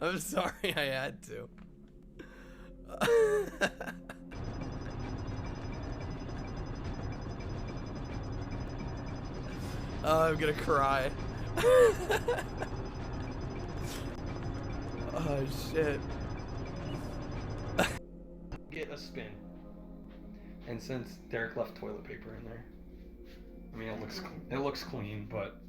I'm sorry I had to. Oh, I'm gonna cry. Oh shit. Get a spin. And since Derek left toilet paper in there, I mean it looks clean, but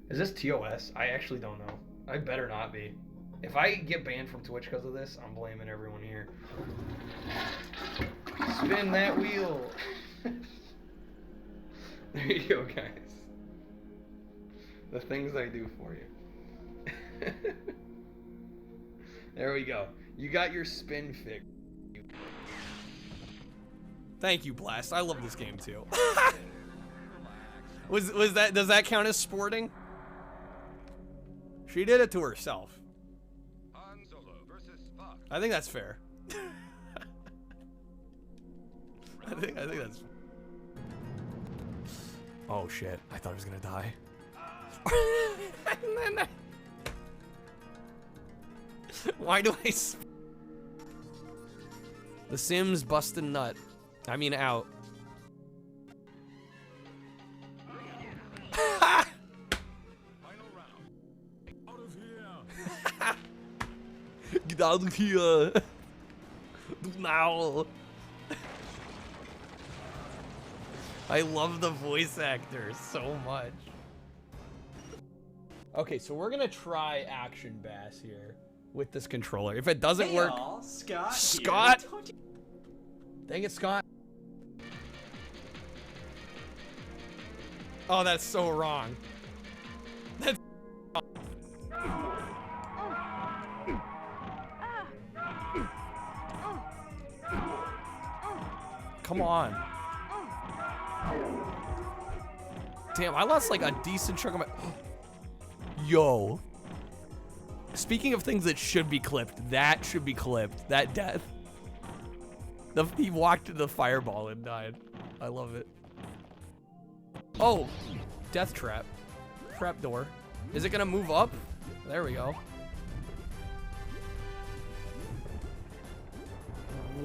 is this TOS? I actually don't know. I better not be. If I get banned from Twitch because of this, I'm blaming everyone here. Spin that wheel. There you go, guys. The things I do for you. There we go. You got your spin fix. Thank you, Blast. I love this game too. was that? Does that count as sporting? She did it to herself. I think that's fair. I think that's. Oh shit! I thought I was gonna die. And then why do I? The Sims busted nut. I mean out. Get out of here! Now! I love the voice actors so much. Okay, so we're gonna try Action Bass here with this controller. If it doesn't work, Scott. Dang it, Scott. Oh, that's so wrong. That's come on. Damn, I lost like a decent chunk of my... Yo. Speaking of things that should be clipped, that should be clipped. That death. He walked into the fireball and died. I love it. Oh, death trap. Trap door. Is it gonna move up? There we go.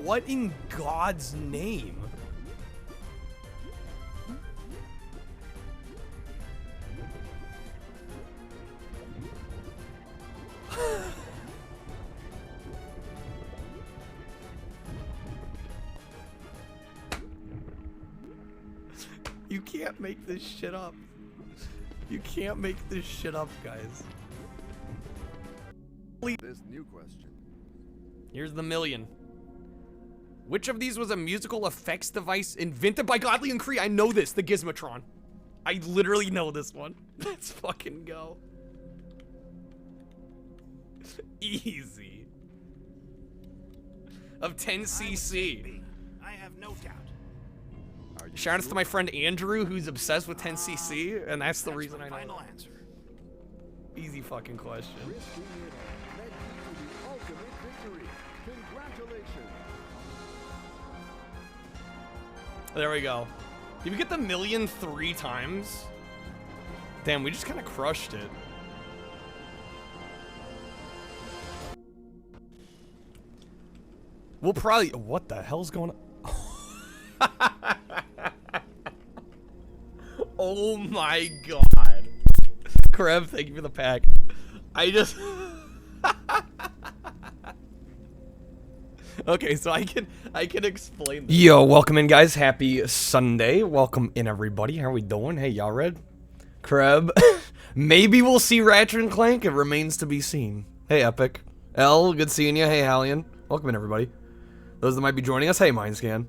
What in God's name? You can't make this shit up. You can't make this shit up, guys. This new question. Here's the million. Which of these was a musical effects device invented by Godly and Cree? I know this, the Gizmotron. I literally know this one. Let's fucking go. Easy. Of 10cc. I have no doubt. Shout outs to my friend Andrew, who's obsessed with 10cc, and that's the reason I know. Final answer. Easy fucking question. Risking it all led you to the ultimate victory. Congratulations. There we go. Did we get the million 3 times? Damn, we just kind of crushed it. We'll probably... What the hell's going on? Oh my god. Krev, thank you for the pack. I just... Okay, so I can explain this. Yo, welcome in, guys. Happy Sunday. Welcome in, everybody. How we doing? Hey, y'all read? Kreb. Maybe we'll see Ratchet and Clank. It remains to be seen. Hey, Epic. L, good seeing you. Hey, Hallian. Welcome in, everybody. Those that might be joining us. Hey, Mindscan.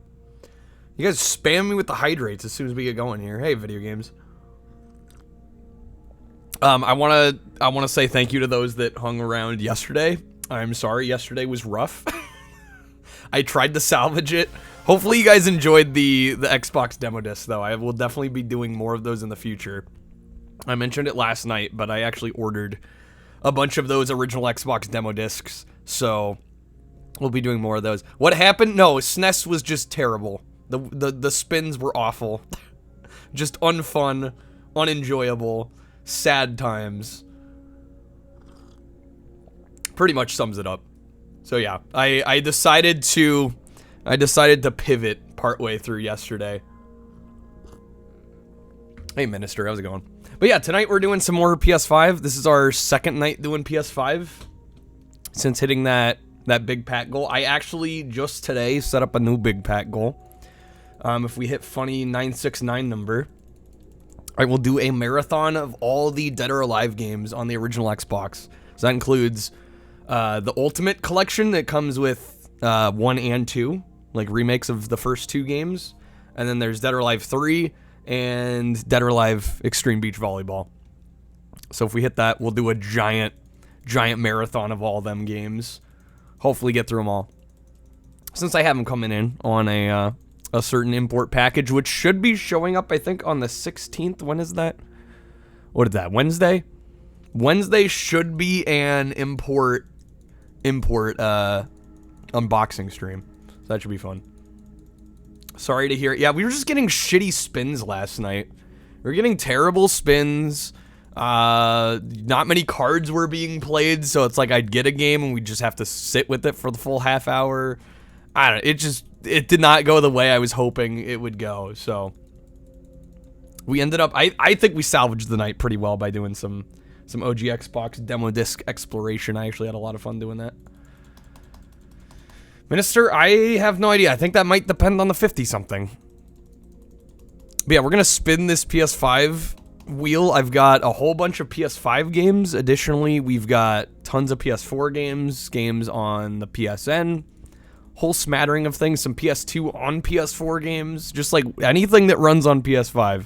You guys spam me with the hydrates as soon as we get going here. Hey, video games. I wanna say thank you to those that hung around yesterday. I'm sorry, yesterday was rough. I tried to salvage it. Hopefully you guys enjoyed the Xbox demo disc, though. I will definitely be doing more of those in the future. I mentioned it last night, but I actually ordered a bunch of those original Xbox demo discs, so we'll be doing more of those. What happened? No, SNES was just terrible. The spins were awful. Just unfun, unenjoyable. sad times. Pretty much sums it up. So yeah, I decided to pivot partway through yesterday. Hey Minister, how's it going? But yeah, tonight we're doing some more PS5. This is our second night doing PS5 since hitting that big pack goal. I actually just today set up a new big pack goal. If we hit funny 969 number, I will do a marathon of all the Dead or Alive games on the original Xbox. So that includes the Ultimate Collection that comes with 1 and 2, like remakes of the first 2 games. And then there's Dead or Alive 3 and Dead or Alive Extreme Beach Volleyball. So if we hit that, we'll do a giant marathon of all them games. Hopefully get through them all. Since I have them coming in on a certain import package, which should be showing up, I think, on the 16th. When is that? What is that? Wednesday? Wednesday should be an import unboxing stream. So that should be fun. Sorry to hear. Yeah, we were just getting shitty spins last night. We were getting terrible spins. Not many cards were being played, so it's like I'd get a game and we'd just have to sit with it for the full half hour. I don't know. It did not go the way I was hoping it would go. So we ended up, I think we salvaged the night pretty well by doing some OG Xbox demo disc exploration. I actually had a lot of fun doing that. Minister, I have no idea. I think that might depend on the 50-something. But yeah, we're going to spin this PS5 wheel. I've got a whole bunch of PS5 games. Additionally, we've got tons of PS4 games on the PSN. Whole smattering of things. Some PS2 on PS4 games. Just like anything that runs on PS5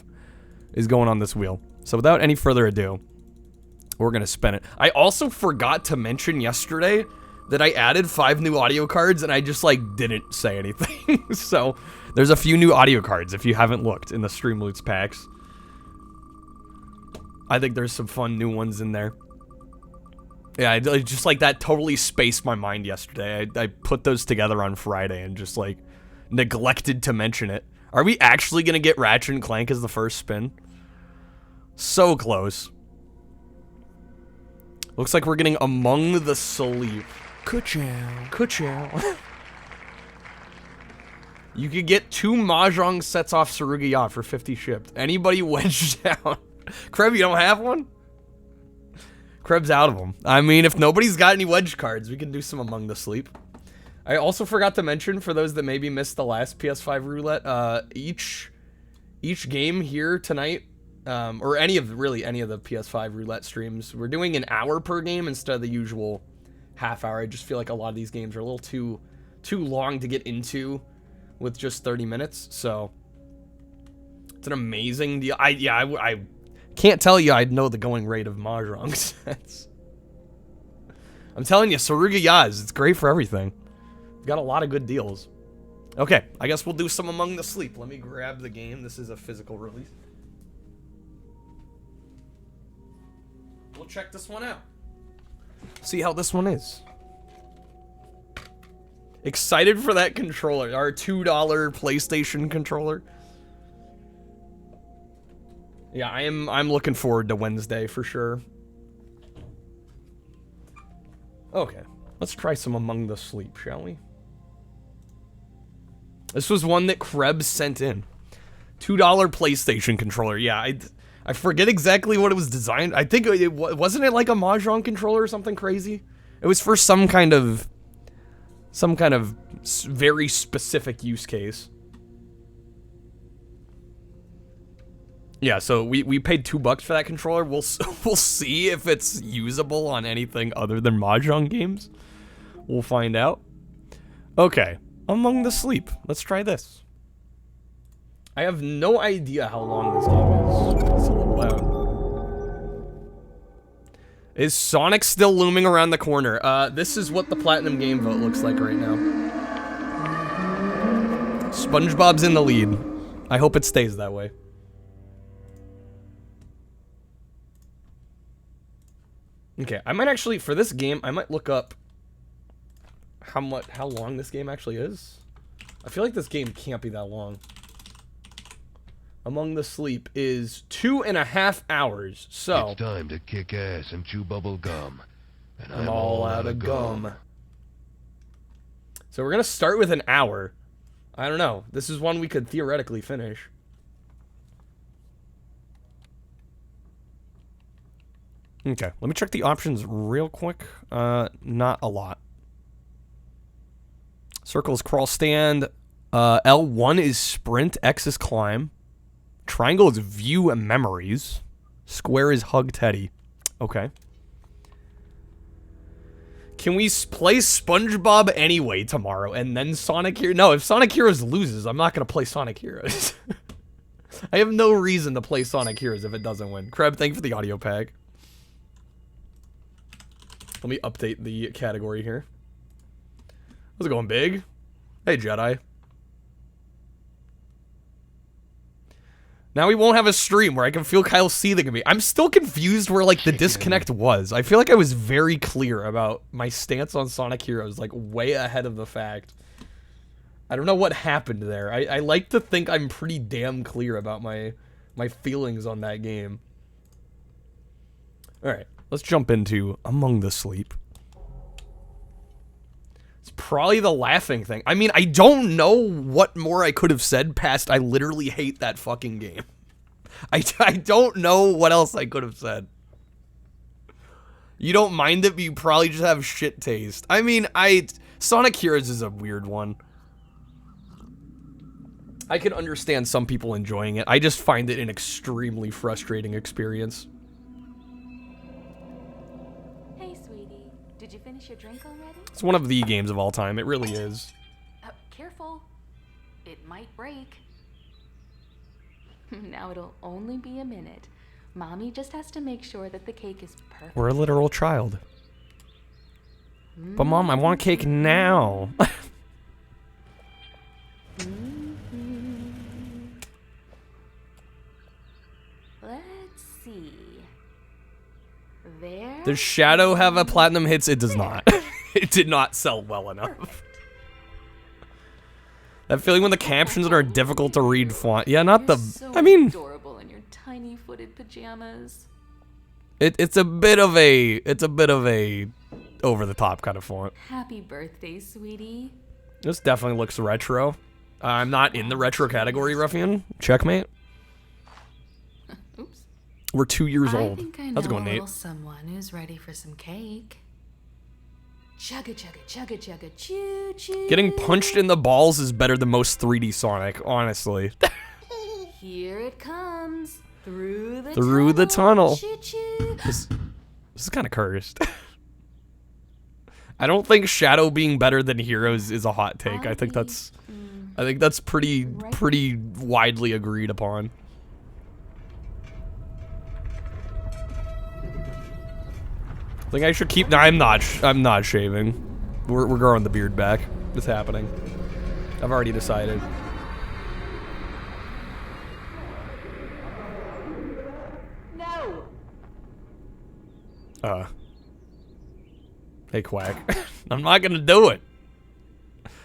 is going on this wheel. So without any further ado, we're going to spin it. I also forgot to mention yesterday that I added 5 new audio cards, and I just, like, didn't say anything. So, there's a few new audio cards if you haven't looked in the Streamloots packs. I think there's some fun new ones in there. Yeah, I just, like, that totally spaced my mind yesterday. I put those together on Friday and just, like, neglected to mention it. Are we actually gonna get Ratchet and Clank as the first spin? So close. Looks like we're getting Among the Sleep. Ka-chow. You could get 2 Mahjong sets off Saruga for 50 shipped. Anybody wedged down? Kreb, you don't have one? Kreb's out of them. I mean, if nobody's got any wedge cards, we can do some Among the Sleep. I also forgot to mention, for those that maybe missed the last PS5 roulette, each game here tonight, or any of the PS5 roulette streams, we're doing an hour per game instead of the usual half hour. I just feel like a lot of these games are a little too long to get into with just 30 minutes. So it's an amazing deal. I can't tell you I'd know the going rate of Mahjong sets. I'm telling you, Saruga Yaz, it's great for everything. We've got a lot of good deals. Okay, I guess we'll do some Among the Sleep. Let me grab the game. This is a physical release. We'll check this one out. See how this one is. Excited for that controller, our $2 PlayStation controller. Yeah, I'm looking forward to Wednesday for sure. Okay, let's try some Among the Sleep, shall we? This was one that Krebs sent in. $2 PlayStation controller. Yeah, I forget exactly what it was designed. I think wasn't it like a Mahjong controller or something crazy? It was for some kind of very specific use case. Yeah, so we paid $2 for that controller. We'll see if it's usable on anything other than Mahjong games. We'll find out. Okay, Among the Sleep. Let's try this. I have no idea how long this game is. It's a little loud. Is Sonic still looming around the corner? This is what the Platinum Game Vote looks like right now. SpongeBob's in the lead. I hope it stays that way. Okay, I might actually, for this game, I might look up how long this game actually is. I feel like this game can't be that long. Among the Sleep is 2.5 hours. So It's time to kick ass and chew bubble gum. And I'm all out of gum. So we're gonna start with an hour. I don't know. This is one we could theoretically finish. Okay, let me check the options real quick. Not a lot. Circle is crawl stand. L1 is sprint. X is climb. Triangle is view and memories. Square is hug Teddy. Okay. Can we play SpongeBob anyway tomorrow and then Sonic Heroes? No, if Sonic Heroes loses, I'm not going to play Sonic Heroes. I have no reason to play Sonic Heroes if it doesn't win. Kreb, thank you for the audio pack. Let me update the category here. How's it going, Big? Hey, Jedi. Now we won't have a stream where I can feel Kyle seething at me. I'm still confused where, like, the disconnect was. I feel like I was very clear about my stance on Sonic Heroes, like, way ahead of the fact. I don't know what happened there. I like to think I'm pretty damn clear about my feelings on that game. Alright, let's jump into Among the Sleep. It's probably the laughing thing. I mean, I don't know what more I could have said past I literally hate that fucking game. I don't know what else I could have said. You don't mind it, but you probably just have shit taste. I mean, Sonic Heroes is a weird one. I can understand some people enjoying it. I just find it an extremely frustrating experience. Hey, sweetie. Did you finish your drink already? It's one of the games of all time. It really is. Careful. It might break. Now it'll only be a minute. Mommy just has to make sure that the cake is perfect. We're a literal child. But Mom, I want cake now. Let's see. There. Does Shadow have a platinum hits? It does not. It did not sell well enough. That feeling when the captions are difficult to read font. Yeah, not You're the... so I mean... adorable in your tiny-footed pajamas. It's a bit of a... It's a bit of a... over-the-top kind of font. Happy birthday, sweetie. This definitely looks retro. I'm not in the retro category, Ruffian. Checkmate. Oops. We're 2 years I old. think I know How's it going, a Nate? little someone who's ready for some cake. Chugga chugga chugga chugga choo choo. Getting punched in the balls is better than most 3D Sonic, honestly. Here it comes through the tunnel. Choo choo. This is kind of cursed. I don't think Shadow being better than Heroes is a hot take. I think that's pretty widely agreed upon. I think I should keep. No, I'm not shaving. We're growing the beard back. It's happening. I've already decided. No. Hey, Quack. I'm not gonna do it.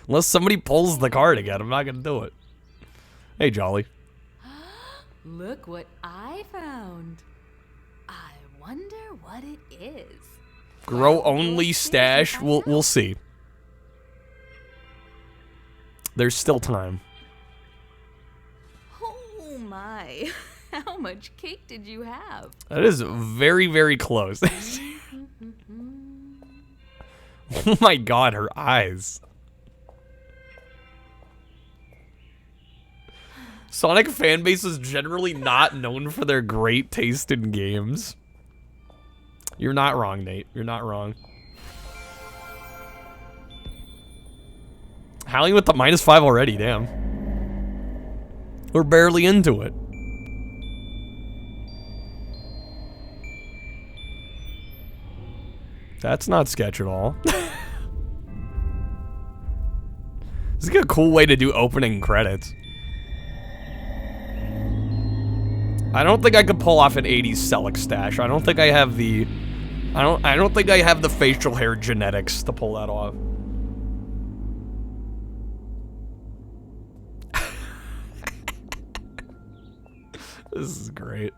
Unless somebody pulls the card again, I'm not gonna do it. Hey, Jolly. Look what I found. I wonder what it is. Grow only stash. We'll see. There's still time. Oh my. How much cake did you have? That is very, very close. Oh my god, her eyes. Sonic fanbase is generally not known for their great taste in games. You're not wrong, Nate. You're not wrong. Howling with the -5 already, damn. We're barely into it. That's not sketch at all. This is like a cool way to do opening credits. I don't think I could pull off an 80s Celic stash. I don't think I have the... I don't think I have the facial hair genetics to pull that off. This is great.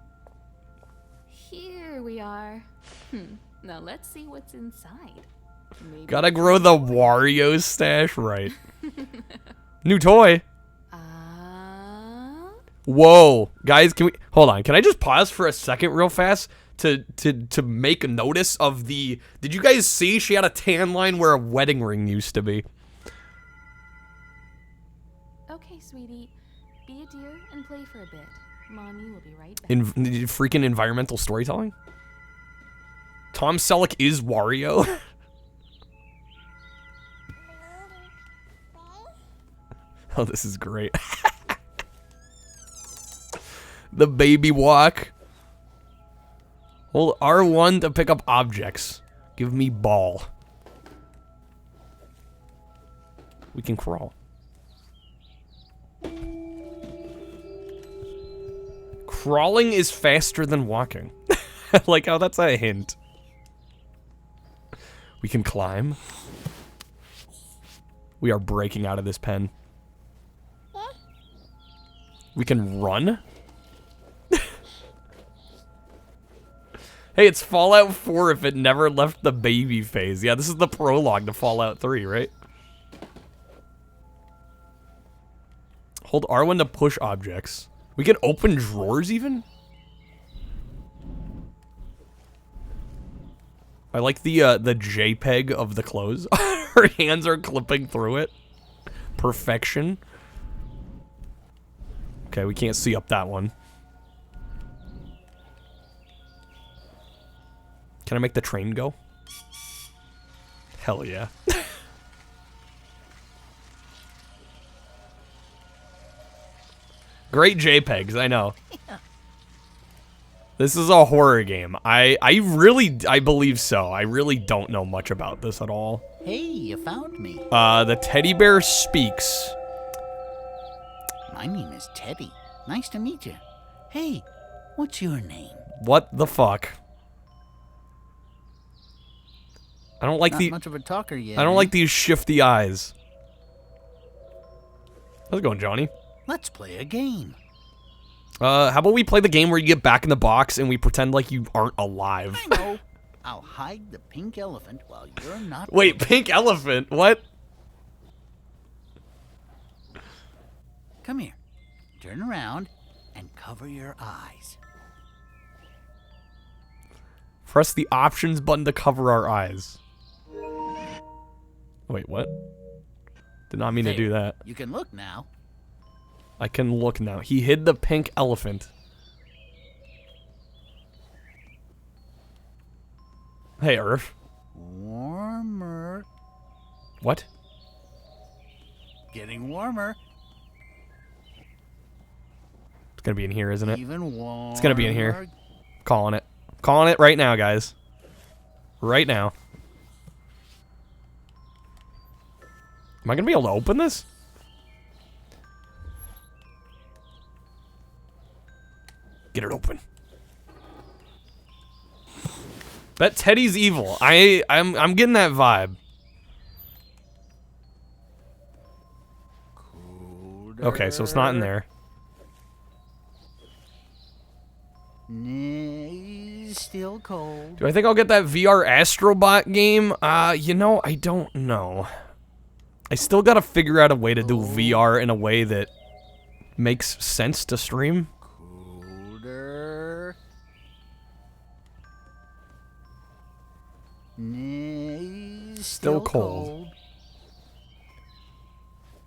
Here we are. Now let's see what's inside. Maybe Gotta grow the Wario stash right. New toy. Whoa, guys, can we hold on? Can I just pause for a second real fast to make a notice of the did you guys see she had a tan line where a wedding ring used to be? Okay, sweetie. Be a dear and play for a bit. Mommy will be right back. Freaking environmental storytelling? Tom Selleck is Wario? Oh, this is great. The baby walk. Hold R1 to pick up objects. Give me ball. We can crawl. Crawling is faster than walking. Like how that's a hint. We can climb. We are breaking out of this pen. We can run. Hey, it's Fallout 4 if it never left the baby phase. Yeah, this is the prologue to Fallout 3, right? Hold R1 to push objects. We can open drawers even? I like the JPEG of the clothes. Her hands are clipping through it. Perfection. Okay, we can't see up that one. Can I make the train go? Hell yeah. Great JPEGs, I know. This is a horror game. I believe so. I really don't know much about this at all. Hey, you found me. The teddy bear speaks. My name is Teddy. Nice to meet you. Hey, what's your name? What the fuck? I don't like Not much of a talker yet. I don't like these shifty eyes. How's it going, Johnny? Let's play a game. How about we play the game where you get back in the box and we pretend like you aren't alive? I know. I'll hide the pink elephant while you're not. Wait, pink elephant? What? Come here. Turn around and cover your eyes. Press the options button to cover our eyes. Wait, what? Did not mean to do that. You can look now. I can look now. He hid the pink elephant. Hey, Earth. Warmer. What? Getting warmer. It's gonna be in here, isn't it? Even warmer. It's gonna be in here. Calling it. Calling it right now, guys. Right now. Am I gonna be able to open this? Get it open. Bet Teddy's evil. I'm getting that vibe. Okay, so it's not in there. Still cold. Do I think I'll get that VR Astrobot game? You know, I don't know. I still gotta figure out a way to do VR in a way that makes sense to stream. Colder. Still cold.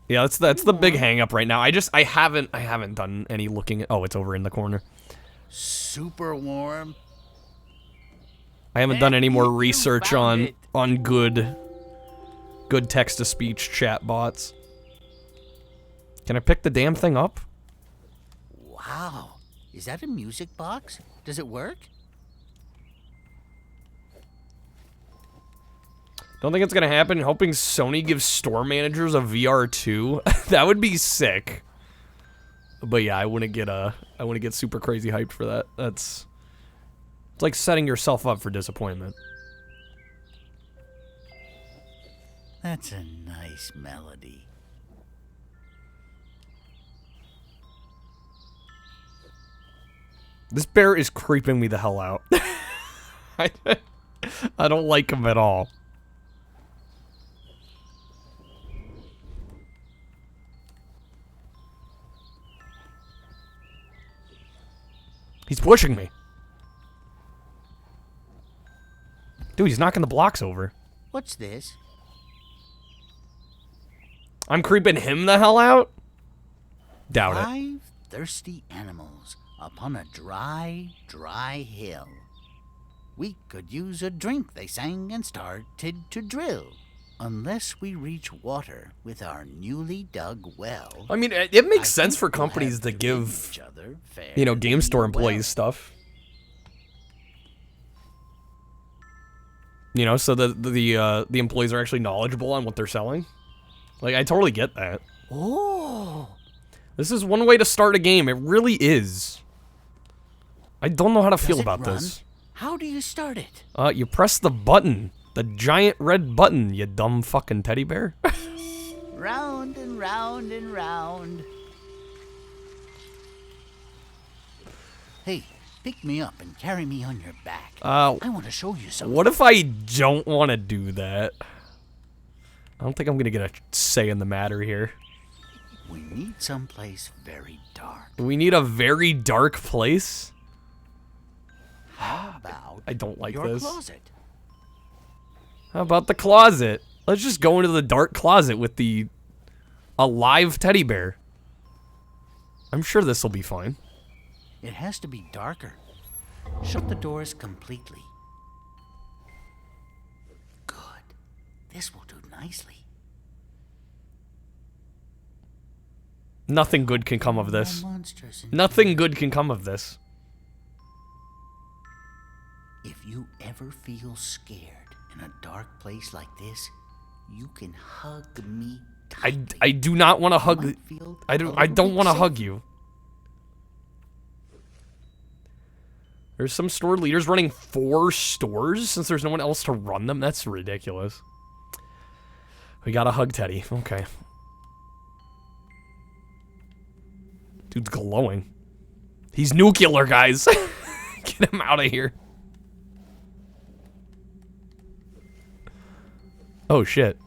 Yeah, that's the big hang up right now. I haven't done any looking at, oh, it's over in the corner. Super warm. I haven't done any more You research found on it. good text to speech chat bots. Can I pick the damn thing up? Wow. Is that a music box? Does it work? Don't think it's gonna happen. Hoping Sony gives store managers a VR 2. That would be sick. But yeah, I wouldn't get super crazy hyped for that. It's like setting yourself up for disappointment. That's a nice melody. This bear is creeping me the hell out. I don't like him at all. He's pushing me. Dude, he's knocking the blocks over. What's this? I'm creeping him the hell out? Doubt it. 5 thirsty animals upon a dry, dry hill. We could use a drink, they sang, and started to drill. Unless we reach water with our newly dug well. I mean, it makes sense think for we'll companies have to to give, each other you know, game store fairly employees well. stuff. You know, so the employees are actually knowledgeable on what they're selling. Like, I totally get that. Oh, This is one way to start a game. It really is. I don't know how to feel does it about run? this. How do you start it? You press the button. The giant red button, you dumb fucking teddy bear. Round and round and round. Hey, pick me up and carry me on your back. I want to show you something. What if I don't want to do that? I don't think I'm gonna get a say in the matter here. We need someplace very dark. We need a very dark place? How about I don't like your this. closet? How about the closet? Let's just go into the dark closet with the alive teddy bear. I'm sure this will be fine. It has to be darker. Shut the doors completely. Good. This will do nicely. Nothing good can come of this. No monsters in Nothing here. good can come of this. If you ever feel scared in a dark place like this, you can hug me tightly. I do not want to You hug. might feel I a don't little want to bit hug safer. you. There's some store leaders running 4 stores since there's no one else to run them. That's ridiculous. We got a hug Teddy. Okay. Dude's glowing. He's nuclear, guys. Get him out of here. Oh, shit.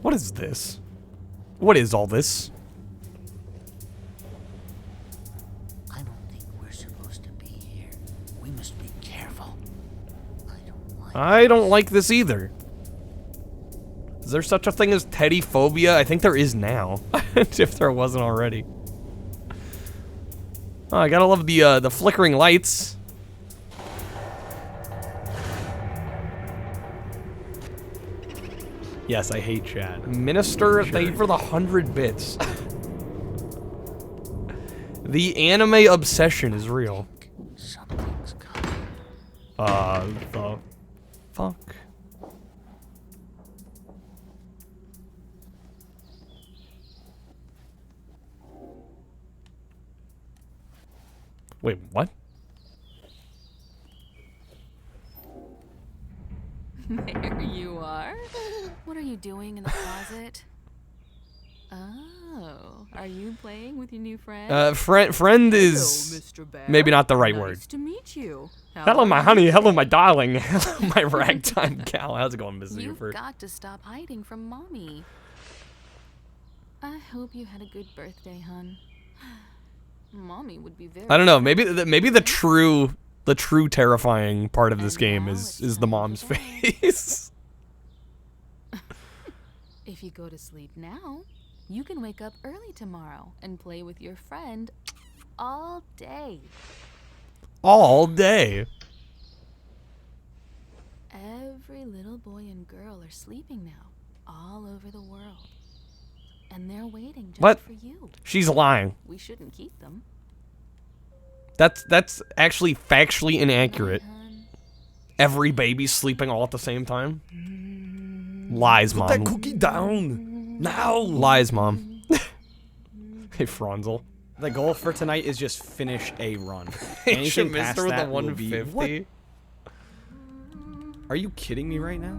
What is this? What is all this? I don't think we're supposed to be here. We must be careful. I don't like this either. Is there such a thing as teddy phobia? I think there is now. If there wasn't already. Oh, I gotta love the flickering lights. Yes, I hate chat. Minister, thank you for the 100 bits. The anime obsession is real. Something's coming. The fuck? Wait, what? There you are. What are you doing in the closet? Oh, are you playing with your new friend? Friend is Mr. Bear. maybe not the right Nice word. to meet you. Hello, my honey. Hello, my darling. Hello, my ragtime gal. How's it going, Miss You've Zuffer? got to stop hiding from Mommy. I hope you had a good birthday, hun. Mommy would be very. I don't know. Maybe the true terrifying part of this And game now is it's the time mom's for bed. face. If you go to sleep now, you can wake up early tomorrow and play with your friend all day. All day. Every little boy and girl are sleeping now, all over the world. And they're waiting just What? for you. She's lying. We shouldn't keep them. That's actually factually inaccurate. Hun. Every baby's sleeping all at the same time. Lies, mom. Put that cookie down now. Lies, mom. Hey, Franzel. The goal for tonight is just finish a run. Hey, Anything past Mr. with the that will be... 150. Are you kidding me right now?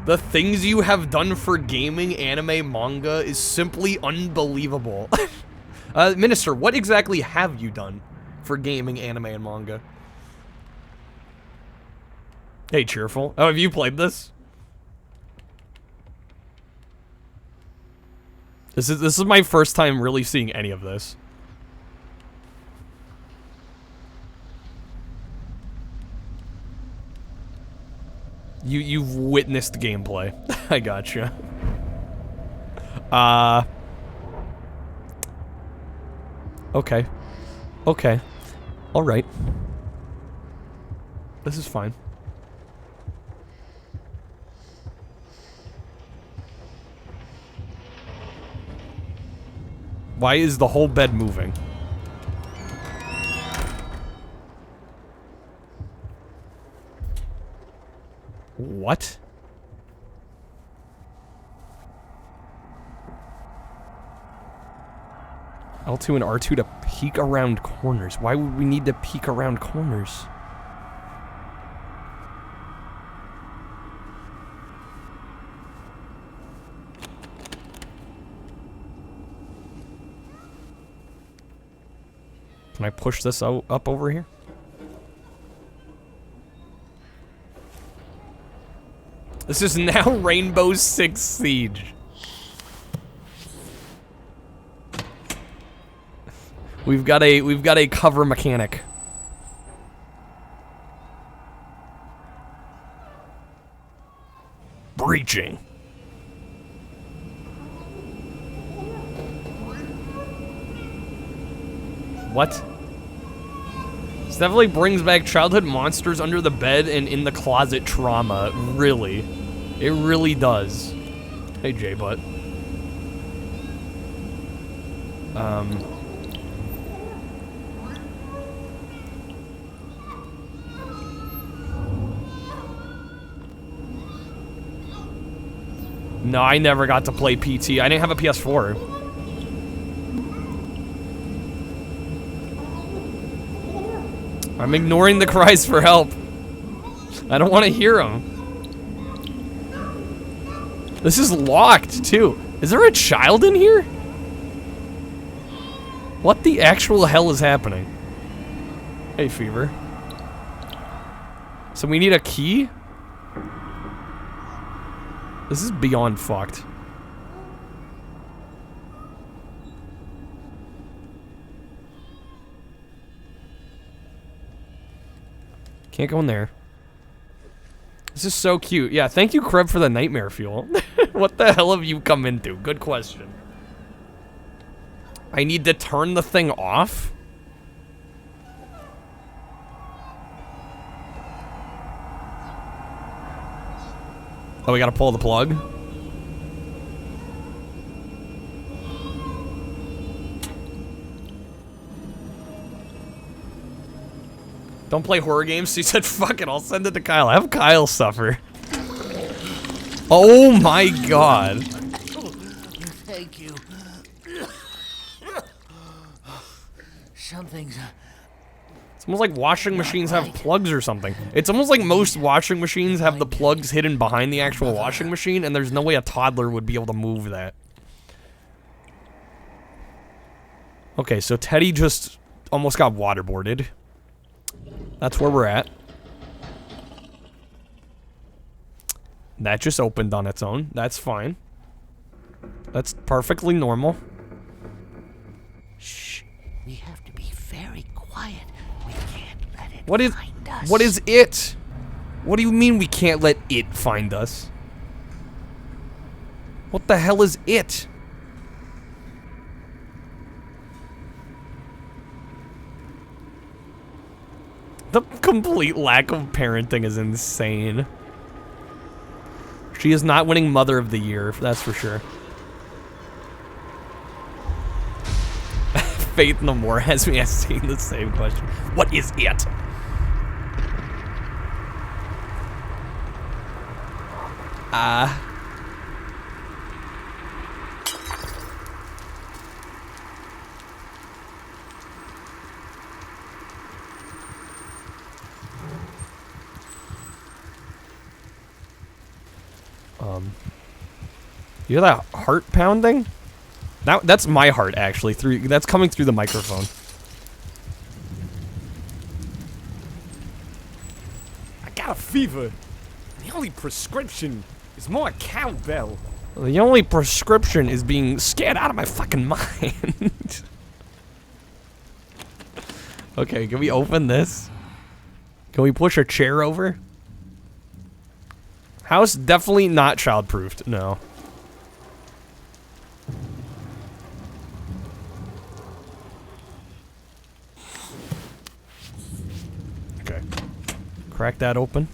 The things you have done for gaming, anime, manga is simply unbelievable. Minister, what exactly have you done for gaming, anime, and manga? Hey, Cheerful. Oh, have you played this? This is my first time really seeing any of this. You've witnessed gameplay. I gotcha. Okay. Okay. Alright. This is fine. Why is the whole bed moving? What? L2 and R2 to peek around corners. Why would we need to peek around corners? Can I push this up over here? This is now Rainbow Six Siege. We've got a cover mechanic. Breaching. What? This definitely brings back childhood monsters under the bed and in the closet trauma. Really. It really does. Hey, J-Butt. No, I never got to play PT. I didn't have a PS4. I'm ignoring the cries for help. I don't want to hear them. This is locked, too. Is there a child in here? What the actual hell is happening? Hey, Fever. So we need a key? This is beyond fucked. Can't go in there. This is so cute. Yeah, thank you, Kreb, for the nightmare fuel. What the hell have you come into? Good question. I need to turn the thing off? Oh, we gotta pull the plug? Don't play horror games? She said, fuck it, I'll send it to Kyle. Have Kyle suffer. Oh my god. Thank you. Something's... It's almost like washing machines have plugs or something. It's almost like most washing machines have the plugs hidden behind the actual washing machine, and there's no way a toddler would be able to move that. Okay, so Teddy just almost got waterboarded. That's where we're at. That just opened on its own. That's fine. That's perfectly normal. Shh. We have to be very quiet. We can't let it find us. What is it? What do you mean we can't let it find us? What the hell is it? The complete lack of parenting is insane. She is not winning Mother of the Year, that's for sure. Faith No More has me asking the same question. What is it? You hear that heart pounding? That's my heart, actually. That's coming through the microphone. I got a fever. The only prescription is more cowbell. The only prescription is being scared out of my fucking mind. Okay, can we open this? Can we push a chair over? House definitely not child-proofed, no. Okay. Crack that open.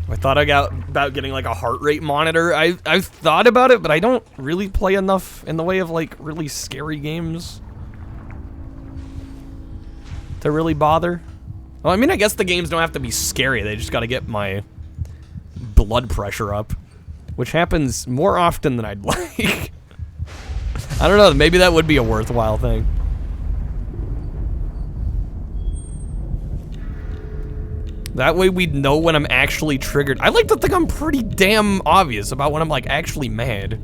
I thought I got about getting like a heart rate monitor. I've thought about it, but I don't really play enough in the way of like really scary games to really bother. Well, I mean, I guess the games don't have to be scary. They just got to get my blood pressure up, which happens more often than I'd like. I don't know. Maybe that would be a worthwhile thing. That way we'd know when I'm actually triggered. I like to think I'm pretty damn obvious about when I'm like actually mad.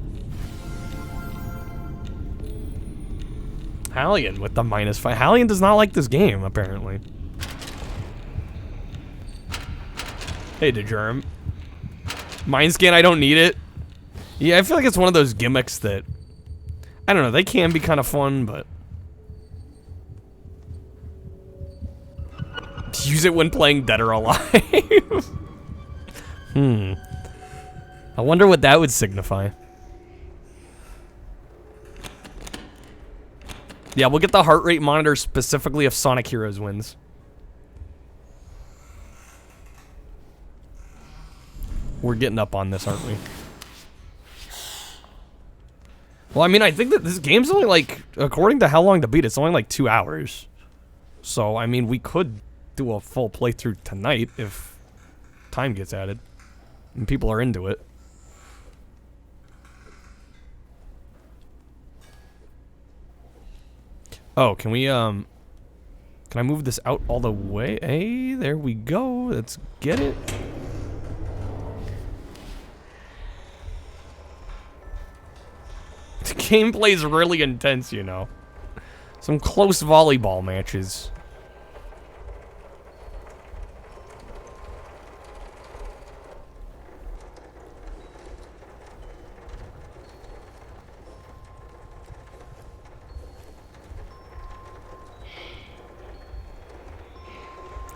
Hallion with the -5. Hallion does not like this game, apparently. Hey, DeGerm. Mind scan, I don't need it. Yeah, I feel like it's one of those gimmicks that, I don't know, they can be kind of fun, but use it when playing Dead or Alive. I wonder what that would signify. Yeah, we'll get the heart rate monitor specifically if Sonic Heroes wins. We're getting up on this, aren't we? Well, I mean, I think that this game's only like, according to how long to beat, it's only like 2 hours. So, I mean, we could do a full playthrough tonight if time gets added and people are into it. Oh, can we, can I move this out all the way? Hey, there we go. Let's get it. The gameplay's really intense, you know. Some close volleyball matches.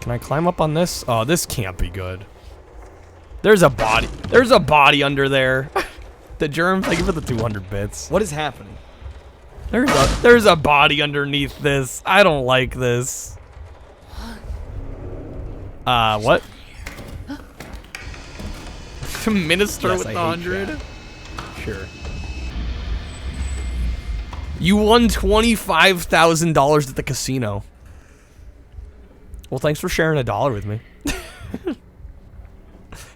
Can I climb up on this? Oh, this can't be good. There's a body. There's a body under there. The germ, thank you for the 200 bits. What is happening? There's a body underneath this. I don't like this. What? Minister Yes, with I the hate 100? Sure. You won $25,000 at the casino. Well, thanks for sharing $1 with me.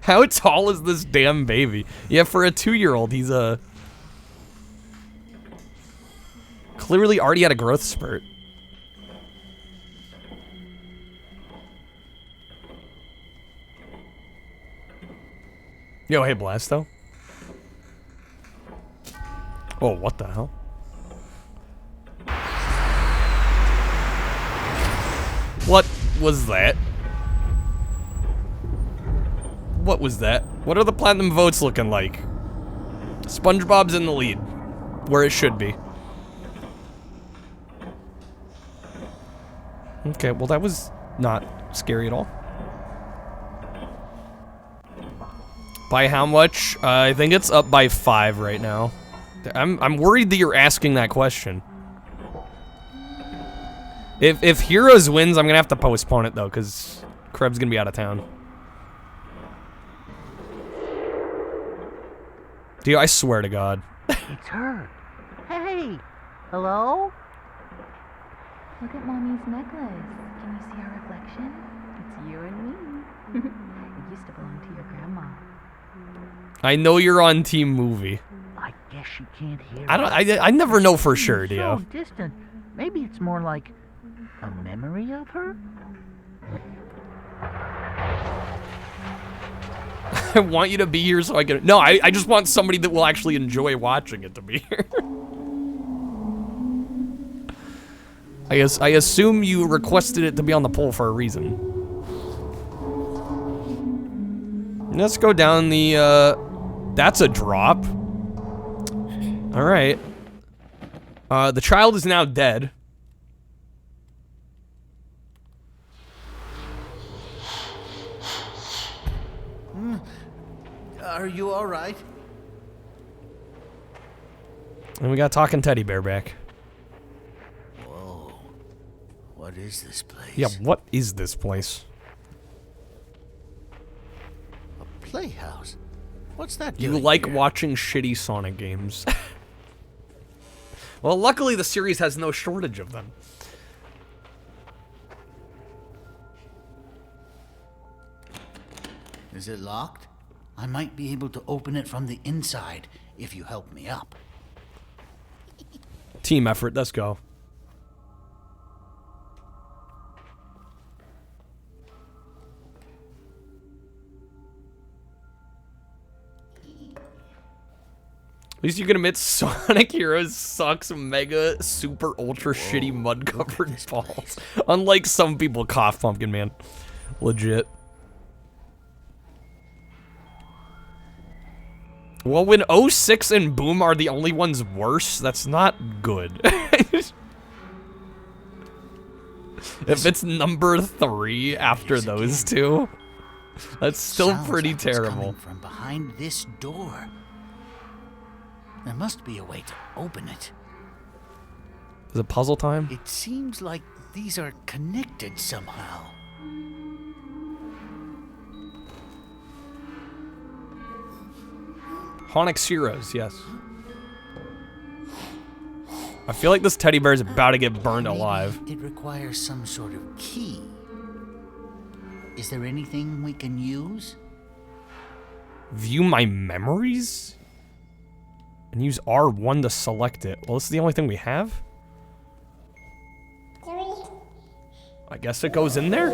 How tall is this damn baby? Yeah, for a 2-year-old, he's clearly already had a growth spurt. Yo, hey, Blasto. Oh, what the hell? What was that? What was that? What are the platinum votes looking like? SpongeBob's in the lead, where it should be. Okay, well that was not scary at all. By how much? I think it's up by 5 right now. I'm worried that you're asking that question. If Heroes wins, I'm gonna have to postpone it though, because Kreb's gonna be out of town. Dude, I swear to God. It's her. Hey, hello? Look at Mommy's necklace. Can you see our reflection? It's you and me. It used to belong to your grandma. I know you're on Team Movie. I guess she can't hear. I never know for sure, Dio. So distant. Maybe it's more like a memory of her? I want you to be here so I can... No, I just want somebody that will actually enjoy watching it to be here. I assume you requested it to be on the poll for a reason. Let's go down the, that's a drop. Alright. The child is now dead. Are you all right? And we got talking teddy bear back. Whoa. What is this place? Yeah, what is this place? A playhouse? What's that You doing like here? watching shitty Sonic games. Well, luckily the series has no shortage of them. Is it locked? I might be able to open it from the inside if you help me up. Team effort, let's go. At least you can admit Sonic Heroes sucks mega super ultra shitty mud covered balls. Unlike some people cough Pumpkin Man. Legit. Well, when 06 and Boom are the only ones worse, that's not good. If it's number 3 after those two, that's still Sounds pretty like it's terrible. coming from behind this door. There must be a way to open it. Is it puzzle time? It seems like these are connected somehow. Honix Heroes, yes. I feel like this teddy bear is about to get burned Maybe alive. It requires some sort of key. Is there anything we can use? View my memories? And use R1 to select it. Well, this is the only thing we have? I guess it goes in there?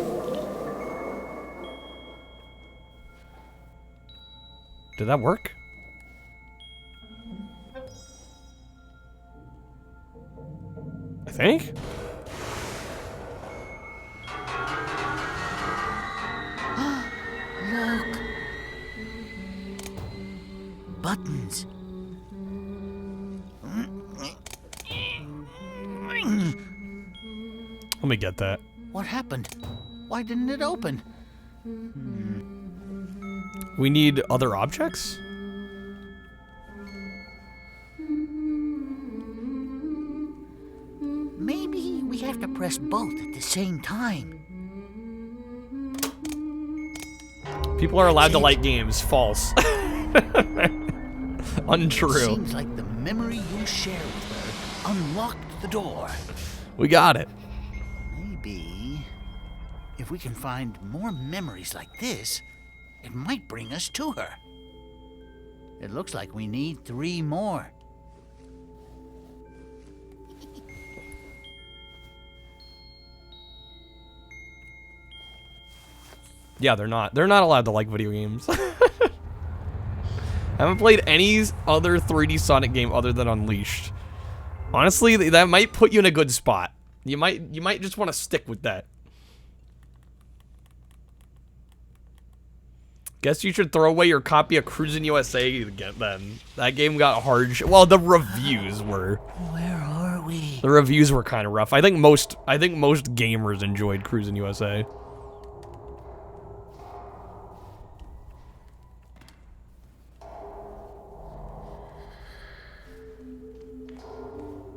Did that work? I think? Look! Buttons. Let me get that. What happened? Why didn't it open? We need other objects? Maybe we have to press both at the same time. People are allowed to like games. False. Untrue. Seems like the memory you shared with her unlocked the door. We got it. Maybe if we can find more memories like this, it might bring us to her. It looks like we need 3 more. Yeah, they're not. They're not allowed to like video games. I haven't played any other 3D Sonic game other than Unleashed. Honestly, that might put you in a good spot. You might just want to stick with that. Guess you should throw away your copy of Cruisin' USA again then. That game got hard. Well, the reviews were. Where are we? The reviews were kind of rough. I think most gamers enjoyed Cruisin' USA.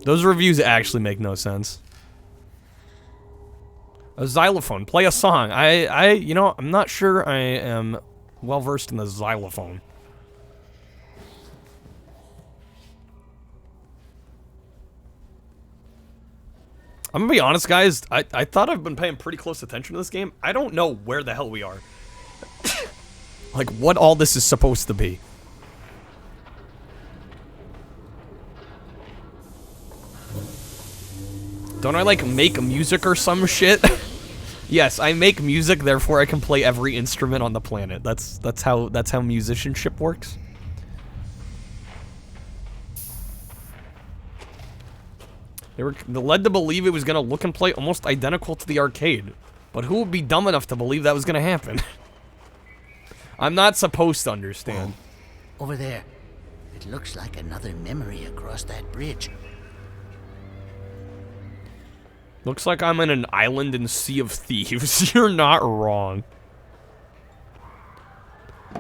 Those reviews actually make no sense. A xylophone. Play a song. You know, I'm not sure I am well versed in the xylophone. I'm gonna be honest, guys. I thought I've been paying pretty close attention to this game. I don't know where the hell we are. Like, what all this is supposed to be. Don't I, like, make music or some shit? Yes, I make music, therefore I can play every instrument on the planet. That's how musicianship works. They were led to believe it was gonna look and play almost identical to the arcade. But who would be dumb enough to believe that was gonna happen? I'm not supposed to understand. Whoa. Over there. It looks like another memory across that bridge. Looks like I'm in an island in Sea of Thieves. You're not wrong.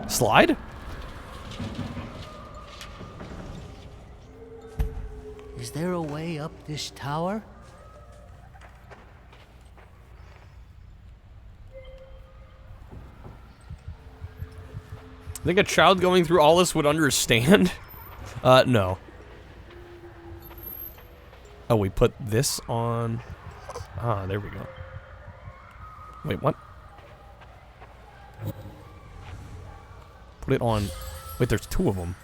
Slide? Is there a way up this tower? Think a child going through all this would understand? No. Oh, we put this on... Ah, there we go. Wait, what? Put it on... Wait, there's two of them.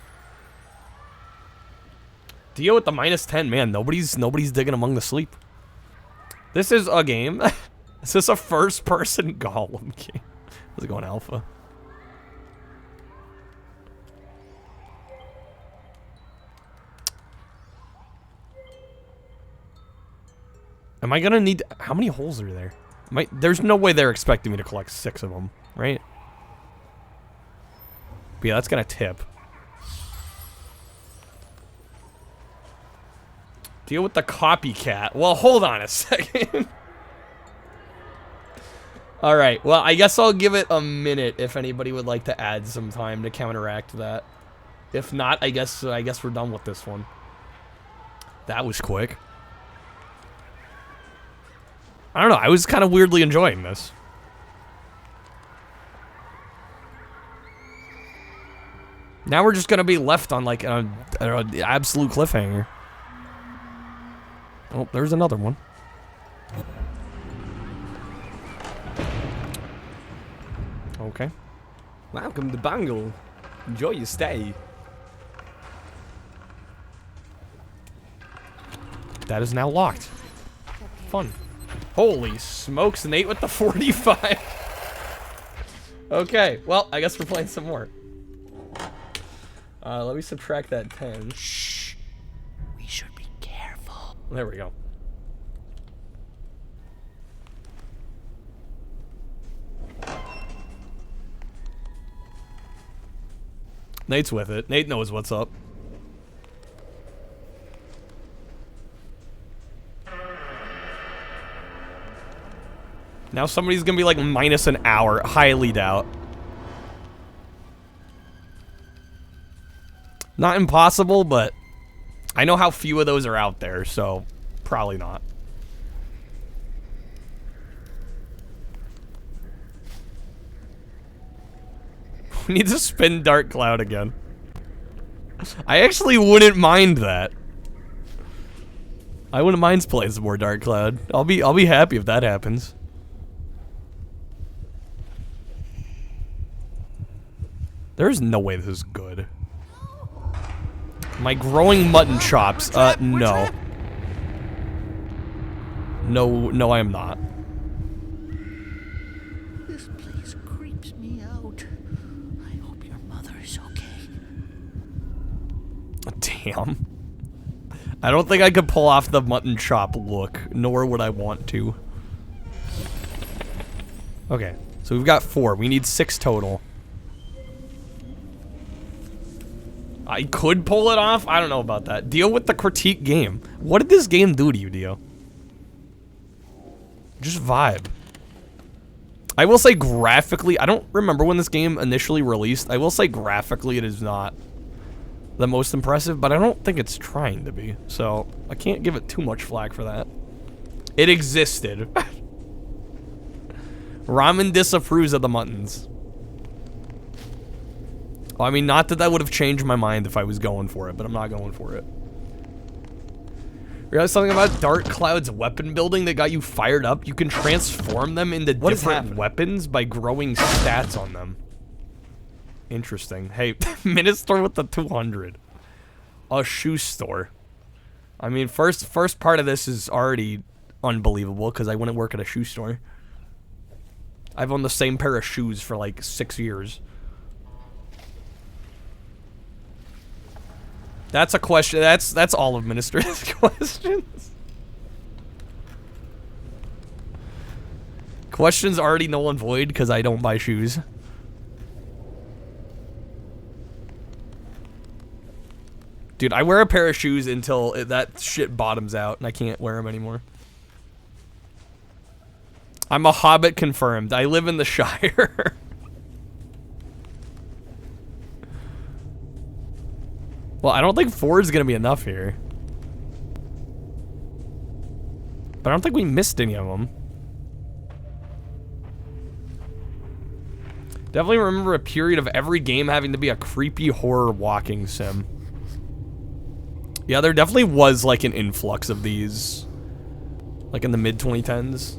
Dio with the -10, man. Nobody's digging among the sleep. This is a game. Is this a first-person Golem game? How's it going, Alpha? Am I gonna need... How many holes are there? There's no way they're expecting me to collect 6 of them, right? But yeah, that's gonna tip. Deal with the copycat. Well, hold on a second. Alright, well, I guess I'll give it a minute if anybody would like to add some time to counteract that. If not, I guess we're done with this one. That was quick. I don't know, I was kind of weirdly enjoying this. Now we're just gonna be left on like an absolute cliffhanger. Oh, there's another one. Okay. Welcome to Bangle. Enjoy your stay. That is now locked. Fun. Holy smokes, Nate with the 45. Okay, well, I guess we're playing some more. Let me subtract that 10. Shh. We should be careful. There we go. Nate's with it. Nate knows what's up. Now somebody's gonna be like minus an hour. Highly doubt. Not impossible, but I know how few of those are out there, so probably not. We need to spin Dark Cloud again. I actually wouldn't mind that. I wouldn't mind playing some more Dark Cloud. I'll be happy if that happens. There's no way this is good. My growing mutton chops. No. No, I am not. This place creeps me out. I hope your mother is okay. Damn. I don't think I could pull off the mutton chop look, nor would I want to. Okay, so we've got 4. We need 6 total. I could pull it off. I don't know about that. Deal with the critique game. What did this game do to you, Dio? Just vibe. I will say graphically, I don't remember when this game initially released. I will say graphically it is not the most impressive, but I don't think it's trying to be. So I can't give it too much flack for that. It existed. Ramen disapproves of the muttons. Well, I mean, not that would have changed my mind if I was going for it, but I'm not going for it. Realize something about Dark Cloud's weapon building that got you fired up? You can transform them into different weapons by growing stats on them. Interesting. Hey, Minister with the 200. A shoe store. I mean, first part of this is already unbelievable because I wouldn't work at a shoe store. I've owned the same pair of shoes for like 6 years. That's a question. That's all of Minister's questions. Questions already null and void because I don't buy shoes. Dude, I wear a pair of shoes until that shit bottoms out and I can't wear them anymore. I'm a hobbit confirmed. I live in the Shire. Well, I don't think 4 is going to be enough here. But I don't think we missed any of them. Definitely remember a period of every game having to be a creepy horror walking sim. Yeah, there definitely was like an influx of these. Like in the mid-2010s.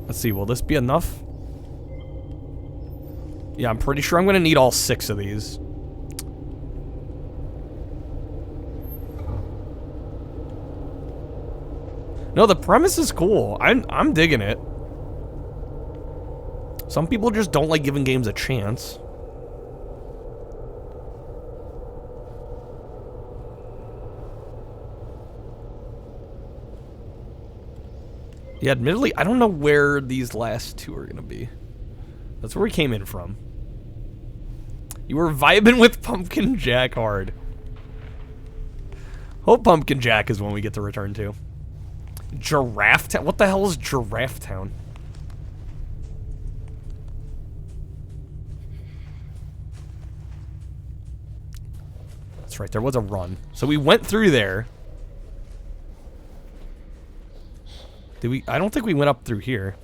Let's see, will this be enough? Yeah, I'm pretty sure I'm gonna need all 6 of these. No, the premise is cool. I'm digging it. Some people just don't like giving games a chance. Yeah, admittedly, I don't know where these last 2 are gonna be. That's where we came in from. You were vibing with Pumpkin Jack hard. Hope Pumpkin Jack is one we get to return to. Giraffe Town? What the hell is Giraffe Town? That's right, there was a run. So we went through there. Did we? I don't think we went up through here.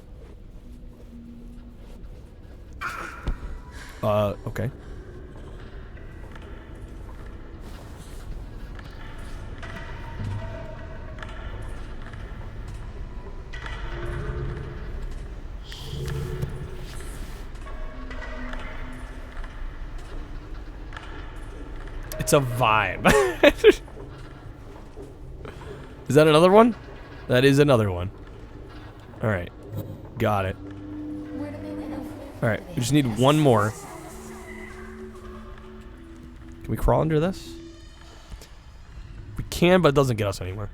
Okay. It's a vibe. Is that another one? That is another one. Alright. Got it. Alright, we just need one more. Can we crawl under this? We can, but it doesn't get us anywhere.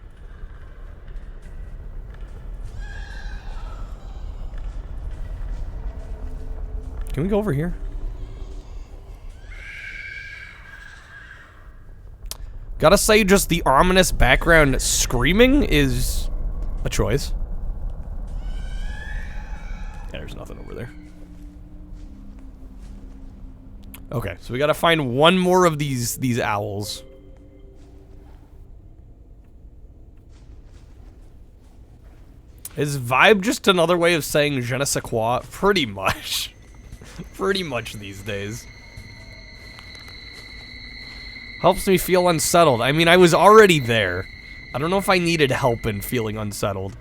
Can we go over here? Gotta say, just the ominous background screaming is a choice. Yeah, there's nothing over there. Okay, so we gotta find one more of these owls. Is vibe just another way of saying je ne sais quoi? Pretty much. Pretty much these days. Helps me feel unsettled. I mean, I was already there. I don't know if I needed help in feeling unsettled.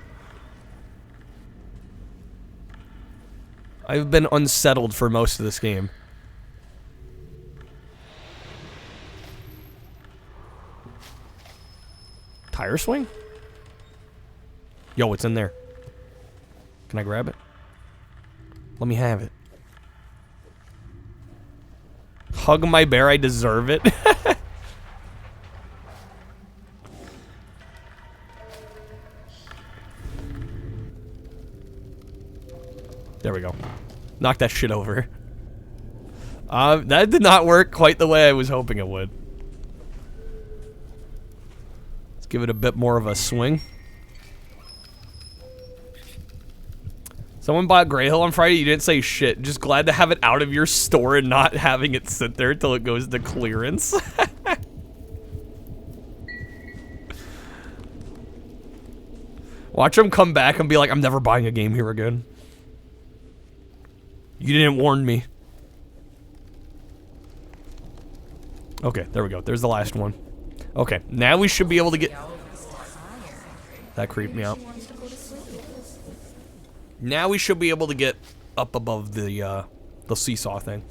I've been unsettled for most of this game. Tire swing? Yo, it's in there. Can I grab it? Let me have it. Hug my bear, I deserve it. There we go. Knock that shit over. That did not work quite the way I was hoping it would. Let's give it a bit more of a swing. Someone bought Grey Hill on Friday, you didn't say shit. Just glad to have it out of your store and not having it sit there till it goes to clearance. Watch them come back and be like, I'm never buying a game here again. You didn't warn me. Okay, there we go. There's the last one. Okay, now we should be able to get... That creeped me out. Now we should be able to get up above the seesaw thing.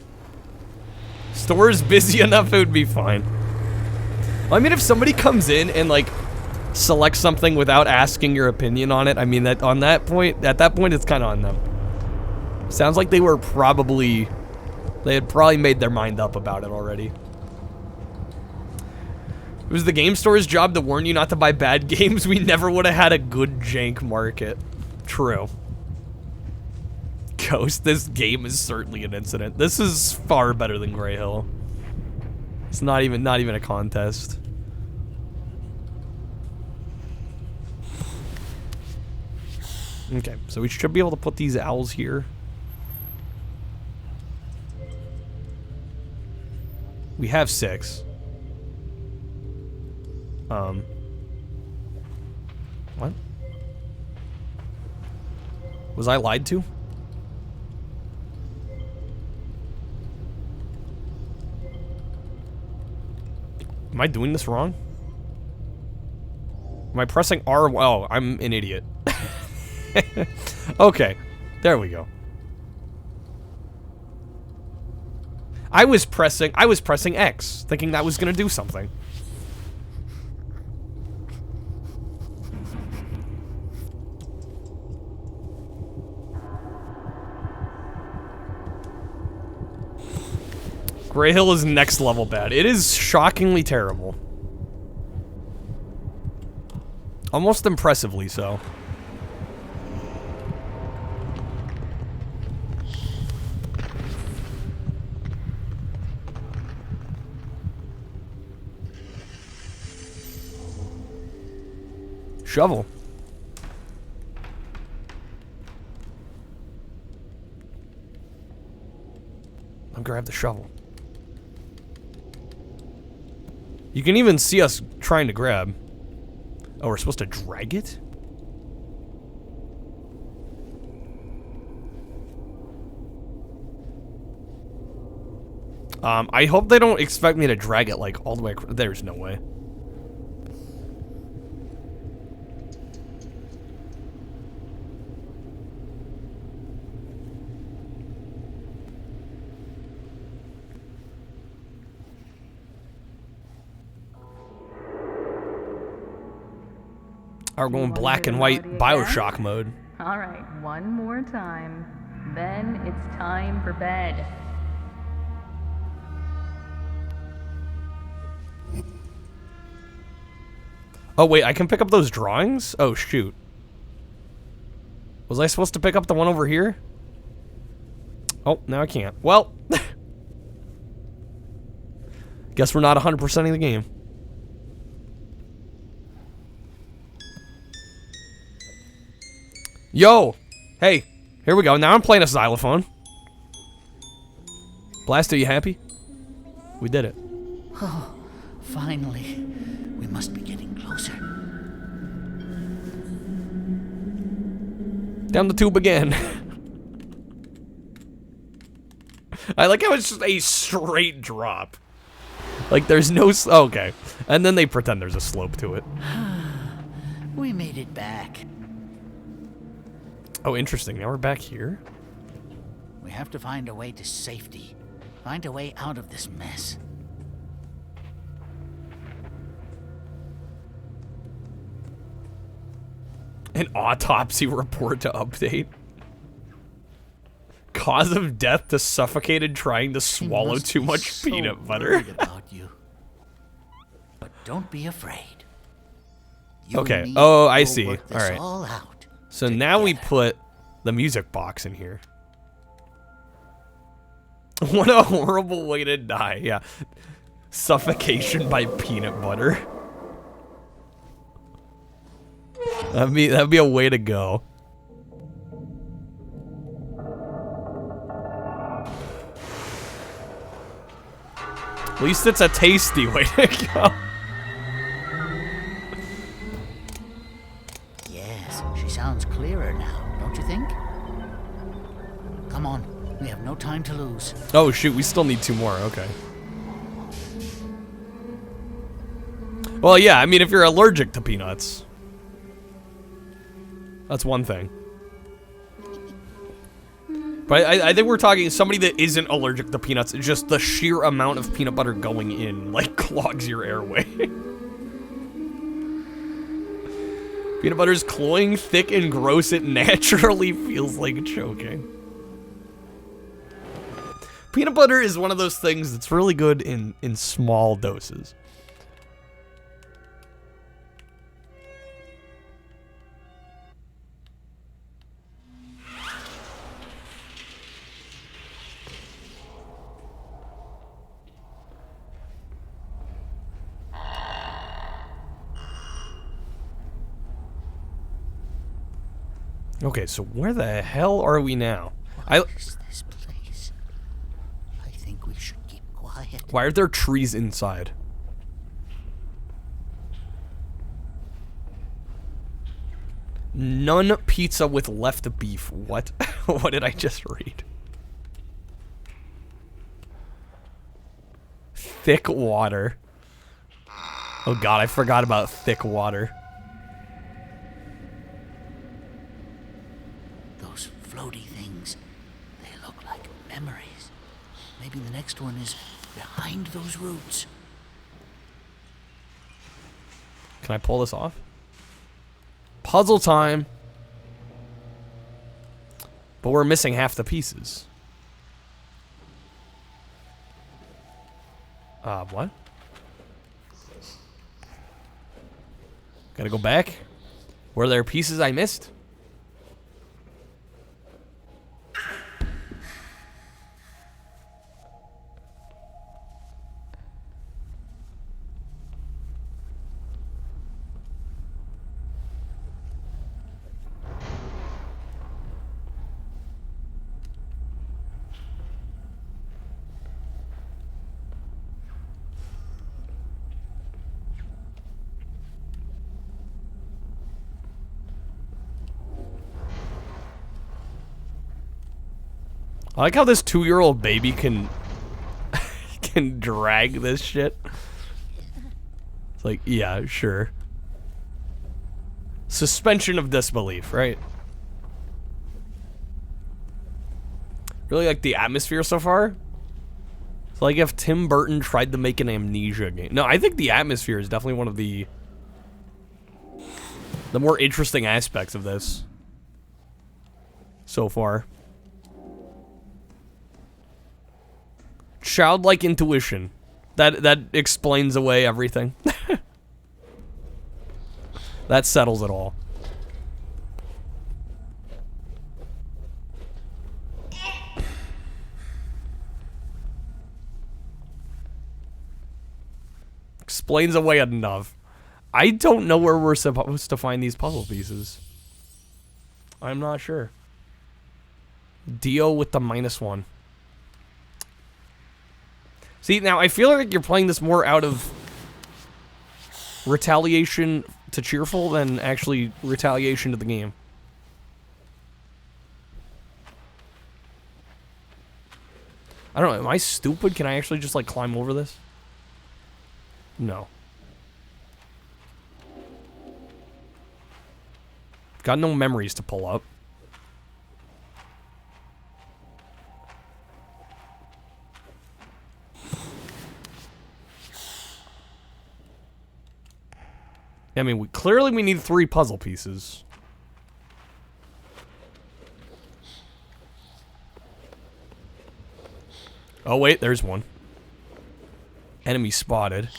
Store's busy enough, it would be fine. I mean, if somebody comes in and, like, selects something without asking your opinion on it, I mean, at that point, it's kind of on them. Sounds like they had probably made their mind up about it already. It was the game store's job to warn you not to buy bad games. We never would have had a good jank market. True. Ghost, this game is certainly an incident. This is far better than Grey Hill. It's not even a contest. Okay, so we should be able to put these owls here. We have 6. What? Was I lied to? Am I doing this wrong? Am I pressing R? Oh, I'm an idiot. Okay, there we go. I was pressing X, thinking that was gonna do something. Grey Hill is next level bad. It is shockingly terrible. Almost impressively so. Shovel. I'll grab the shovel. You can even see us trying to grab. Oh, we're supposed to drag it? I hope they don't expect me to drag it like all the way across. There's no way. Are going black and white Bioshock mode. All right, one more time. Then it's time for bed. Oh wait, I can pick up those drawings? Oh shoot. Was I supposed to pick up the one over here? Oh, now I can't. Well, guess we're not 100%ing the game. Yo! Hey, here we go. Now I'm playing a xylophone. Blast, are you happy? We did it. Oh, finally. We must be getting closer. Down the tube again. I like how it's just a straight drop. Like there's no... Okay. And then they pretend there's a slope to it. We made it back. Oh, interesting. Now we're back here. We have to find a way to safety. Find a way out of this mess. An autopsy report to update. Cause of death to suffocated trying to swallow must too be much so peanut butter. worried about you. But don't be afraid. You Okay. and me Oh, I will see. work this All right. all out So now we together. put the music box in here. What a horrible way to die. Yeah. Suffocation by peanut butter. That'd be a way to go. At least it's a tasty way to go. Yes, she sounds clearer now, don't you think? Come on, we have no time to lose. Oh shoot, we still need 2 more, okay. Well, yeah, I mean, if you're allergic to peanuts, that's one thing. But I think we're talking somebody that isn't allergic to peanuts. It's just the sheer amount of peanut butter going in, like, clogs your airway. Peanut butter's cloying, thick, and gross. It naturally feels like choking. Peanut butter is one of those things that's really good in small doses. Okay, so where the hell are we now? What is this place? I think we should keep quiet. Why are there trees inside? None pizza with left beef. What? What did I just read? Thick water. Oh god, I forgot about thick water. Those floaty things, they look like memories. Maybe the next one is behind those roots. Can I pull this off? Puzzle time. But we're missing half the pieces. What? Gotta go back? Were there pieces I missed? I like how this 2-year-old baby can can drag this shit. It's like, yeah, sure. Suspension of disbelief, right? Really like the atmosphere so far. It's like if Tim Burton tried to make an Amnesia game. No, I think the atmosphere is definitely one of the more interesting aspects of this so far. Childlike intuition. That explains away everything. That settles it all. Explains away enough. I don't know where we're supposed to find these puzzle pieces. I'm not sure. Dio with the -1. See, now I feel like you're playing this more out of retaliation to cheerful than actually retaliation to the game. I don't know, am I stupid? Can I actually just, like, climb over this? No. Got no memories to pull up. I mean, clearly we need 3 puzzle pieces. Oh, wait, there's one. Enemy spotted.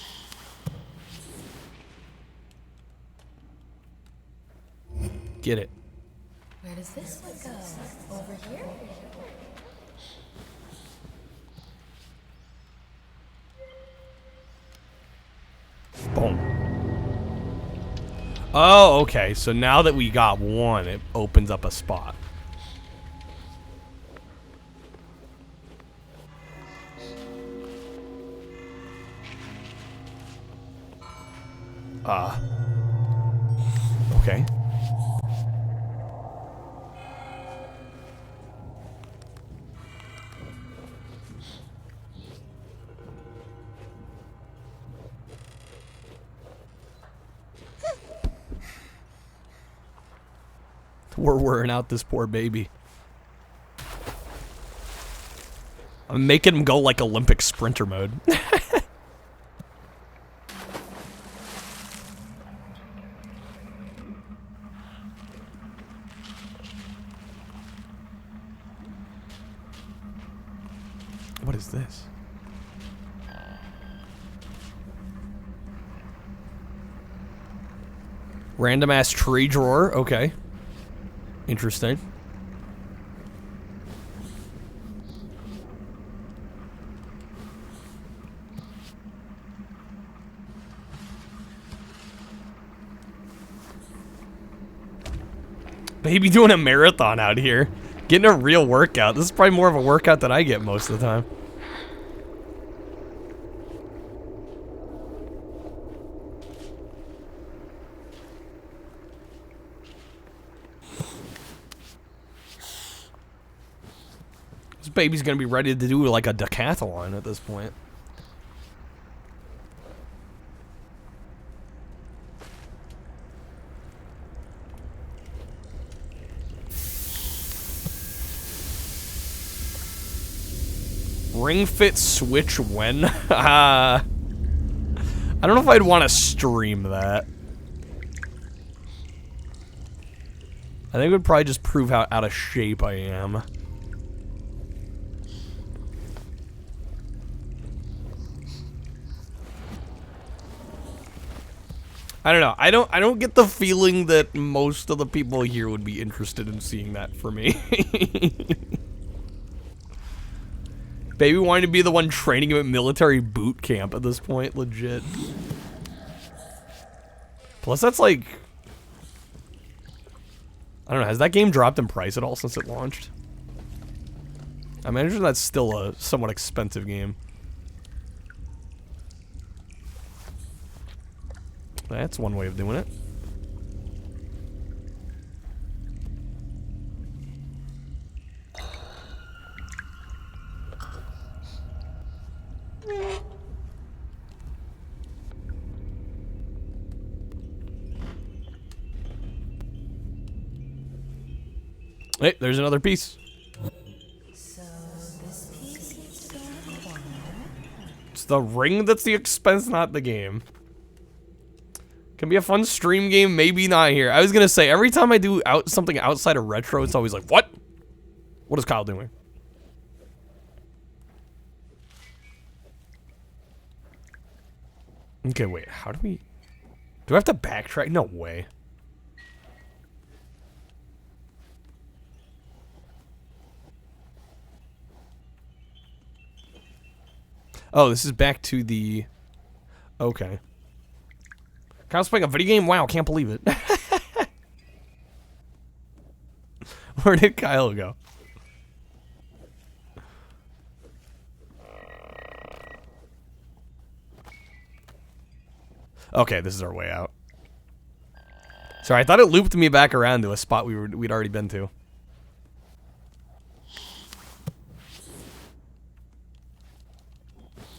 Get it. Where does this one go? Over here? Boom. Oh, okay. So now that we got one, it opens up a spot. Okay. We're wearing out this poor baby. I'm making him go like Olympic sprinter mode. What is this? Random ass tree drawer. Okay. Interesting. Baby doing a marathon out here. Getting a real workout. This is probably more of a workout than I get most of the time. This baby's gonna be ready to do like a decathlon at this point. Ring Fit Switch when? I don't know if I'd want to stream that. I think it would probably just prove how out of shape I am. I don't know. I don't get the feeling that most of the people here would be interested in seeing that for me. Baby wanting to be the one training him at military boot camp at this point, legit. Plus, that's like... I don't know, has that game dropped in price at all since it launched? I imagine that's still a somewhat expensive game. That's one way of doing it. Hey, there's another piece. So this piece needs to go in the corner. It's the ring that's the expense, not the game. Can be a fun stream game, maybe not here. I was gonna say, every time I do something outside of retro, it's always like, what? What is Kyle doing? Okay, wait, how do we... Do I have to backtrack? No way. Oh, this is back to the... Okay. Kyle's playing a video game? Wow, can't believe it. Where did Kyle go? Okay, this is our way out. Sorry, I thought it looped me back around to a spot we'd already been to.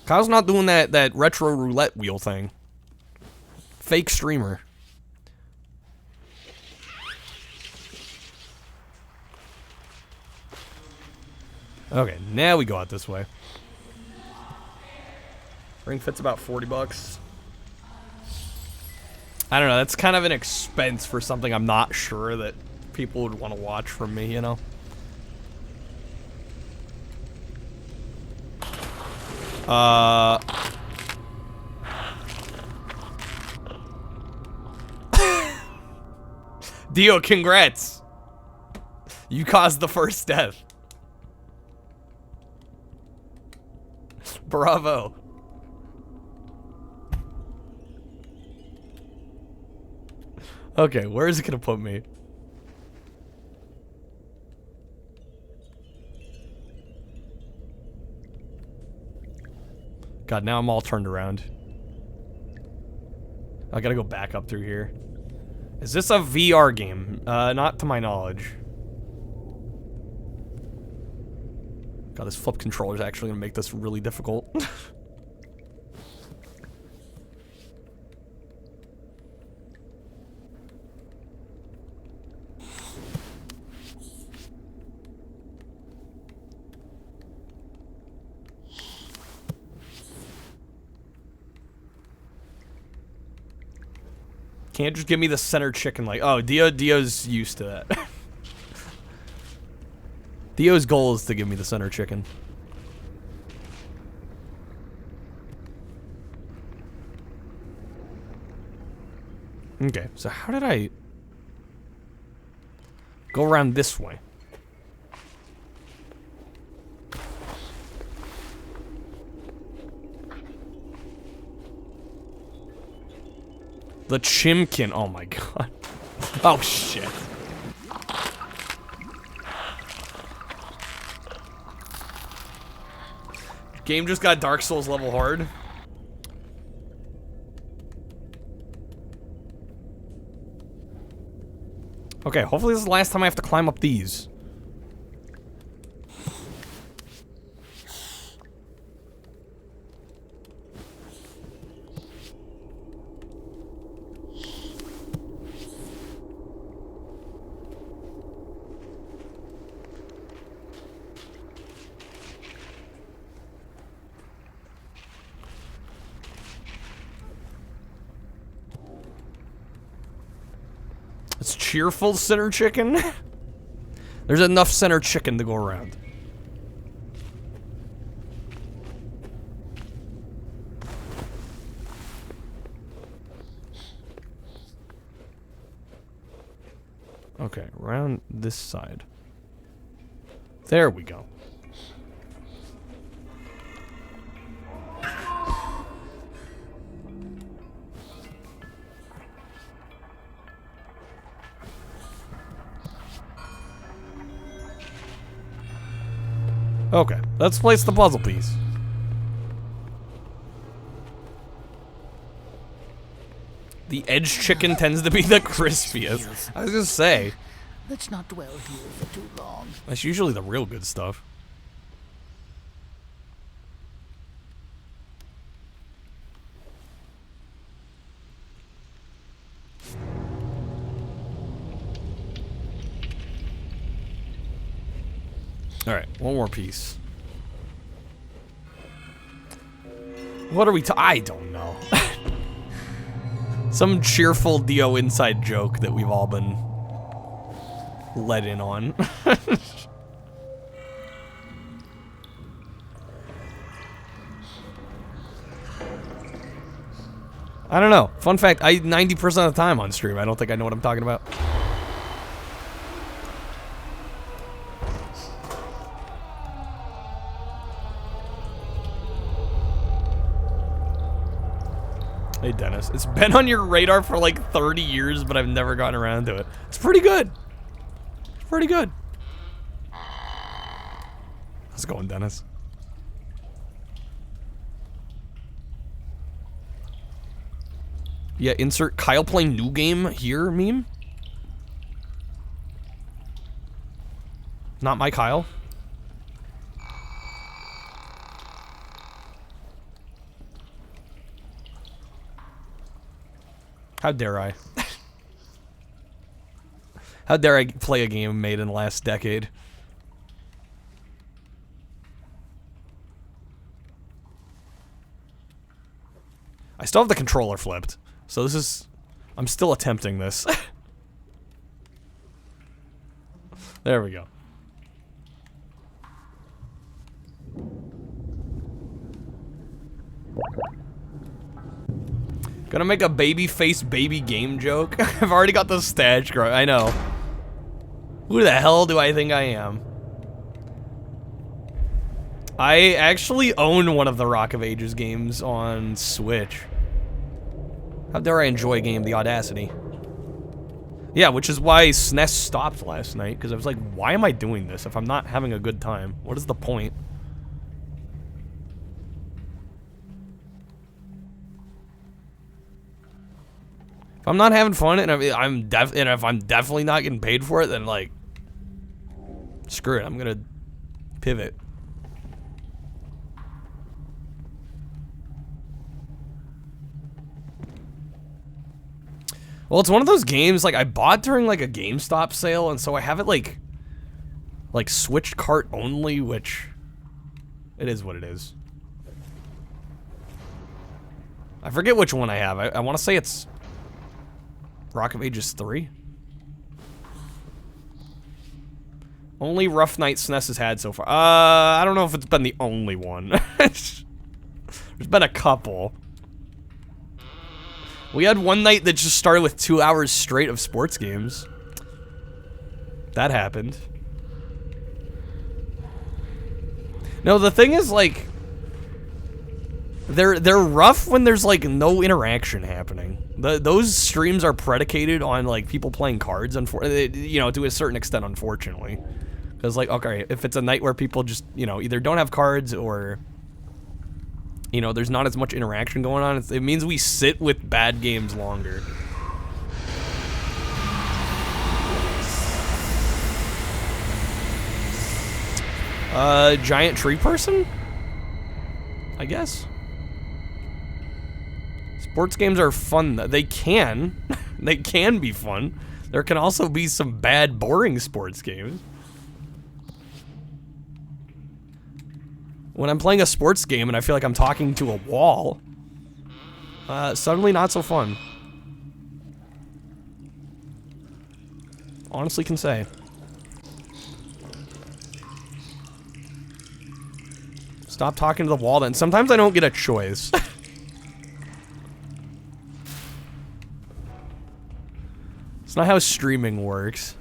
Kyle's not doing that retro roulette wheel thing. Fake streamer. Okay, now we go out this way. Ring Fit's about 40 bucks. I don't know, that's kind of an expense for something I'm not sure that people would want to watch from me, you know? Dio, congrats! You caused the first death. Bravo. Okay, where is it gonna put me? God, now I'm all turned around. I gotta go back up through here. Is this a VR game? Not to my knowledge. God, this flip controller is actually gonna make this really difficult. Can't just give me the center chicken like, oh, Dio's used to that. Dio's goal is to give me the center chicken. Okay, so how did I go around this way? The chimkin. Oh my god. Oh shit. Game just got Dark Souls level hard. Okay, hopefully this is the last time I have to climb up these. It's cheerful center chicken. There's enough center chicken to go around. Okay, around this side. There we go. Okay, let's place the puzzle piece. The edge chicken tends to be the crispiest. I was gonna say. Let's not dwell here for too long. That's usually the real good stuff. Alright, one more piece. What are we I don't know. Some cheerful Dio inside joke that we've all been let in on. I don't know. Fun fact, 90% of the time on stream, I don't think I know what I'm talking about. Hey Dennis, it's been on your radar for like 30 years, but I've never gotten around to it. It's pretty good. Pretty good. How's it going, Dennis? Yeah, insert Kyle playing new game here meme. Not my Kyle. How dare I? How dare I play a game made in the last decade? I still have the controller flipped, so this is... I'm still attempting this. There we go. Gonna make a baby face baby game joke. I've already got the stash growing. I know. Who the hell do I think I am? I actually own one of the Rock of Ages games on Switch. How dare I enjoy a game, the audacity. Yeah, which is why SNES stopped last night, because I was like, why am I doing this if I'm not having a good time? What is the point? If I'm not having fun and if I'm definitely not getting paid for it, then like, screw it. I'm gonna pivot. Well, it's one of those games like I bought during like a GameStop sale, and so I have it like Switch cart only, which it is what it is. I forget which one I have. I want to say it's Rock of Ages 3? Only rough night SNES has had so far. I don't know if it's been the only one. There's been a couple. We had one night that just started with 2 hours straight of sports games. That happened. No, the thing is, like, they're rough when there's like no interaction happening. Those streams are predicated on like people playing cards, you know, to a certain extent, unfortunately. Because like, okay, if it's a night where people just, you know, either don't have cards or, you know, there's not as much interaction going on, it means we sit with bad games longer. Giant tree person? I guess. Sports games are fun. They can be fun. There can also be some bad, boring sports games. When I'm playing a sports game and I feel like I'm talking to a wall, suddenly not so fun. Honestly can say. Stop talking to the wall then. Sometimes I don't get a choice. It's not how streaming works.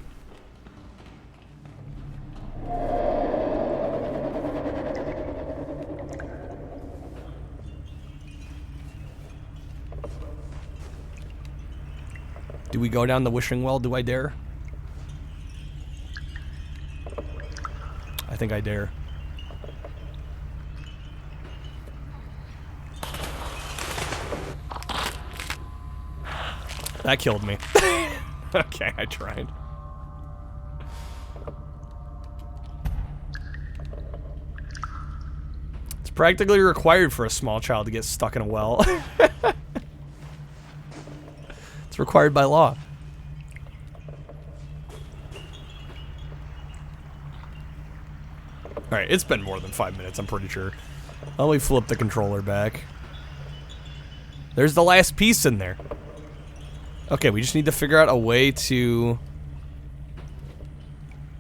Do we go down the wishing well? Do I dare? I think I dare. That killed me. Okay, I tried. It's practically required for a small child to get stuck in a well. It's required by law. Alright, it's been more than 5 minutes, I'm pretty sure. Let me flip the controller back. There's the last piece in there. Okay, we just need to figure out a way to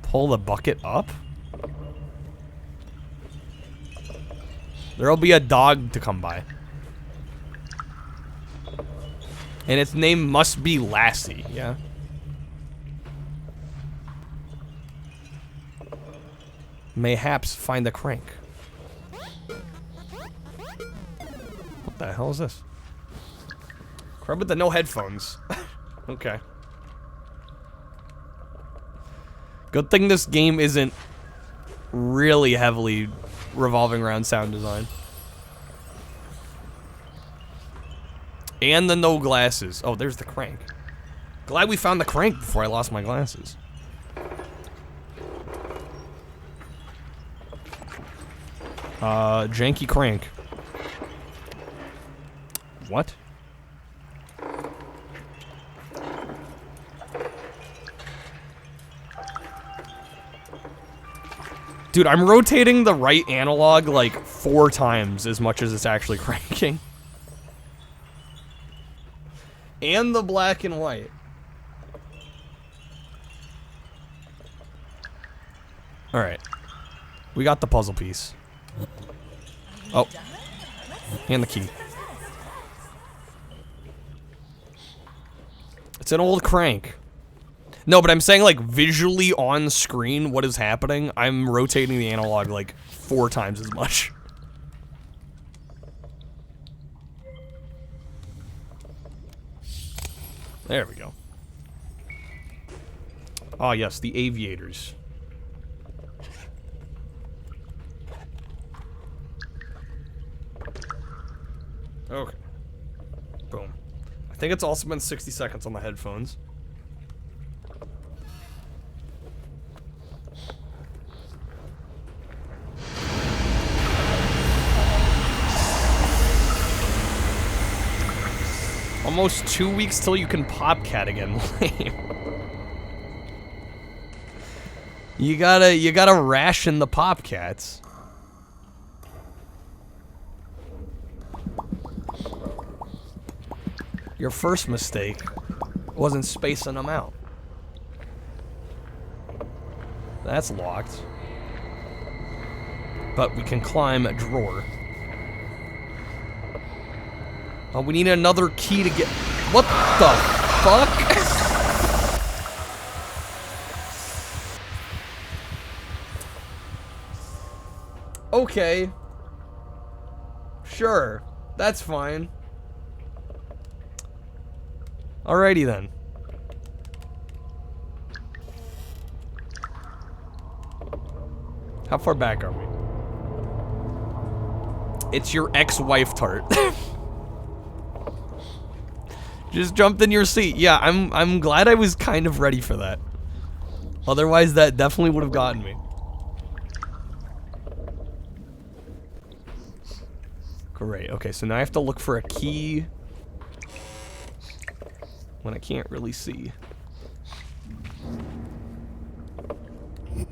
pull the bucket up. There'll be a dog to come by. And its name must be Lassie, yeah? Mayhaps find the crank. What the hell is this? Crap with the no headphones. Okay. Good thing this game isn't really heavily revolving around sound design. And the no glasses. Oh, there's the crank. Glad we found the crank before I lost my glasses. Janky crank. What? Dude, I'm rotating the right analog like 4 times as much as it's actually cranking. And the black and white. Alright. We got the puzzle piece. Oh. And the key. It's an old crank. No, but I'm saying, like, visually on screen, what is happening, I'm rotating the analog, like, 4 times as much. There we go. Ah, yes, the aviators. Okay. Boom. I think it's also been 60 seconds on the headphones. Almost 2 weeks till you can popcat again. You gotta ration the popcats. Your first mistake Wasn't spacing them out. That's locked. But we can climb a drawer. Oh, we need another key to get... What the fuck? Okay. Sure. That's fine. Alrighty then. How far back are we? It's your ex-wife tart. Just jumped in your seat. Yeah, I'm glad I was kind of ready for that. Otherwise, that definitely would have gotten me. Great. Okay, so now I have to look for a key when I can't really see.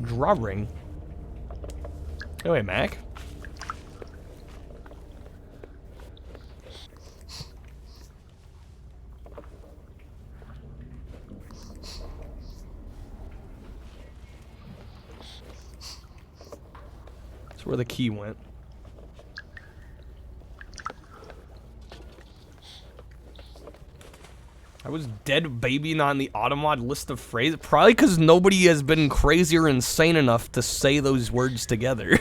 Drawing. Oh wait, Mac. That's where the key went. I was dead babying on the Automod list of phrases. Probably because nobody has been crazy or insane enough to say those words together.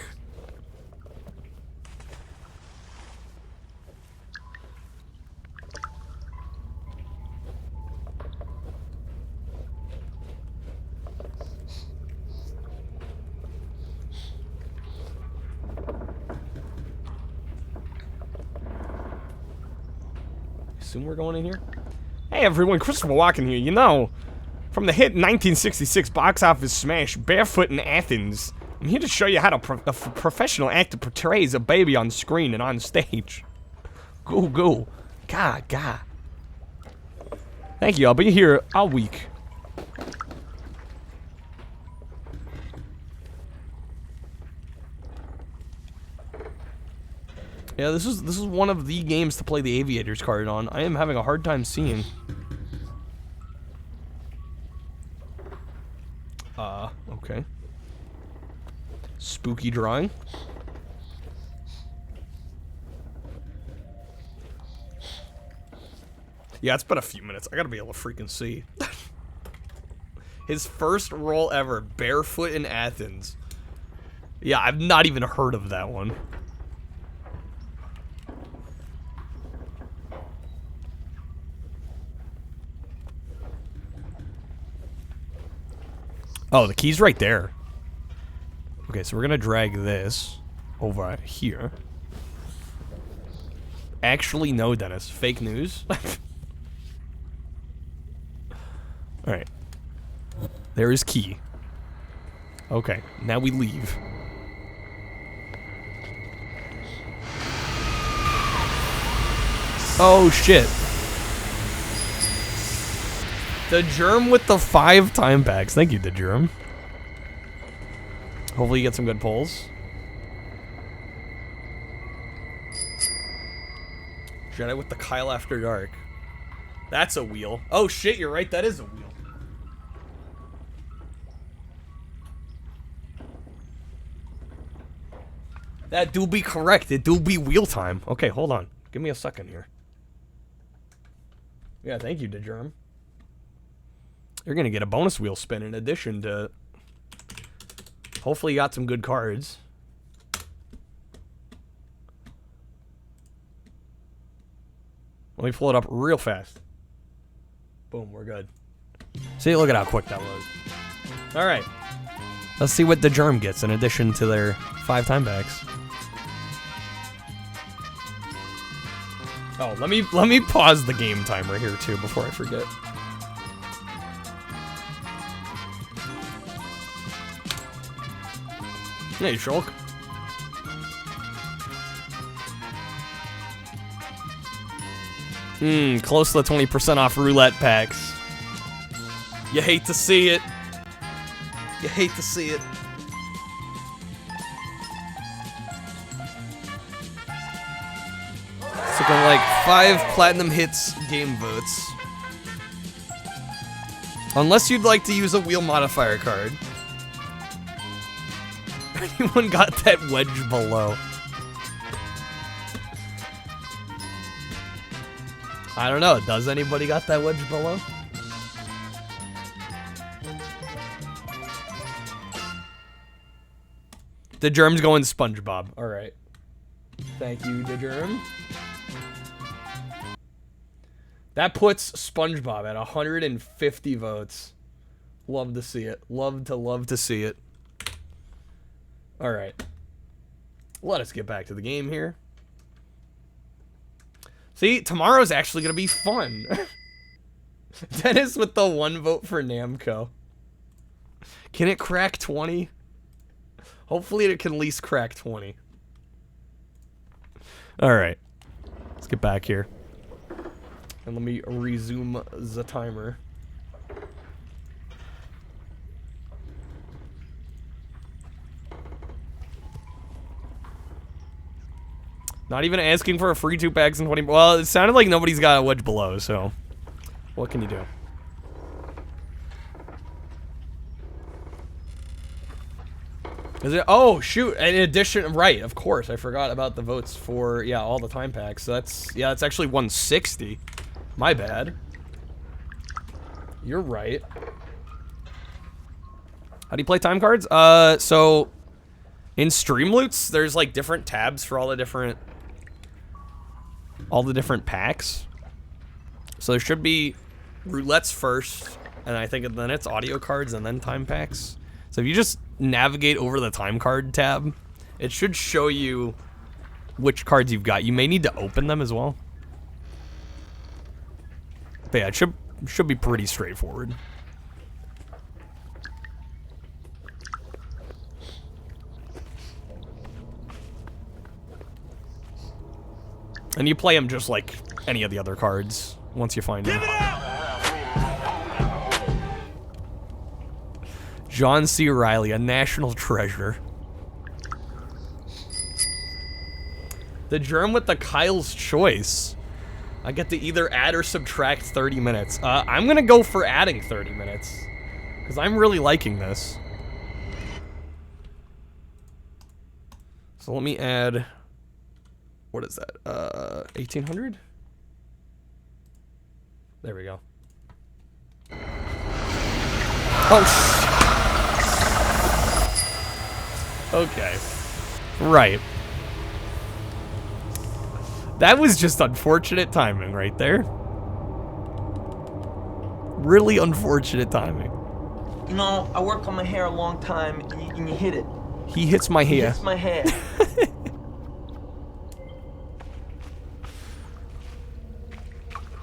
Assume we're going in here? Hey everyone, Christopher Walken here. You know, from the hit 1966 box office smash Barefoot in Athens, I'm here to show you how a professional actor portrays a baby on screen and on stage. Go, go. God. Thank you, I'll be here all week. Yeah, this is one of the games to play the Aviators card on. I am having a hard time seeing. Okay. Spooky drawing. Yeah, it's been a few minutes. I gotta be able to freaking see. His first role ever, Barefoot in Athens. Yeah, I've not even heard of that one. Oh, the key's right there. Okay, so we're gonna drag this over here. Actually, no, Dennis. Fake news. Alright. There is key. Okay, now we leave. Oh, shit. The Germ with the 5 time packs. Thank you, the Germ. Hopefully you get some good pulls. Jedi with the Kyle After Dark. That's a wheel. Oh shit, you're right, that is a wheel. That do be correct. It do be wheel time. Okay, hold on. Give me a second here. Yeah, thank you, DeGerm. You're gonna get a bonus wheel spin in addition to... Hopefully you got some good cards. Let me pull it up real fast. Boom, we're good. See, look at how quick that was. Alright. Let's see what the Germ gets in addition to their 5 time backs. Oh, let me pause the game timer here too before I forget. Hey, Shulk. Close to the 20% off roulette packs. You hate to see it. You hate to see it. It's looking like 5 platinum hits game votes. Unless you'd like to use a wheel modifier card. Anyone got that wedge below? I don't know. Does anybody got that wedge below? The germ's going SpongeBob. All right. Thank you, the germ. That puts SpongeBob at 150 votes. Love to see it. Love to see it. All right. Let us get back to the game here. See, tomorrow's actually going to be fun. Dennis with the 1 vote for Namco. Can it crack 20? Hopefully it can at least crack 20. All right. Let's get back here. And let me resume the timer. Not even asking for a free 2 packs and 20. Well, it sounded like nobody's got a wedge below, so what can you do? Is it? Oh, shoot. In addition, right, of course. I forgot about the votes for, yeah, all the time packs. So that's, yeah, it's actually 160. My bad. You're right. How do you play time cards? So in Streamloots, there's like different tabs for all the different packs. So there should be roulettes first, and I think then it's audio cards and then time packs. So if you just navigate over the time card tab, it should show you which cards you've got. You may need to open them as well. But yeah, it should be pretty straightforward. And you play them just like any of the other cards once you find them. John C. Reilly, a national treasure. The germ with the Kyle's choice. I get to either add or subtract 30 minutes. I'm gonna go for adding 30 minutes. Because I'm really liking this. So let me add... What is that? 1800? There we go. Oh, okay. Right. That was just unfortunate timing right there. Really unfortunate timing. You know, I worked on my hair a long time, and you hit it. He hits my hair. He hits my hair.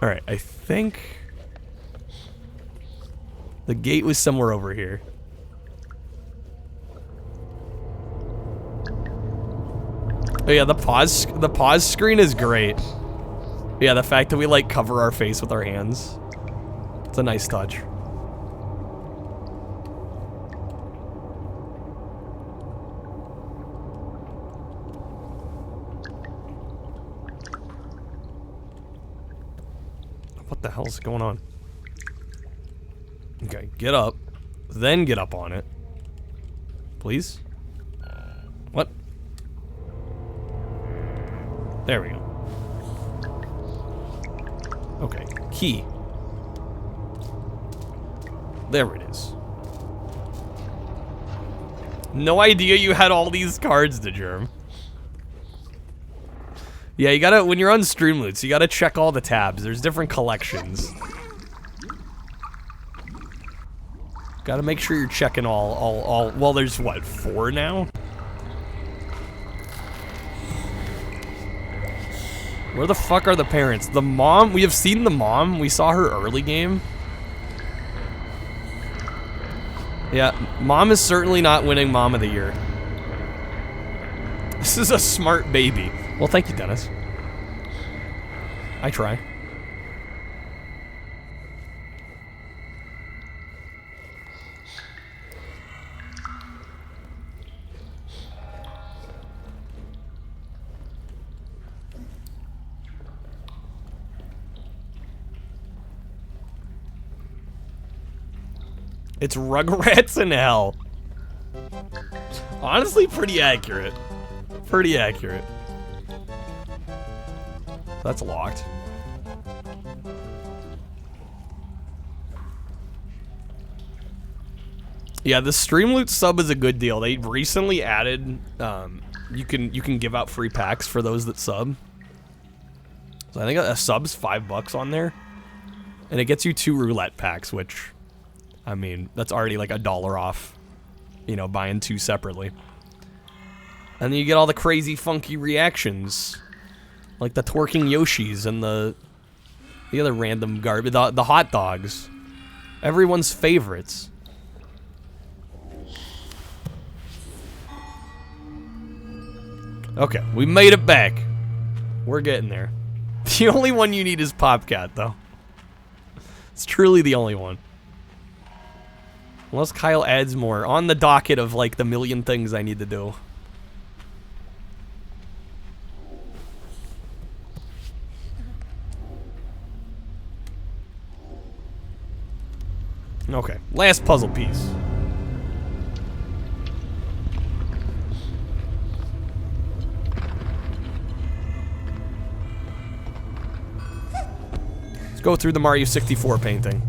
Alright, I think the gate was somewhere over here. Oh yeah, the pause screen is great. Yeah, the fact that we like cover our face with our hands. It's a nice touch. What the hell's going on? Okay, get up. Then get up on it. Please? What? There we go. Okay, key. There it is. No idea you had all these cards, the germ. Yeah, you gotta, when you're on Streamloots, you gotta check all the tabs. There's different collections. Gotta make sure you're checking all, well, there's what, 4 now? Where the fuck are the parents? The mom, we have seen the mom. We saw her early game. Yeah, mom is certainly not winning Mom of the Year. This is a smart baby. Well, thank you, Dennis. I try. It's Rugrats in hell. Honestly, pretty accurate. Pretty accurate. So that's locked. Yeah, the Streamloot sub is a good deal. They recently added, you can give out free packs for those that sub. So I think a sub's $5 on there, and it gets you 2 roulette packs, which, I mean, that's already like $1 off. You know, buying 2 separately. And then you get all the crazy, funky reactions, like the twerking Yoshis and the other random garbage, the hot dogs, everyone's favorites. Okay, we made it back. We're getting there. The only one you need is Popcat, though. It's truly the only one. Unless Kyle adds more. On the docket of, like, the million things I need to do. Okay, last puzzle piece. Go through the Mario 64 painting.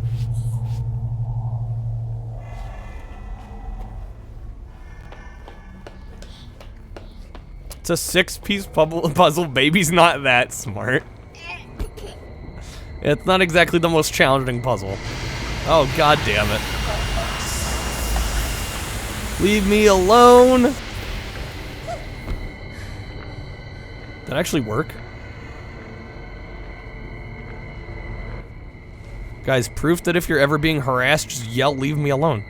It's a 6-piece puzzle. Baby's not that smart. It's not exactly the most challenging puzzle. Oh, god damn it. Leave me alone. Did that actually work? Guys, proof that if you're ever being harassed, just yell, leave me alone.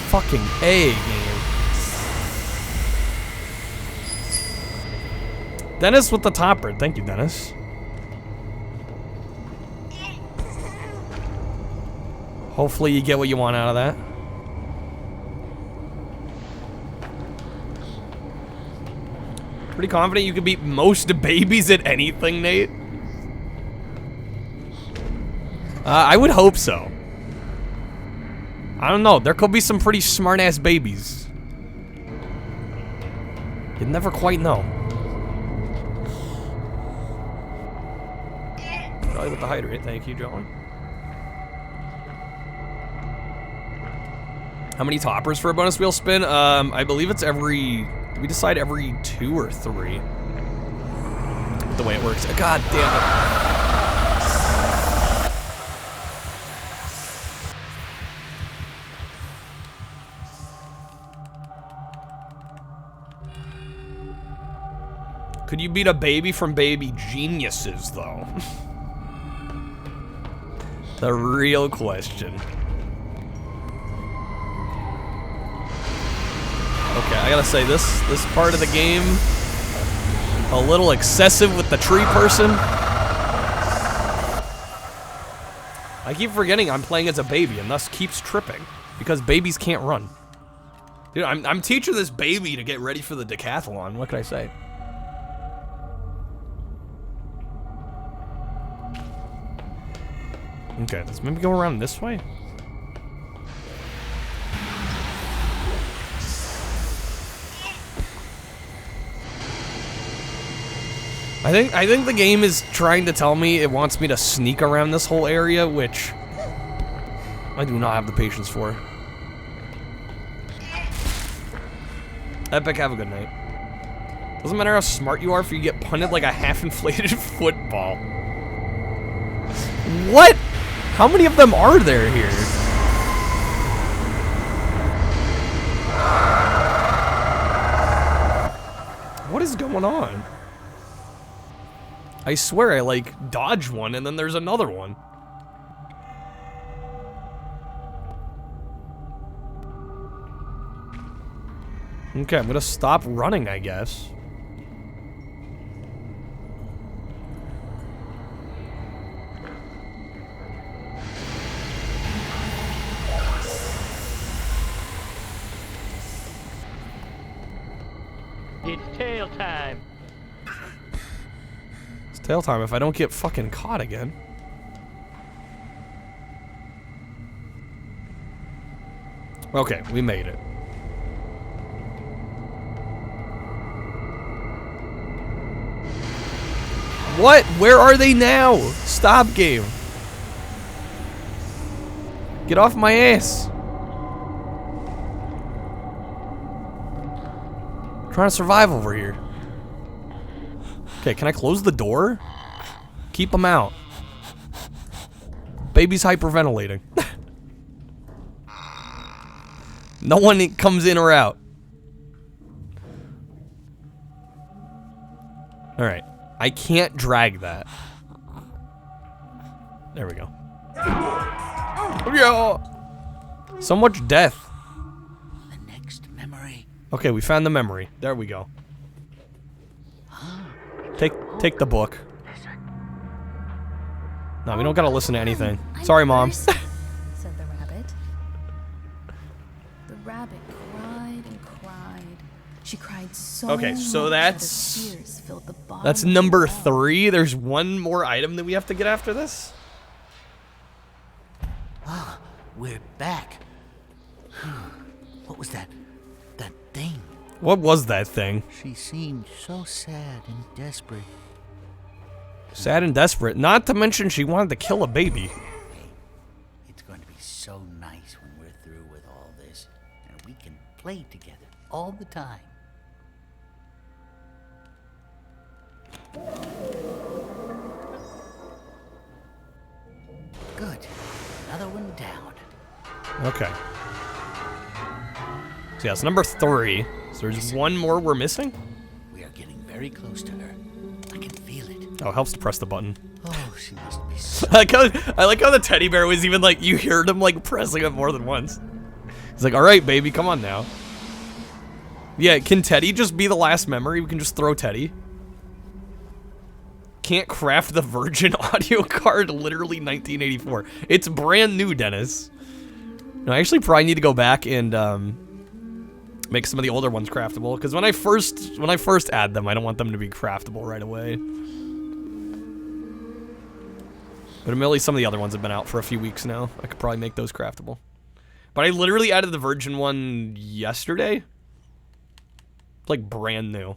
Fucking A, game. Dennis with the topper. Thank you, Dennis. Hopefully you get what you want out of that. Pretty confident you can beat most babies at anything, Nate? I would hope so. I don't know. There could be some pretty smart-ass babies. You'd never quite know. Probably with the hydrant. Thank you, John. How many toppers for a bonus wheel spin? I believe it's every... Did we decide every 2 or 3? The way it works. God damn it. Could you beat a baby from Baby Geniuses, though? The real question. Okay, I gotta say, this part of the game, a little excessive with the tree person. I keep forgetting I'm playing as a baby and thus keeps tripping, because babies can't run. Dude, I'm teaching this baby to get ready for the decathlon, what can I say? Okay, let's maybe go around this way. I think the game is trying to tell me it wants me to sneak around this whole area, which I do not have the patience for. Epic, have a good night. Doesn't matter how smart you are if you get punted like a half-inflated football. What? How many of them are there here? What is going on? I swear I, like, dodged one and then there's another one. Okay, I'm gonna stop running, I guess. It's tail time. It's tail time if I don't get fucking caught again. Okay, we made it. What? Where are they now? Stop, game. Get off my ass. I'm trying to survive over here. Okay, can I close the door? Keep them out. Baby's hyperventilating. No one comes in or out. Alright. I can't drag that. There we go. Yeah. So much death. The next memory. Okay, we found the memory. There we go. Take the book. No, we don't gotta listen to anything. Sorry, Mom. Said the rabbit. The rabbit cried and cried. She cried so Okay, so much that's- that her tears filled the bottom That's of the number well. 3. There's one more item that we have to get after this. Ah, we're back. What was that? That thing? What was that thing? She seemed so sad and desperate. Sad and desperate. Not to mention she wanted to kill a baby. It's going to be so nice when we're through with all this, and we can play together all the time. Good. Another one down. Okay. So yeah, it's number 3. So there's one more we're missing? We are getting very close to her. I can feel it. Oh, it helps to press the button. Oh, she must be so... I like how the teddy bear was even like, you heard him like pressing it more than once. He's like, alright, baby, come on now. Yeah, can Teddy just be the last memory? We can just throw Teddy. Can't craft the Virgin audio card, literally 1984. It's brand new, Dennis. No, I actually probably need to go back and make some of the older ones craftable, because when I first add them, I don't want them to be craftable right away. But admittedly, some of the other ones have been out for a few weeks now. I could probably make those craftable. But I literally added the Virgin one yesterday. It's like brand new.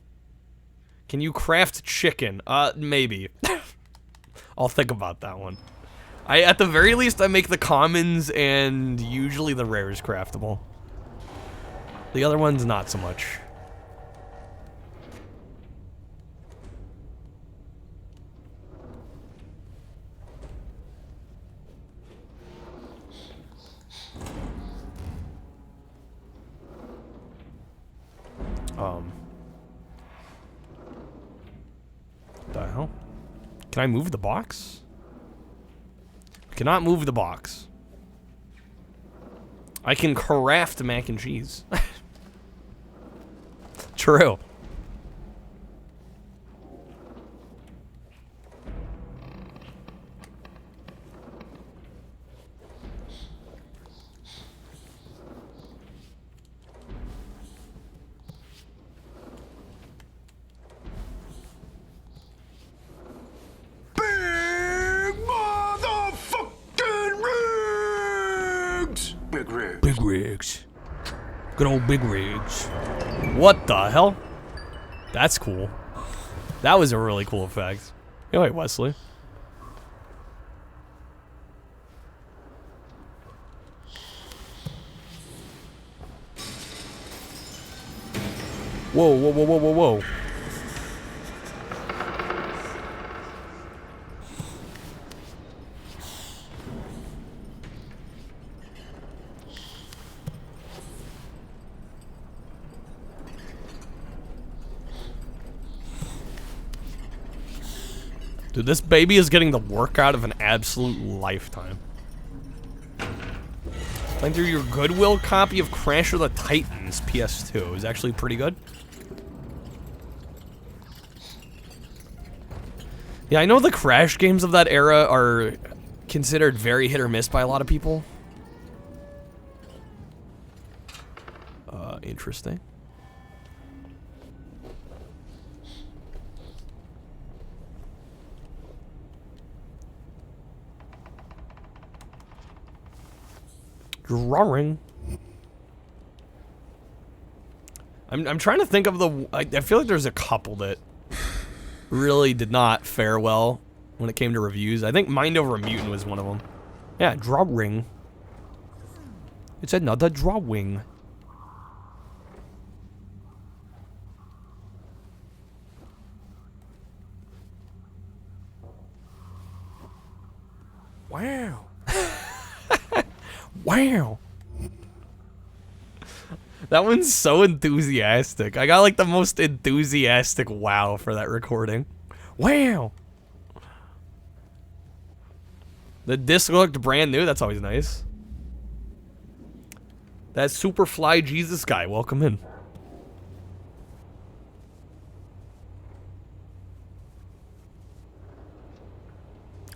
Can you craft chicken? Maybe. I'll think about that one. At the very least, I make the commons and usually the rares craftable. The other ones, not so much. The hell? Can I move the box? Cannot move the box. I can craft mac and cheese. True. Big motherfucking rigs! Big rigs. Big rigs. Good old big rigs. What the hell? That's cool. That was a really cool effect. Hey, wait, Wesley. Whoa, whoa, whoa, whoa, whoa, whoa. Dude, this baby is getting the workout of an absolute lifetime. Playing through your Goodwill copy of Crash of the Titans PS2 is actually pretty good. Yeah, I know the Crash games of that era are considered very hit or miss by a lot of people. Interesting. Drawing. I'm trying to think of the... I feel like there's a couple that really did not fare well when it came to reviews. I think Mind Over a Mutant was one of them. Yeah, drawing. It's another drawing. Wow. Wow. That one's so enthusiastic. I got like the most enthusiastic wow for that recording. Wow. The disc looked brand new. That's always nice. That Superfly Jesus guy. Welcome in.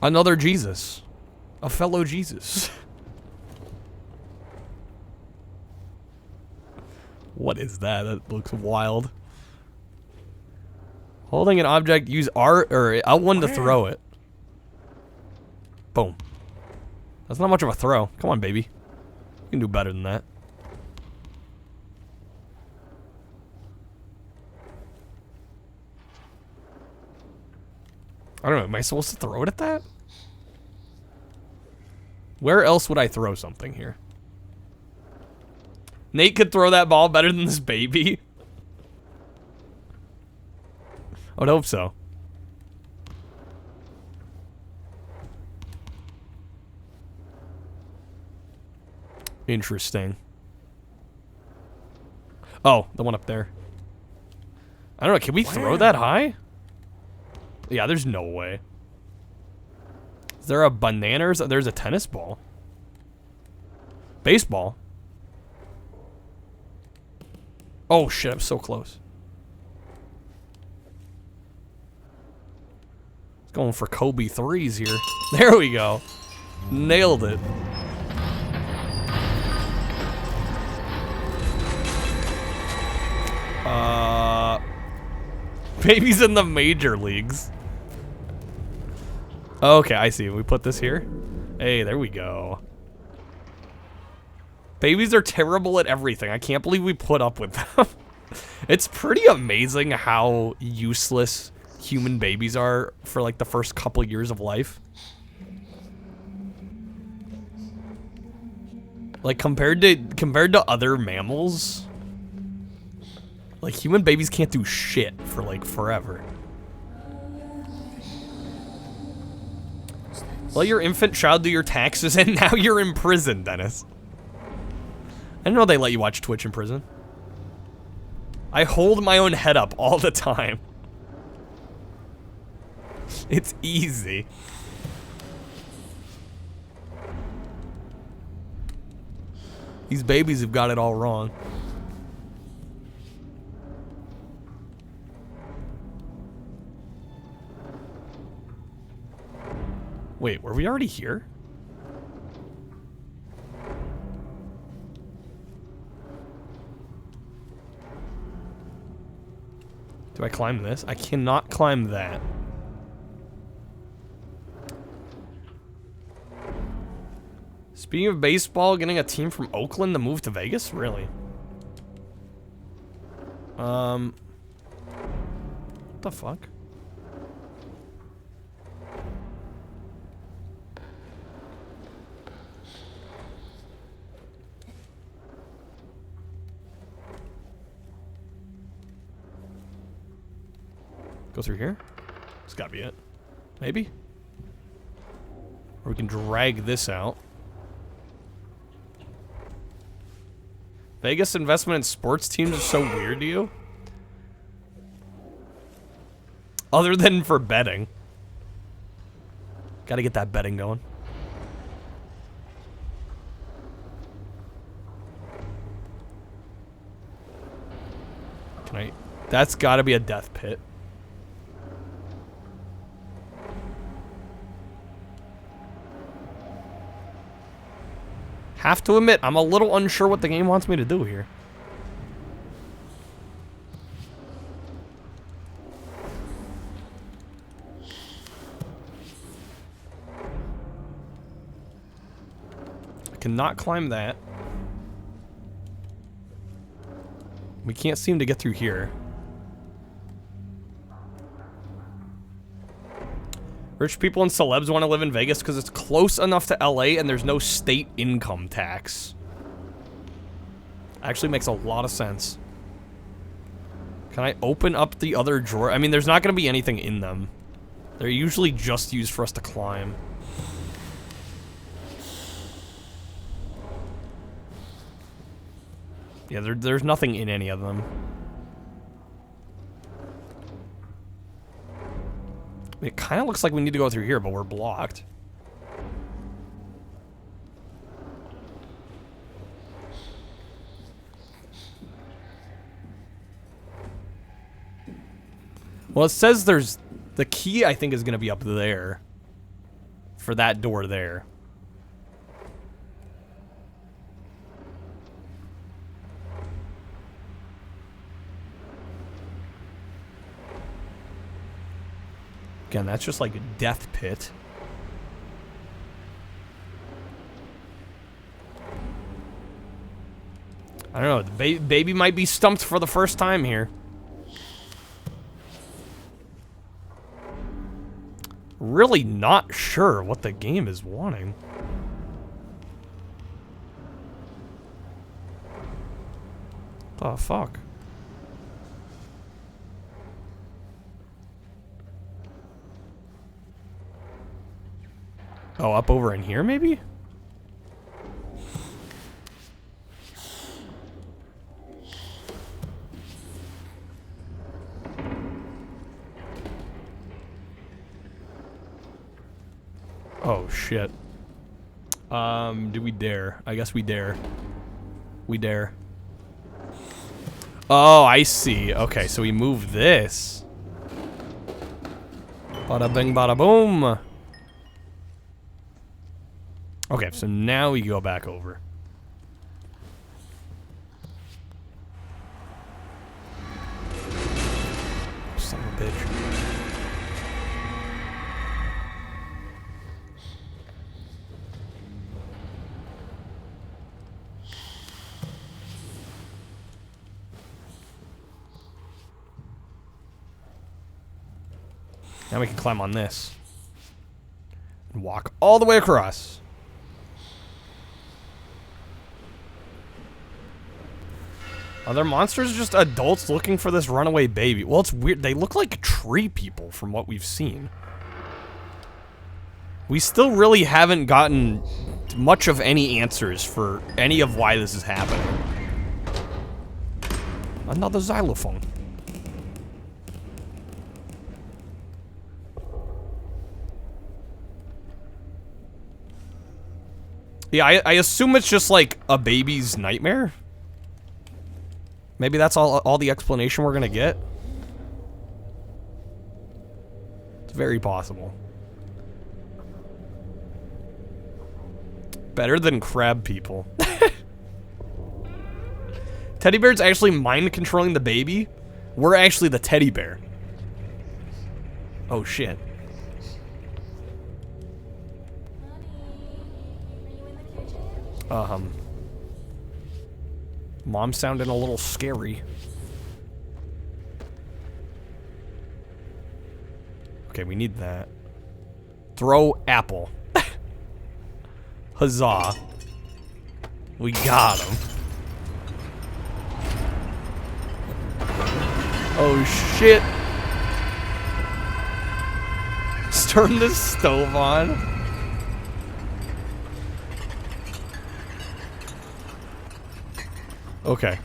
Another Jesus. A fellow Jesus. What is that? That looks wild. Holding an object, use R or L1 to throw it. Boom. That's not much of a throw. Come on, baby. You can do better than that. I don't know. Am I supposed to throw it at that? Where else would I throw something here? Nate could throw that ball better than this baby. I would hope so. Interesting. Oh, the one up there. I don't know. Can we throw that high? Yeah, there's no way. Is there a banana? There's a tennis ball. Baseball. Oh shit, I'm so close. It's going for Kobe threes here. There we go. Nailed it. Baby's in the major leagues. Okay, I see. We put this here. Hey, there we go. Babies are terrible at everything. I can't believe we put up with them. It's pretty amazing how useless human babies are for like the first couple years of life. Like compared to other mammals, like human babies can't do shit for like forever. Let your infant child do your taxes and now you're in prison, Dennis. I didn't know they let you watch Twitch in prison. I hold my own head up all the time. It's easy. These babies have got it all wrong. Wait, were we already here? Do I climb this? I cannot climb that. Speaking of baseball, getting a team from Oakland to move to Vegas? Really? What the fuck? Go through here? It's gotta be it. Maybe? Or we can drag this out. Vegas investment in sports teams is so weird to you? Other than for betting. Gotta get that betting going. Can I... That's gotta be a death pit. Have to admit, I'm a little unsure what the game wants me to do here. I cannot climb that. We can't seem to get through here. Rich people and celebs want to live in Vegas because it's close enough to LA and there's no state income tax. Actually makes a lot of sense. Can I open up the other drawer? I mean, there's not going to be anything in them. They're usually just used for us to climb. Yeah, there's nothing in any of them. It kind of looks like we need to go through here, but we're blocked. Well, it says there's... The key, I think, is going to be up there. For that door there. Again, that's just like a death pit. I don't know. The baby might be stumped for the first time here. Really not sure what the game is wanting. Oh, fuck. Oh, up over in here, maybe? Oh, shit. Do we dare? I guess we dare. We dare. Oh, I see. Okay, so we move this. Bada bing, bada boom. Okay, so now we go back over. Son of a bitch. Now we can climb on this. And walk all the way across. Are there monsters or just adults looking for this runaway baby? Well, it's weird. They look like tree people from what we've seen. We still really haven't gotten much of any answers for any of why this is happening. Another xylophone. Yeah, I assume it's just like a baby's nightmare. Maybe that's all the explanation we're gonna get. It's very possible. Better than crab people. Teddy bear's actually mind controlling the baby. We're actually the teddy bear. Oh shit. Mom sounded a little scary. Okay, we need that. Throw apple. Huzzah. We got him. Oh shit. Let's turn this stove on. Okay.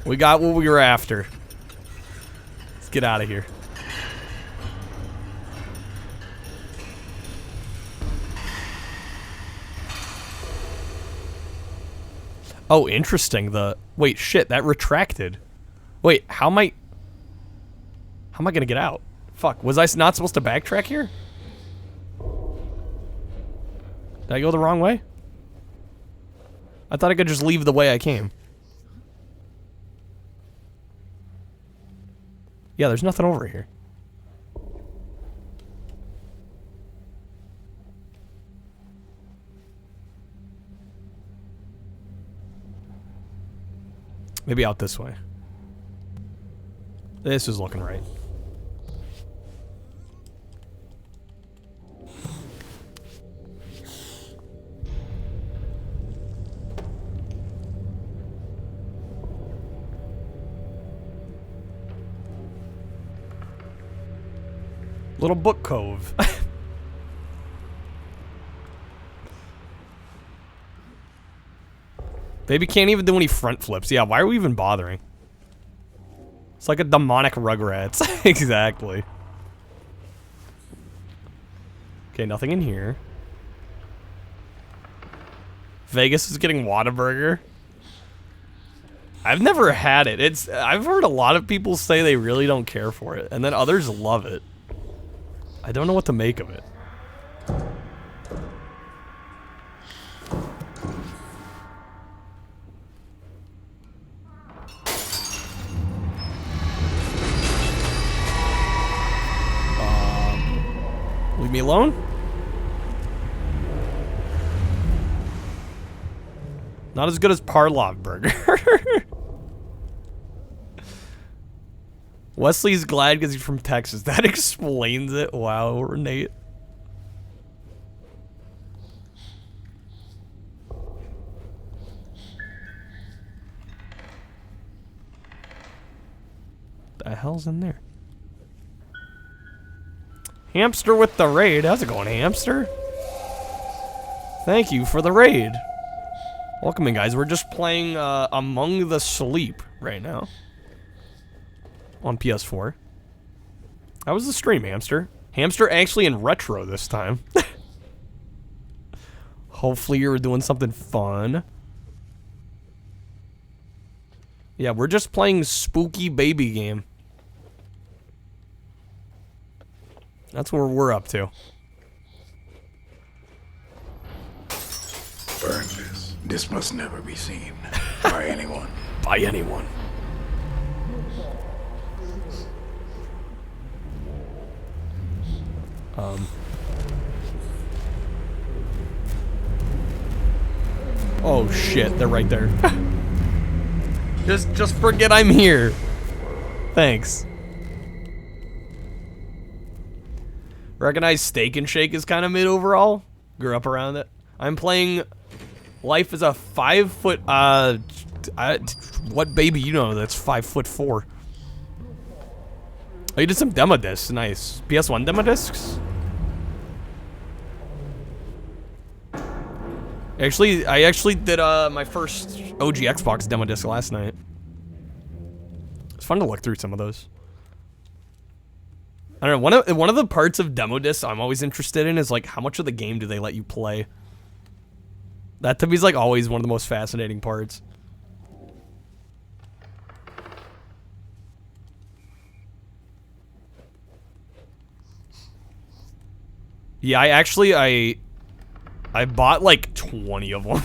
We got what we were after. Let's get out of here. Oh, interesting. Wait, shit, that retracted. Wait, how am I gonna get out? Fuck, was I not supposed to backtrack here? Did I go the wrong way? I thought I could just leave the way I came. Yeah, there's nothing over here. Maybe out this way. This is looking right. Little book cove. Baby can't even do any front flips. Yeah, why are we even bothering? It's like a demonic Rugrats. Exactly. Okay, nothing in here. Vegas is getting Whataburger. I've never had it. I've heard a lot of people say they really don't care for it, and then others love it. I don't know what to make of it. Leave me alone? Not as good as Parlov Burger. Wesley's glad because he's from Texas. That explains it. Wow, Nate. The hell's in there? Hamster with the raid. How's it going, Hamster? Thank you for the raid. Welcome in, guys. We're just playing Among the Sleep right now. On PS4. How was the stream, Hamster? Hamster actually in retro this time. Hopefully you're doing something fun. Yeah, we're just playing spooky baby game. That's what we're up to. Burn this. This must never be seen by anyone. By anyone. Oh shit, they're right there. Just forget I'm here. Thanks. Recognize Steak and Shake is kind of mid overall. Grew up around it. I'm playing Life as a 5 foot, what baby you know that's 5'4"? Oh, you did some demo discs, nice. PS1 demo discs? I actually did my first OG Xbox demo disc last night. It's fun to look through some of those. I don't know, one of the parts of demo discs I'm always interested in is like how much of the game do they let you play? That to me is like always one of the most fascinating parts. Yeah, I bought like 20 of them.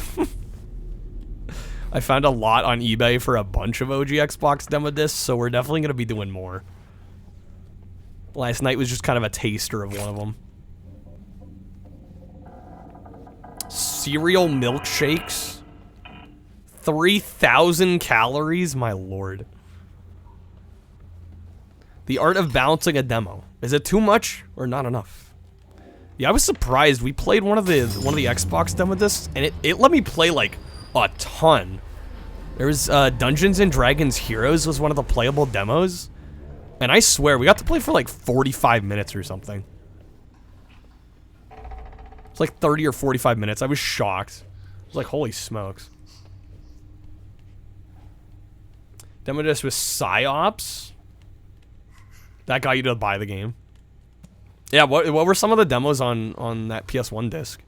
I found a lot on eBay for a bunch of OG Xbox demo discs, so we're definitely going to be doing more. Last night was just kind of a taster of one of them. Cereal milkshakes? 3,000 calories? My lord. The art of balancing a demo. Is it too much or not enough? Yeah, I was surprised. We played one of the Xbox demo discs, and it let me play like a ton. There was Dungeons and Dragons Heroes was one of the playable demos, and I swear we got to play for like 45 minutes or something. It's like 30 or 45 minutes. I was shocked. I was like, holy smokes. Demo disc with PsyOps. That got you to buy the game. Yeah, what were some of the demos on that PS1 disc?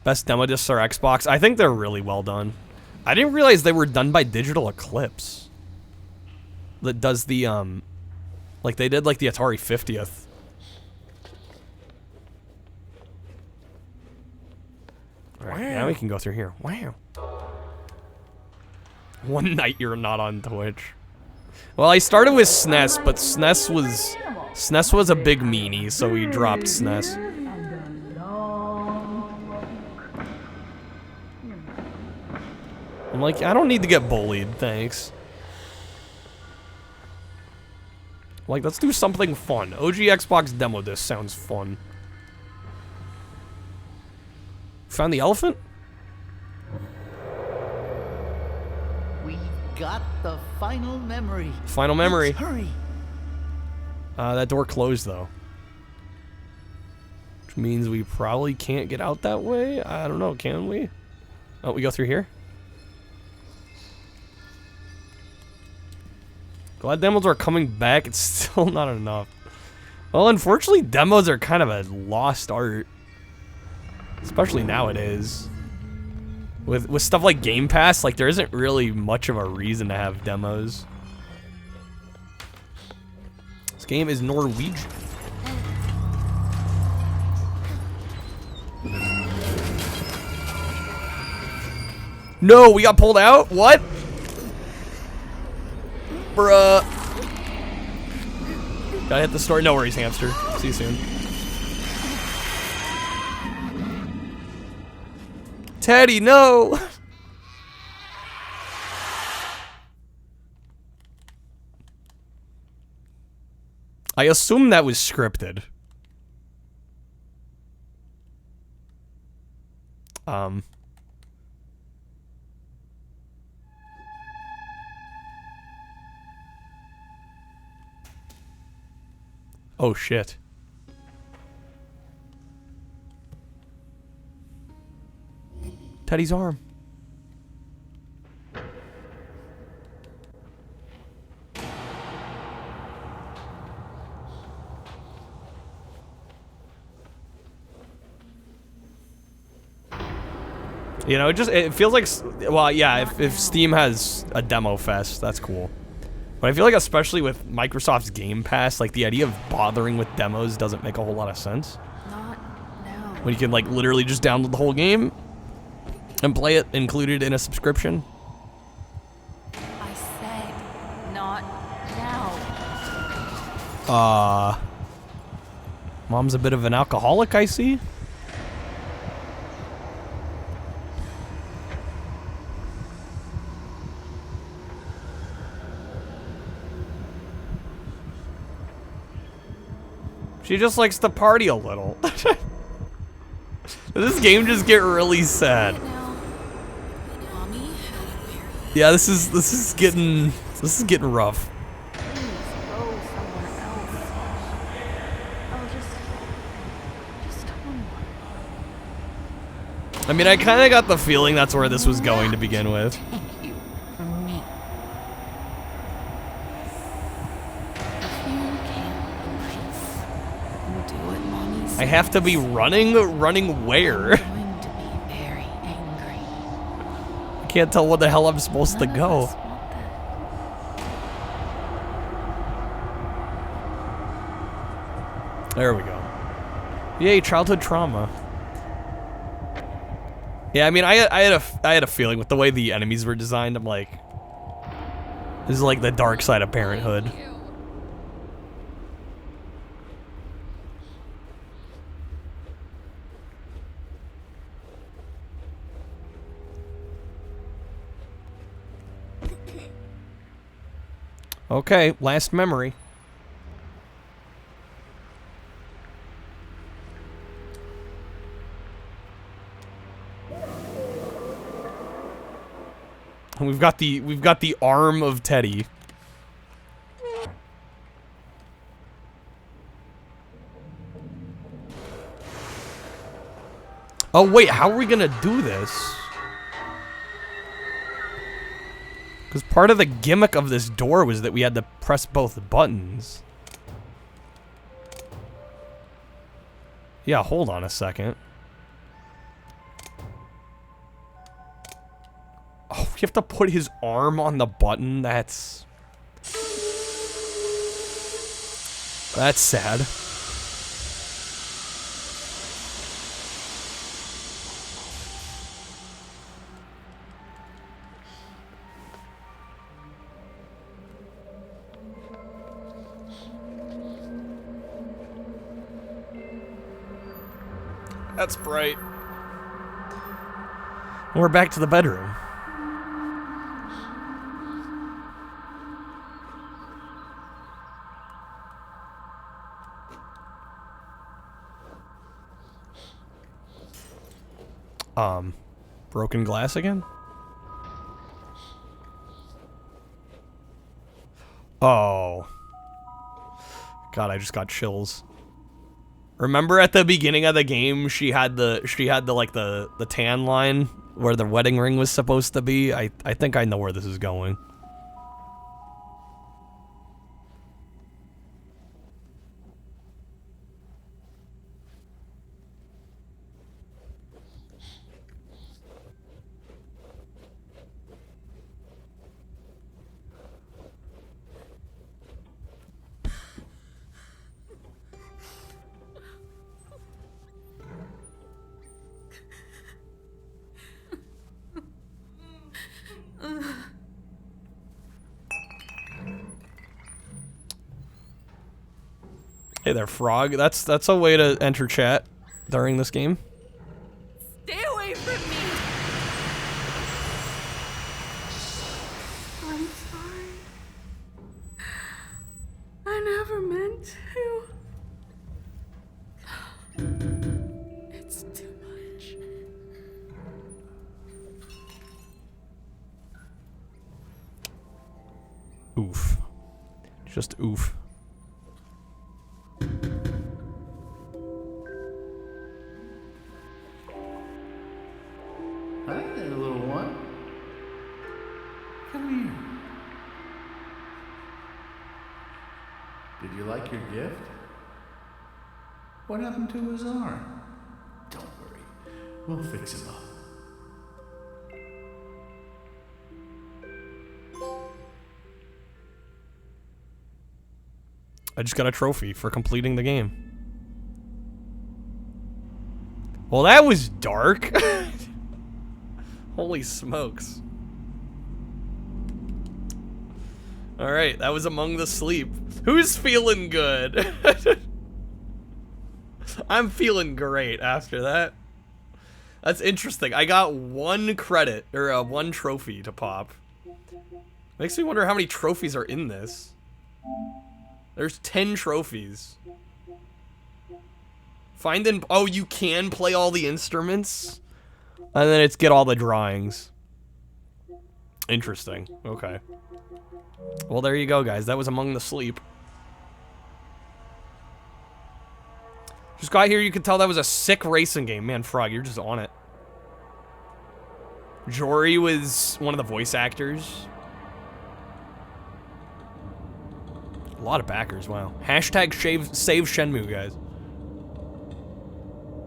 Best demo discs are Xbox. I think they're really well done. I didn't realize they were done by Digital Eclipse. That does the like they did like the Atari 50th. Alright, now we can go through here. Wow. One night you're not on Twitch. Well, I started with SNES, but SNES was a big meanie, so we dropped SNES. I'm like, I don't need to get bullied, thanks. Like, let's do something fun. OG Xbox demo disc sounds fun. Found the elephant? We got the final memory. Final memory. Let's hurry. That door closed, though. Which means we probably can't get out that way? I don't know, can we? Oh, we go through here? Glad demos are coming back. It's still not enough. Well, unfortunately, demos are kind of a lost art. Especially nowadays. With stuff like Game Pass, like, there isn't really much of a reason to have demos. This game is Norwegian. No, we got pulled out? What? Bruh. Gotta hit the store. No worries, hamster. See you soon. Teddy, no! I assume that was scripted. Oh shit. Teddy's arm. You know, it feels like, well, yeah, if Steam has a demo fest, that's cool. But I feel like especially with Microsoft's Game Pass, like the idea of bothering with demos doesn't make a whole lot of sense. Not now. When you can like literally just download the whole game and play it included in a subscription. I said, not now. Mom's a bit of an alcoholic, I see. She just likes to party a little. Does this game just get really sad? Yeah, this is getting rough. Please go somewhere else. Oh, just one more. I mean, I kind of got the feeling that's where this was going to begin with. Thank you for me. If you can't be nice and do what mommy says, I have to be running? Running where? I'm going to be very angry. I can't tell where the hell I'm supposed to None of go. us want that. There we go. Yay, childhood trauma. Yeah, I mean, I had a feeling with the way the enemies were designed. I'm like, this is like the dark side of parenthood. Okay, last memory. And we've got the arm of Teddy. Oh wait, how are we gonna do this? Because part of the gimmick of this door was that we had to press both buttons. Yeah, hold on a second. Oh, we have to put his arm on the button? That's sad. That's bright. We're back to the bedroom. Broken glass again? Oh. God, I just got chills. Remember at the beginning of the game, she had the like the tan line where the wedding ring was supposed to be? I think I know where this is going. Hey there, Frog. That's a way to enter chat during this game. Stay away from me! I'm sorry. I never meant to. It's too much. Oof. Just oof. Hi there, little one. Come here. Did you like your gift? What happened to his arm? Don't worry. We'll fix him up. I just got a trophy for completing the game. Well, that was dark. Holy smokes. Alright, that was Among the Sleep. Who's feeling good? I'm feeling great after that. That's interesting. I got 1 credit, or 1 trophy to pop. Makes me wonder how many trophies are in this. There's 10 trophies. Find and oh, you can play all the instruments? And then it's get all the drawings. Interesting. Okay. Well, there you go, guys. That was Among the Sleep. Just got here, you could tell that was a sick racing game. Man, Frog, you're just on it. Jory was one of the voice actors. A lot of backers, wow. Hashtag save Shenmue, guys.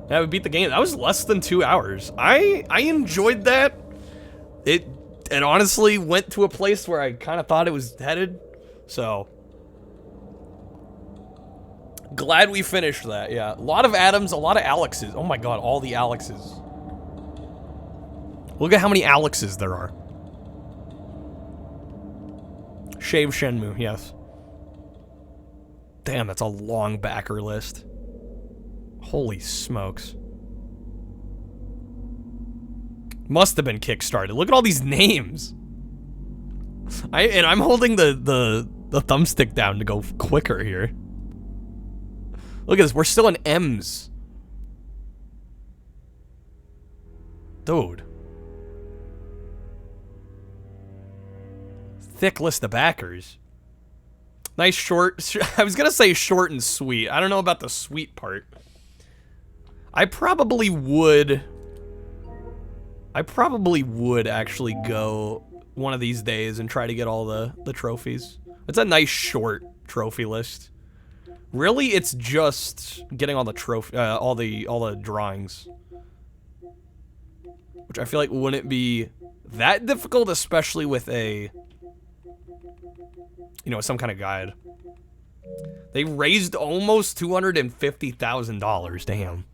Yeah, we beat the game. That was less than 2 hours. I enjoyed that. It honestly went to a place where I kind of thought it was headed. So glad we finished that. Yeah, a lot of Adams, a lot of Alexes. Oh my god, all the Alexes. Look at how many Alexes there are. Shave Shenmue, yes. Damn, that's a long backer list. Holy smokes. Must have been Kickstarted. Look at all these names. I'm holding the thumbstick down to go quicker here. Look at this. We're still in M's. Dude. Thick list of backers. Nice short. I was gonna say short and sweet. I don't know about the sweet part. I probably would actually go one of these days and try to get all the trophies. It's a nice short trophy list. Really, it's just getting all the all the drawings, which I feel like wouldn't be that difficult, especially with a, you know, some kind of guide. They raised almost $250,000. Damn.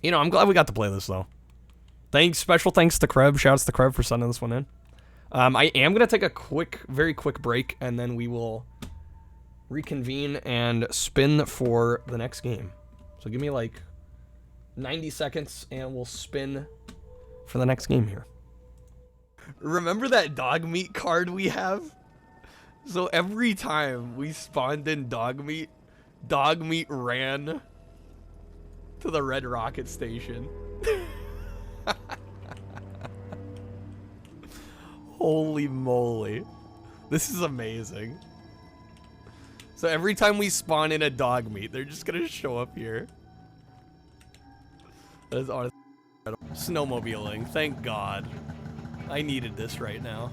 You know, I'm glad we got to play this though. Special thanks to Kreb. Shouts to Kreb for sending this one in. I am gonna take a very quick break, and then we will reconvene and spin for the next game. So give me like 90 seconds, and we'll spin for the next game here. Remember that dog meat card we have? So every time we spawned in dog meat ran to the Red Rocket Station. Holy moly. This is amazing. So every time we spawn in a dog meat, they're just gonna show up here. That is honestly incredible. Snowmobiling, thank God. I needed this right now.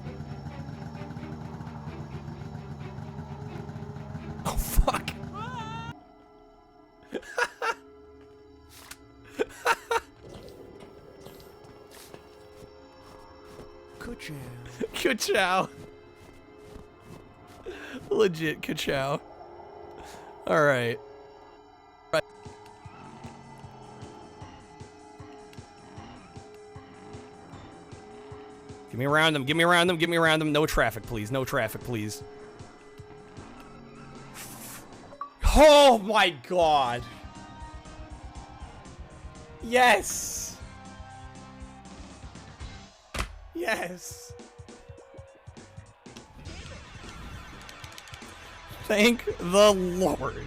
Oh, fuck. Ka-chow. Ka-chow. Legit ka-chow. Alright. Right. Give me around them, give me around them, give me around them. No traffic, please. No traffic, please. Oh my God. Yes. Yes. Thank the Lord.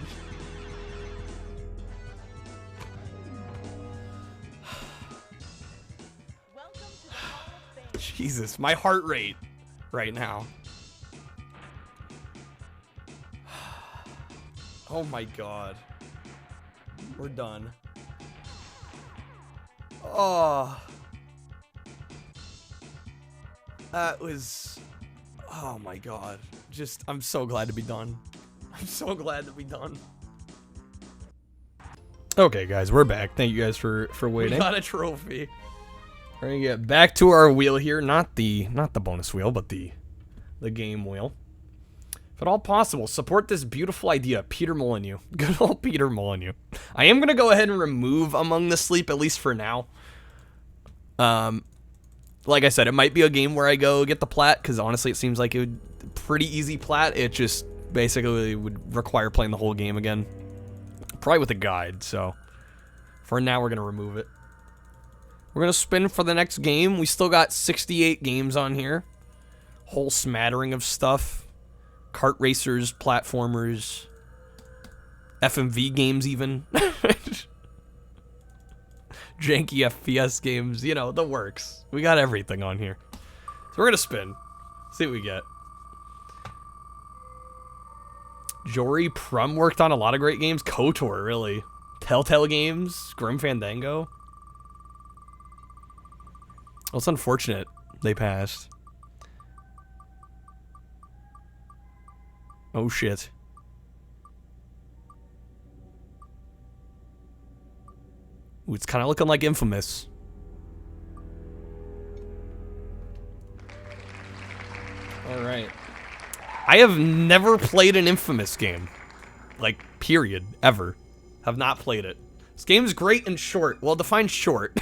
Jesus, my heart rate right now. Oh my God. We're done. Oh. That was... Oh my God. Just, I'm so glad to be done. I'm so glad to be done. Okay, guys, we're back. Thank you guys for waiting. We got a trophy. We're gonna get back to our wheel here. Not the bonus wheel, but the game wheel. If at all possible, support this beautiful idea, Peter Molyneux. Good old Peter Molyneux. I am gonna go ahead and remove Among the Sleep, at least for now. Like I said, it might be a game where I go get the plat, because honestly it seems like it would pretty easy plat. It just basically would require playing the whole game again. Probably with a guide, so for now we're gonna remove it. We're gonna spin for the next game. We still got 68 games on here. Whole smattering of stuff. Kart racers, platformers, FMV games even. Janky FPS games, you know, the works. We got everything on here. So we're gonna spin. See what we get. Jory Prum worked on a lot of great games. KOTOR, really. Telltale Games, Grim Fandango. Well, it's unfortunate they passed. Oh shit. Ooh, it's kind of looking like inFAMOUS. Alright. I have never played an inFAMOUS game. Like, period. Ever. Have not played it. This game's great and short. Well, define short.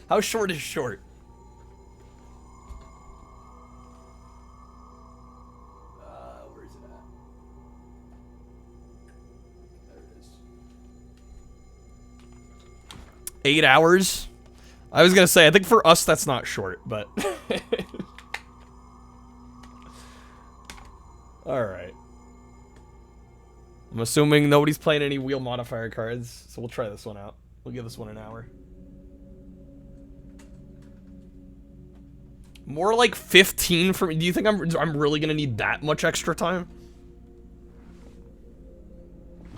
How short is short? Where's it at? There it is. 8 hours? I was gonna say, I think for us that's not short, but... Alright. I'm assuming nobody's playing any wheel modifier cards, so we'll try this one out. We'll give this one an hour. More like 15 for me. Do you think I'm really gonna need that much extra time?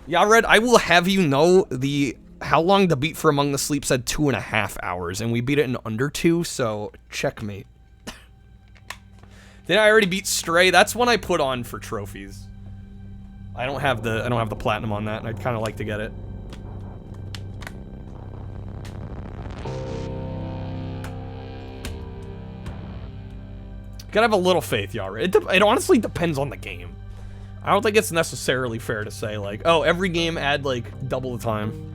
Yeah, Red, I will have you know how long the beat for Among the Sleep said 2.5 hours, and we beat it in under 2, so checkmate. Then I already beat Stray. That's one I put on for trophies. I don't have the platinum on that, and I'd kind of like to get it. Gotta have a little faith, y'all. It honestly depends on the game. I don't think it's necessarily fair to say, like, oh, every game add, like, double the time.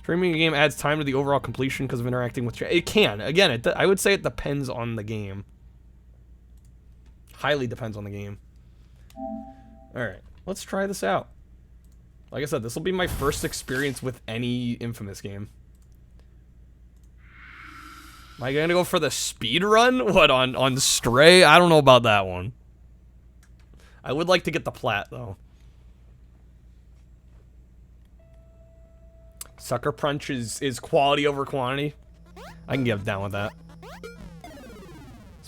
Streaming a game adds time to the overall completion because of interacting with chat. It can. Again, I would say it depends on the game. Highly depends on the game. Alright, let's try this out. Like I said, this will be my first experience with any inFAMOUS game. Am I gonna go for the speed run? What, on Stray? I don't know about that one. I would like to get the plat, though. Sucker Punch is quality over quantity. I can get down with that.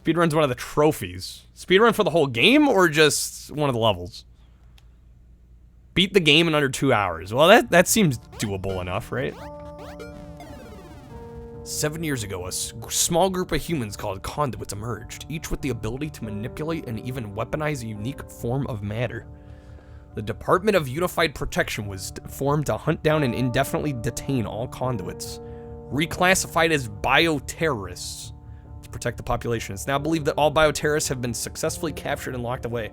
Speedrun's one of the trophies. Speedrun for the whole game or just one of the levels? Beat the game in under 2 hours. Well, that seems doable enough, right? 7 years ago, a small group of humans called conduits emerged, each with the ability to manipulate and even weaponize a unique form of matter. The Department of Unified Protection was formed to hunt down and indefinitely detain all conduits, reclassified as bioterrorists to protect the population. It's now believed that all bioterrorists have been successfully captured and locked away.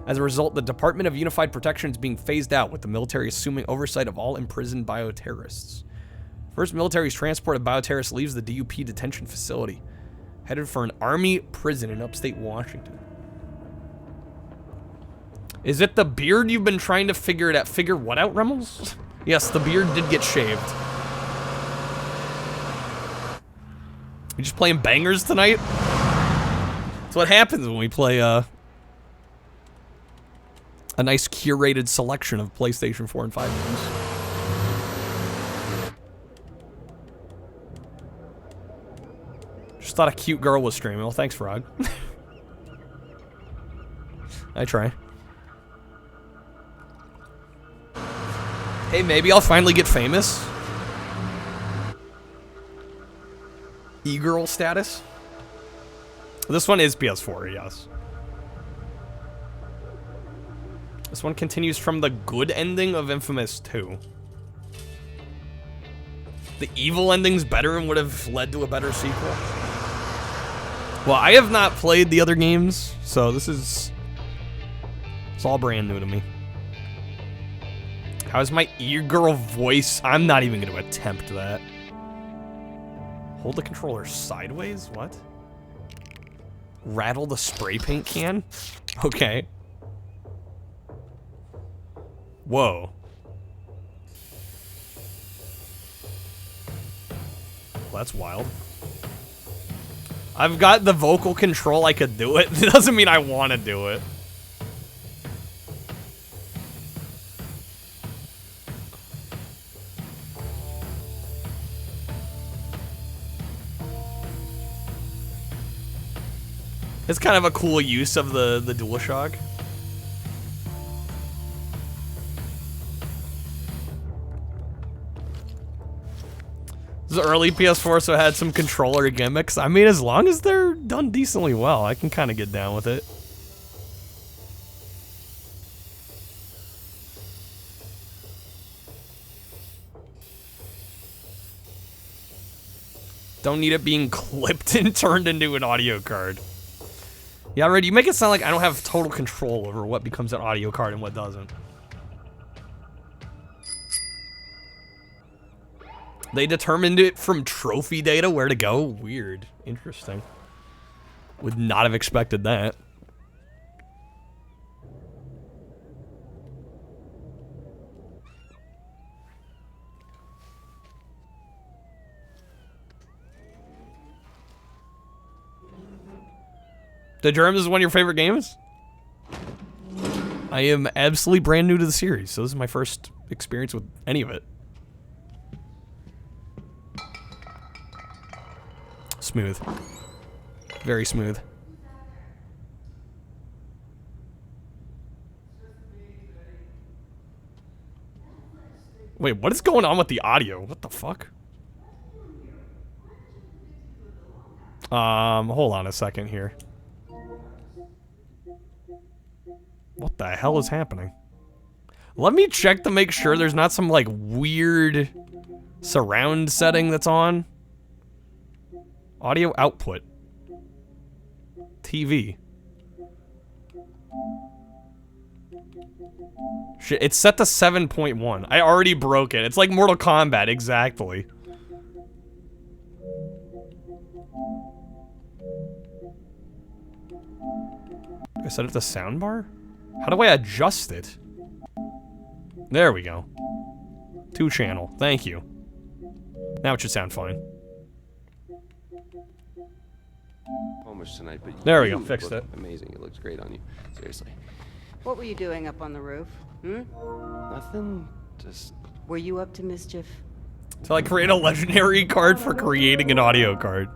As a result, the Department of Unified Protection is being phased out, with the military assuming oversight of all imprisoned bioterrorists. First military's transport of bioterrorists leaves the DUP detention facility, headed for an army prison in upstate Washington. Is it the beard you've been trying to figure what out, Remmels? Yes, the beard did get shaved. You just playing bangers tonight? That's what happens when we play a nice curated selection of PlayStation 4 and 5 games. Just thought a cute girl was streaming. Well, thanks, Frog. I try. Hey, maybe I'll finally get famous. E-girl status. This one is PS4, yes. This one continues from the good ending of Infamous 2. The evil ending's better and would have led to a better sequel. Well, I have not played the other games, so this is... It's all brand new to me. How's my e-girl voice? I'm not even going to attempt that. Hold the controller sideways? What? Rattle the spray paint can? Okay. Whoa. Well, that's wild. I've got the vocal control, I could do it. It doesn't mean I want to do it. It's kind of a cool use of the DualShock. This is early PS4, so it had some controller gimmicks. I mean, as long as they're done decently well, I can kind of get down with it. Don't need it being clipped and turned into an audio card. Yeah, Red, you make it sound like I don't have total control over what becomes an audio card and what doesn't. They determined it from trophy data where to go? Weird. Interesting. Would not have expected that. The Germs is one of your favorite games? I am absolutely brand new to the series, so this is my first experience with any of it. Smooth. Very smooth. Wait, what is going on with the audio? What the fuck? Hold on a second here. What the hell is happening? Let me check to make sure there's not some, like, weird surround setting that's on. Audio output. TV. Shit, it's set to 7.1. I already broke it. It's like Mortal Kombat, exactly. Do I set it to soundbar? How do I adjust it? There we go. 2-channel. Thank you. Now it should sound fine. Tonight, but there we go. Fixed it. Amazing. It looks great on you. Seriously. What were you doing up on the roof? Hmm? Nothing. Just. Were you up to mischief? So I create a legendary card for creating an audio card.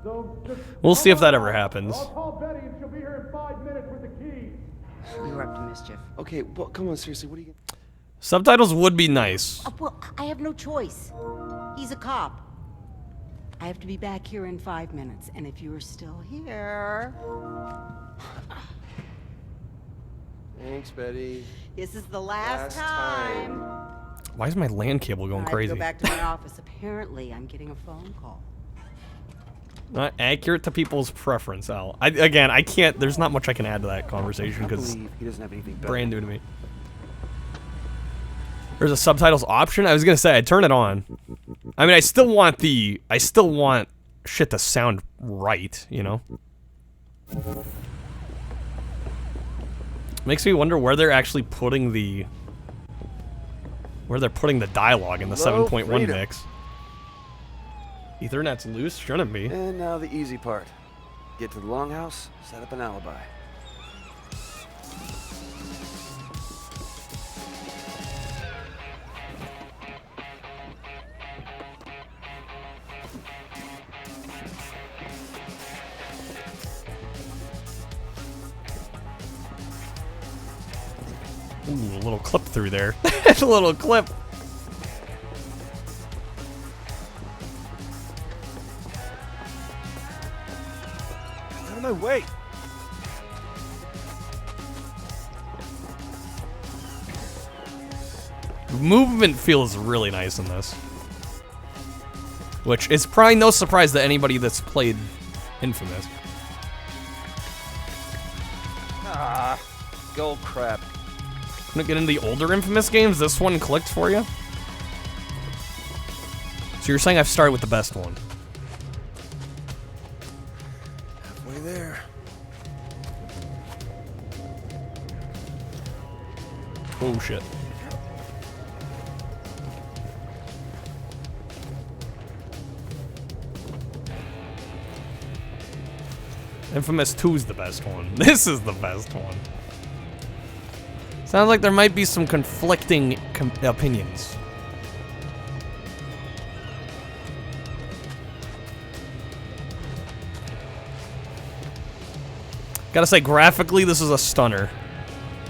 We'll see if that ever happens. I'll call Betty and she'll be here in 5 minutes with the keys. We were up to mischief. Okay, well, come on, seriously, what are you... Subtitles would be nice. Well, I have no choice. He's a cop. I have to be back here in 5 minutes, and if you're still here... Thanks, Betty. This is the last time. Why is my LAN cable going I have to crazy? go back to my office. Apparently, I'm getting a phone call. Not accurate to people's preference, Al. Again, I can't. There's not much I can add to that conversation because He doesn't have anything better. brand new to me. There's a subtitles option. I was gonna say I'd turn it on. I mean, I still want shit to sound right, you know. Makes me wonder where they're actually putting the dialogue in the 7.1 mix. Ethernet's loose, shouldn't be. And now the easy part. Get to the longhouse, set up an alibi. Ooh, a little clip through there. A little clip. Out of my way. Movement feels really nice in this. Which is probably no surprise to anybody that's played Infamous. Ah, gold crap. Gonna get into the older Infamous games, this one clicked for you? So you're saying I've started with the best one? Halfway there. Oh shit. Infamous 2's the best one. This is the best one. Sounds like there might be some conflicting opinions. Gotta say, graphically, this is a stunner.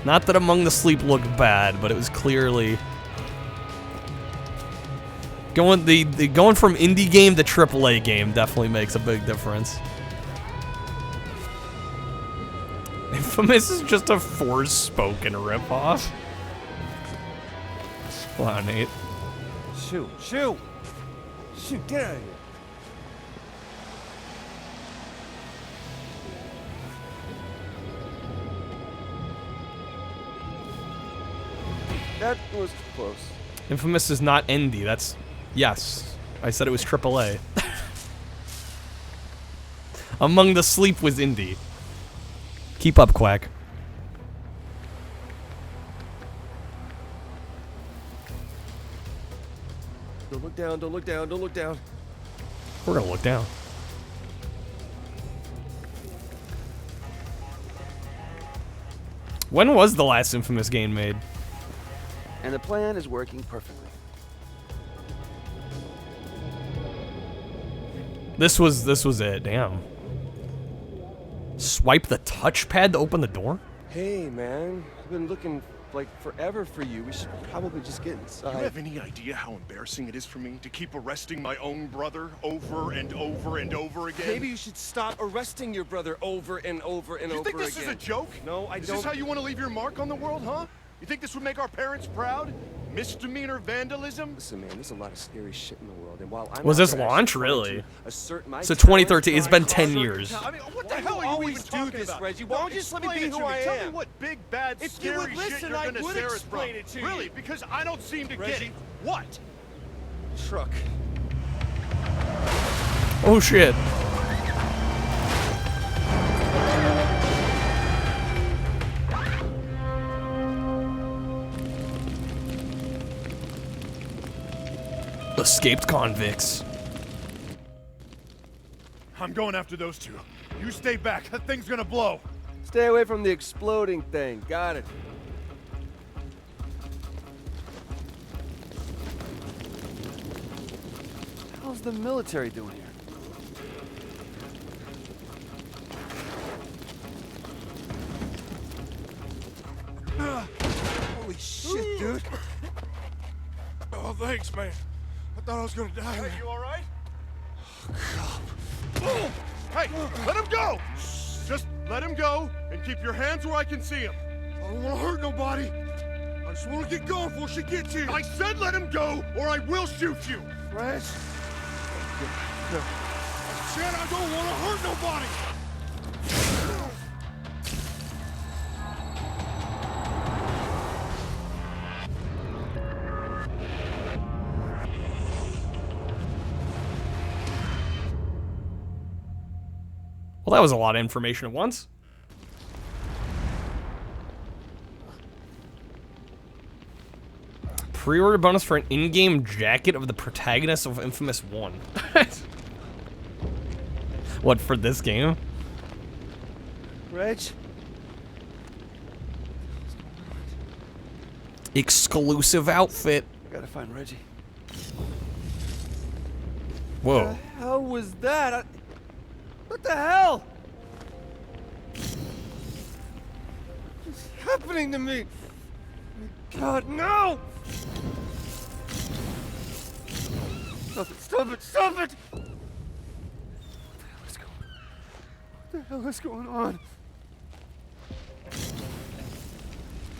Not that Among the Sleep looked bad, but it was clearly going from indie game to AAA game definitely makes a big difference. Infamous is just a Forspoken ripoff. Wow, Nate. Shoot, shoot! Shoot, get out of here. That was close. Infamous is not indie, that's... Yes. I said it was AAA. Among the Sleep was indie. Keep up, Quack. Don't look down, don't look down, don't look down. We're gonna look down. When was the last Infamous game made? And the plan is working perfectly. This was it, damn. Swipe the touchpad to open the door? Hey, man. I've been looking, like, forever for you. We should probably just get inside. You have any idea how embarrassing it is for me to keep arresting my own brother over and over and over again? Maybe you should stop arresting your brother over and over and over again. You think this is a joke? No, I don't. Is this how you want to leave your mark on the world, huh? You think this would make our parents proud? Misdemeanor vandalism? Listen, man, there's a lot of scary shit in the world, and while I'm Was out this there launch? actually Really? trying to assert my So talent, 2013, it's been 10 years. I mean, what the Why hell do are you you always even do talking this, about? Reggie? Why don't you just let me Explain be it who to me. I Tell am? me what big, bad, If you scary would shit listen, you're I gonna would scare us explain from. it to you. Really? Because I don't seem to get Reggie. it. What? Truck. Oh shit. Escaped convicts. I'm going after those two. You stay back. That thing's gonna blow. Stay away from the exploding thing. Got it. hell's the military doing here? Holy shit, dude. Oh, thanks, man. I thought I was gonna die. Hey, you all right? Oh, hey, let him go! Just let him go and keep your hands where I can see him. I don't want to hurt nobody. I just want to get going before she gets here. I said let him go, or I will shoot you. Reg? No. I said I don't want to hurt nobody. Well, that was a lot of information at once. Pre-order bonus for an in-game jacket of the protagonist of Infamous 1. What, for this game? Reg? Exclusive outfit. I gotta find Reggie. Whoa. What the hell was that? What the hell? What's happening to me? God, no! Stop it, stop it, stop it! What the hell is going on?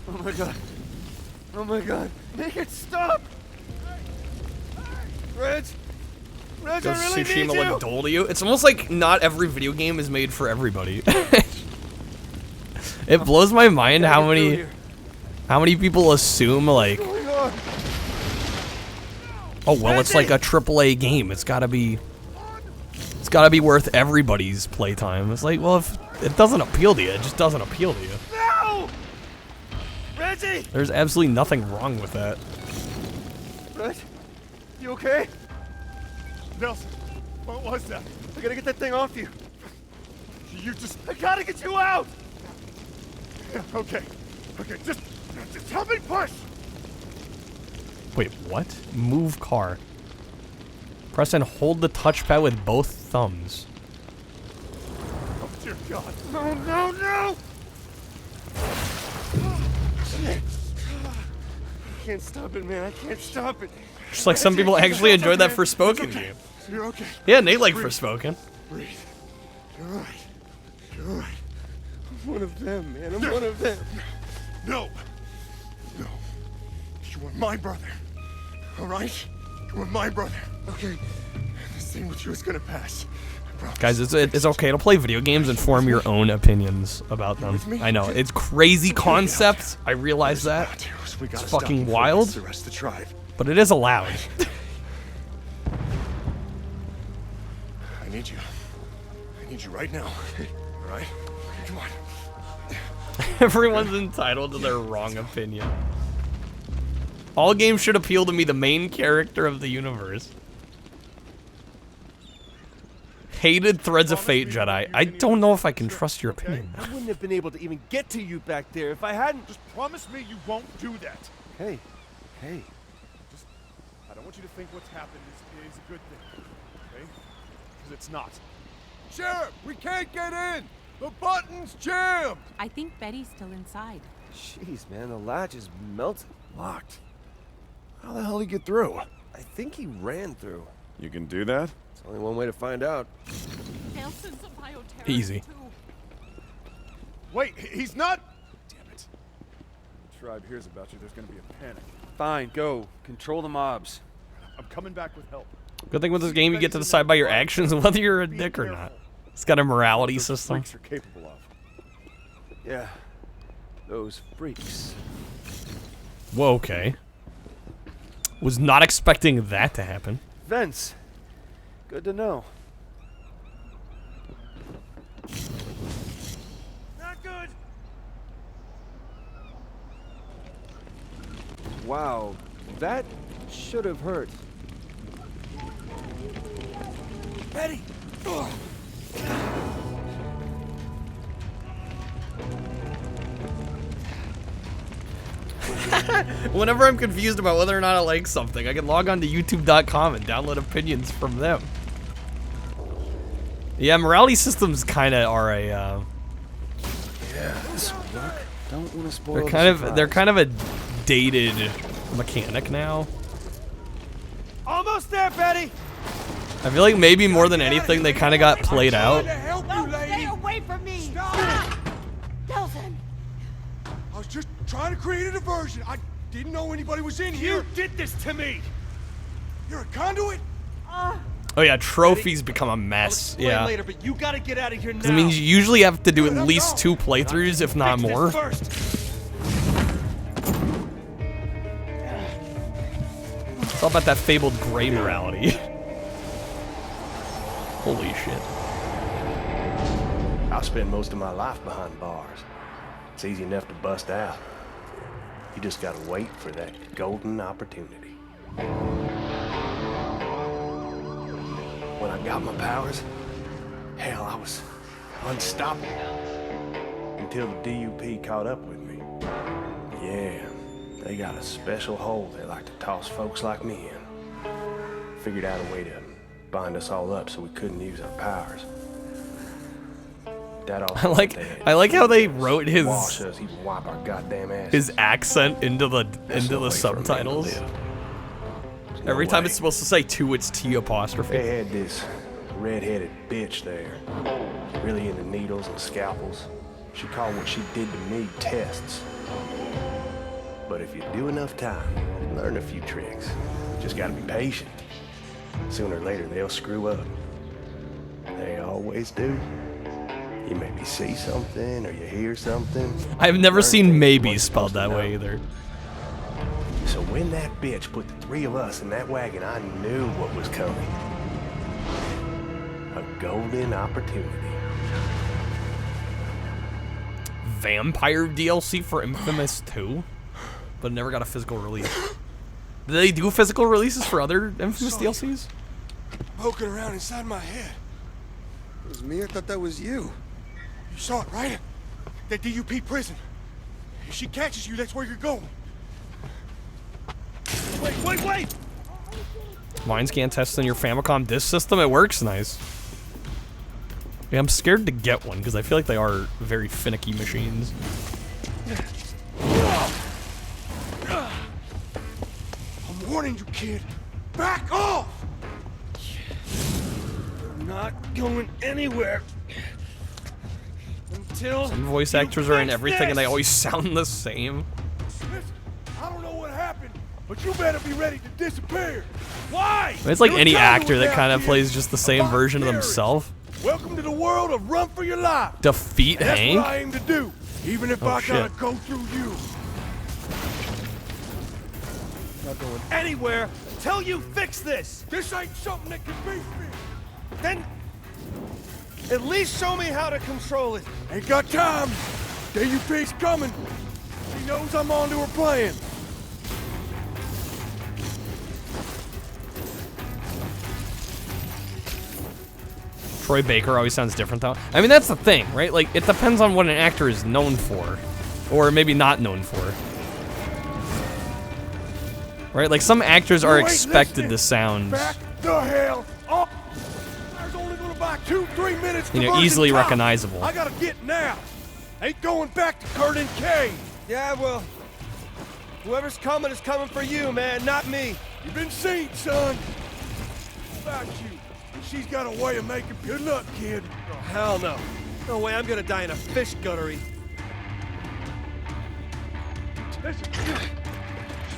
Oh my god. Oh my god. Make it stop! Reg! Reg, Does I really Tsushima need you! look dull to you? It's almost like not every video game is made for everybody. It blows my mind how many people assume like, oh well, it's like a AAA game. It's gotta be worth everybody's playtime. It's like, well, if it doesn't appeal to you, it just doesn't appeal to you. No! Reggie! There's absolutely nothing wrong with that. Reg, you okay? Nelson, what was that? I gotta get that thing off you. You just... I gotta get you out! Yeah, okay. Okay, just help me push! Wait, what? Move car. Press and hold the touchpad with both thumbs. Oh, dear God. No, no, no! Shit. I can't stop it, man. I can't stop it. Just like some people actually enjoy that Forspoken game. You're okay. Yeah, Nate liked Forspoken. Breathe. You're all right. You're all right. I'm one of them, man. I'm one of them. No. No. You are my brother. All right? You are my brother. Okay. This thing with you is gonna pass. Guys, it's okay to play video games and form your own opinions about them. I know, it's crazy concept. I realize that. It's fucking wild. But it is allowed. I need you. I need you right now. All right? Come on. Everyone's entitled to their wrong opinion. All games should appeal to me, the main character of the universe. Hated Threads of Fate, Jedi. I don't know if I can trust your opinion. I wouldn't have been able to even get to you back there if I hadn't. Just promise me you won't do that. Hey. Hey. Just, I don't want you to think what's happened is a good thing. Okay? Because it's not. Sheriff, we can't get in! The button's jammed! I think Betty's still inside. Jeez, man, the latch is melted. Locked. How the hell did he get through? I think he ran through. You can do that? It's only one way to find out. Nelson's a bioterrorist Easy. too. Wait, he's not... Damn it. The tribe hears about you, there's gonna be a panic. Fine, go. Control the mobs. I'm coming back with help. Good thing with this game, you get to decide by your actions whether you're a dick or not. It's got a morality system. Freaks are capable of. Yeah. Those freaks. Whoa, okay. Was not expecting that to happen. Vents. Good to know. Not good. Wow, that should have hurt. Betty! Ugh. Whenever I'm confused about whether or not I like something, I can log on to youtube.com and download opinions from them. Yeah, morality systems kind of are a. Yeah, this will work. Don't want to spoil. They're kind of a dated mechanic now. Almost there, Betty. I feel like maybe more than anything, they kind of got played out. Stay away from me! Stop! Delson! I was just trying to create a diversion. I didn't know anybody was in here. You did this to me. You're a conduit? Oh yeah, trophies become a mess. Yeah. Later, but you gotta get out of here now. Because it means you usually have to do at least 2 playthroughs, if not more. It's all about that fabled gray morality. Holy shit. I've spent most of my life behind bars. It's easy enough to bust out. You just gotta wait for that golden opportunity. When I got my powers, hell, I was unstoppable. Until the DUP caught up with me. Yeah, they got a special hole they like to toss folks like me in. Figured out a way to bind us all up so we couldn't use our powers. I like how they wrote his accent into the subtitles. Every time it's supposed to say to, it's T apostrophe. They had this red-headed bitch there, really into needles and scalpels. She called what she did to me tests. But if you do enough time, you learn a few tricks. You just gotta be patient. Sooner or later, they'll screw up. They always do. You maybe see something or you hear something. I've never seen maybe spelled that way either. So when that bitch put the 3 of us in that wagon, I knew what was coming. A golden opportunity. Vampire DLC for Infamous 2? But never got a physical release. Do they do physical releases for other Infamous DLCs? Poking around inside my head. It was me? I thought that was you. You saw it, right? That DUP prison. If she catches you, that's where you're going. Wait! Mind scan test in your Famicom disk system? It works nice. Yeah, I'm scared to get one because I feel like they are very finicky machines. I'm warning you, kid. Back off! I'm not going anywhere. Until Some voice actors are in everything and they always sound the same. Listen, I don't know what happened, but you better be ready to disappear. Why? It's like any actor that kind of plays just the same version of themselves. Welcome to the world of run for your life. Defeat That's Hank? what I aim to do, even if I gotta shit. go through you. Not going anywhere until you fix this. This ain't something that can be fixed. Then at least show me how to control it. Ain't got time. DUP's coming. She knows I'm onto her plan. Troy Baker always sounds different though. I mean, that's the thing, right? Like, it depends on what an actor is known for. Or maybe not known for. Right? Like, some actors are expected to sound, Back the hell up. There's only gonna buy 2-3 minutes. you know, easily recognizable. I gotta get now. Ain't going back to Kurt and Kay. Yeah, well, whoever's coming is coming for you, man, not me. You've been seen, son. About you. She's got a way of making good luck, kid. Oh, hell no. No way I'm gonna die in a fish guttery. Listen,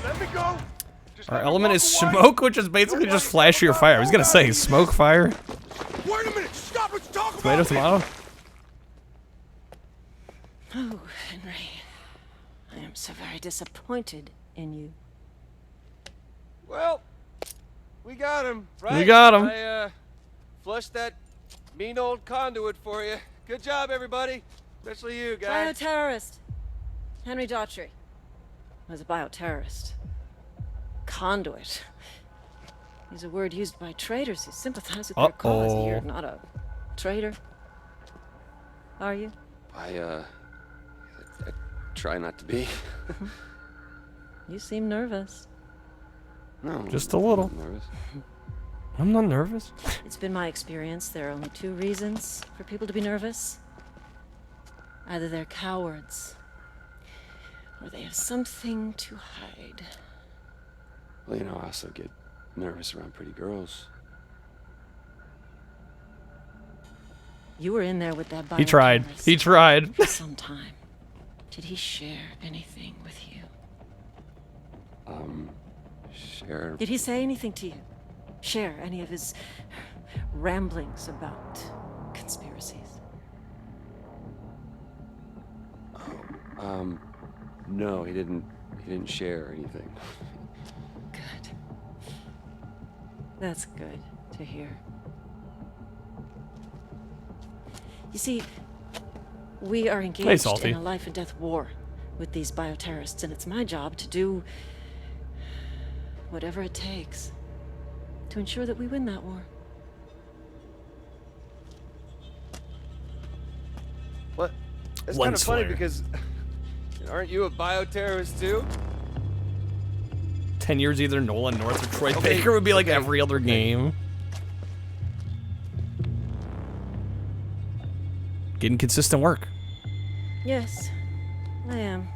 let me go. Our element is smoke, which is basically just flashy or fire. I was gonna say, smoke, fire. Wait a minute, stop, let's talk Tomato, about tomato. Oh, Henry. I am so very disappointed in you. Well, we got him, right? We got him. I, flushed that mean old conduit for you. Good job, everybody. Especially you, guys. Bioterrorist. Henry Daughtry was a bioterrorist. Conduit. Is a word used by traitors who sympathize with their cause. You're not a traitor, are you? I try not to be. You seem nervous. No. Just a little. I'm nervous. I'm not nervous. It's been my experience there are only two reasons for people to be nervous. Either they're cowards, or they have something to hide. Well, you know, I also get nervous around pretty girls. You were in there with that He tried. bioterrorist He tried. for some time. Did he share anything with you? Share. Did he say anything to you? Share any of his ramblings about conspiracies? No, he didn't share anything. Good. That's good to hear. You see, we are engaged in a life and death war with these bioterrorists, and it's my job to do whatever it takes to ensure that we win that war. What? It's One kind of funny Slayer. because aren't you a bioterrorist too? 10 years either Nolan North or Troy Baker would be like every other game. Getting consistent work. Yes, I am.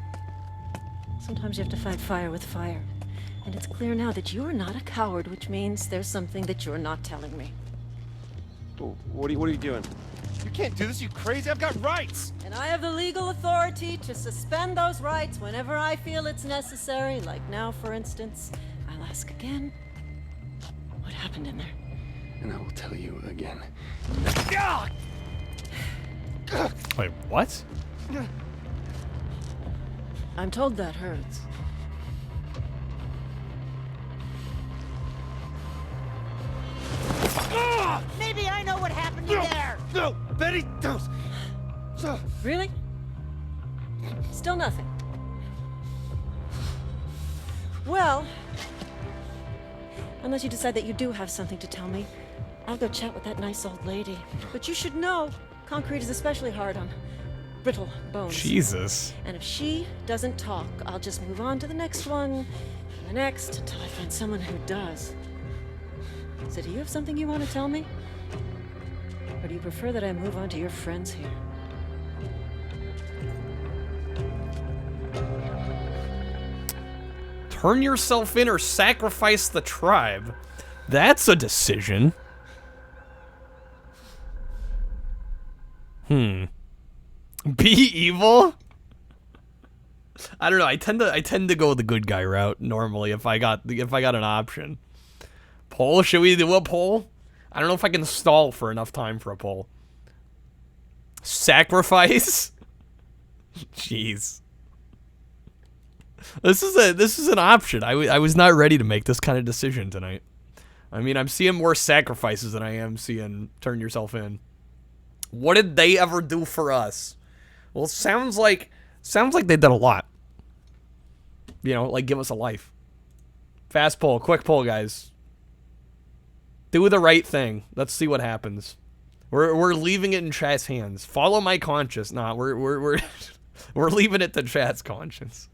Sometimes you have to fight fire with fire. And it's clear now that you are not a coward, which means there's something that you're not telling me. What are you doing? You can't do this, you crazy. I've got rights. And I have the legal authority to suspend those rights whenever I feel it's necessary. Like now, for instance, I'll ask again, what happened in there? And I will tell you again. Wait, what? I'm told that hurts. Maybe I know what happened in there. No, Betty, don't. Really? Still nothing. Well, unless you decide that you do have something to tell me, I'll go chat with that nice old lady. But you should know, concrete is especially hard on brittle bones. Jesus. And if she doesn't talk, I'll just move on to the next one, and the next, until I find someone who does. So do you have something you want to tell me? Or do you prefer that I move on to your friends here? Turn yourself in or sacrifice the tribe. That's a decision. Be evil? I don't know. I tend to go the good guy route normally if I got an option. Poll? Should we do a poll? I don't know if I can stall for enough time for a poll. Sacrifice? Jeez. This is an option. I was not ready to make this kind of decision tonight. I mean, I'm seeing more sacrifices than I am seeing turn yourself in. What did they ever do for us? Well, it sounds like they did a lot. You know, like give us a life. Fast poll, quick poll, guys. Do the right thing. Let's see what happens. We're leaving it in chat's hands. Follow my conscience. Nah, we're we're leaving it to chat's conscience.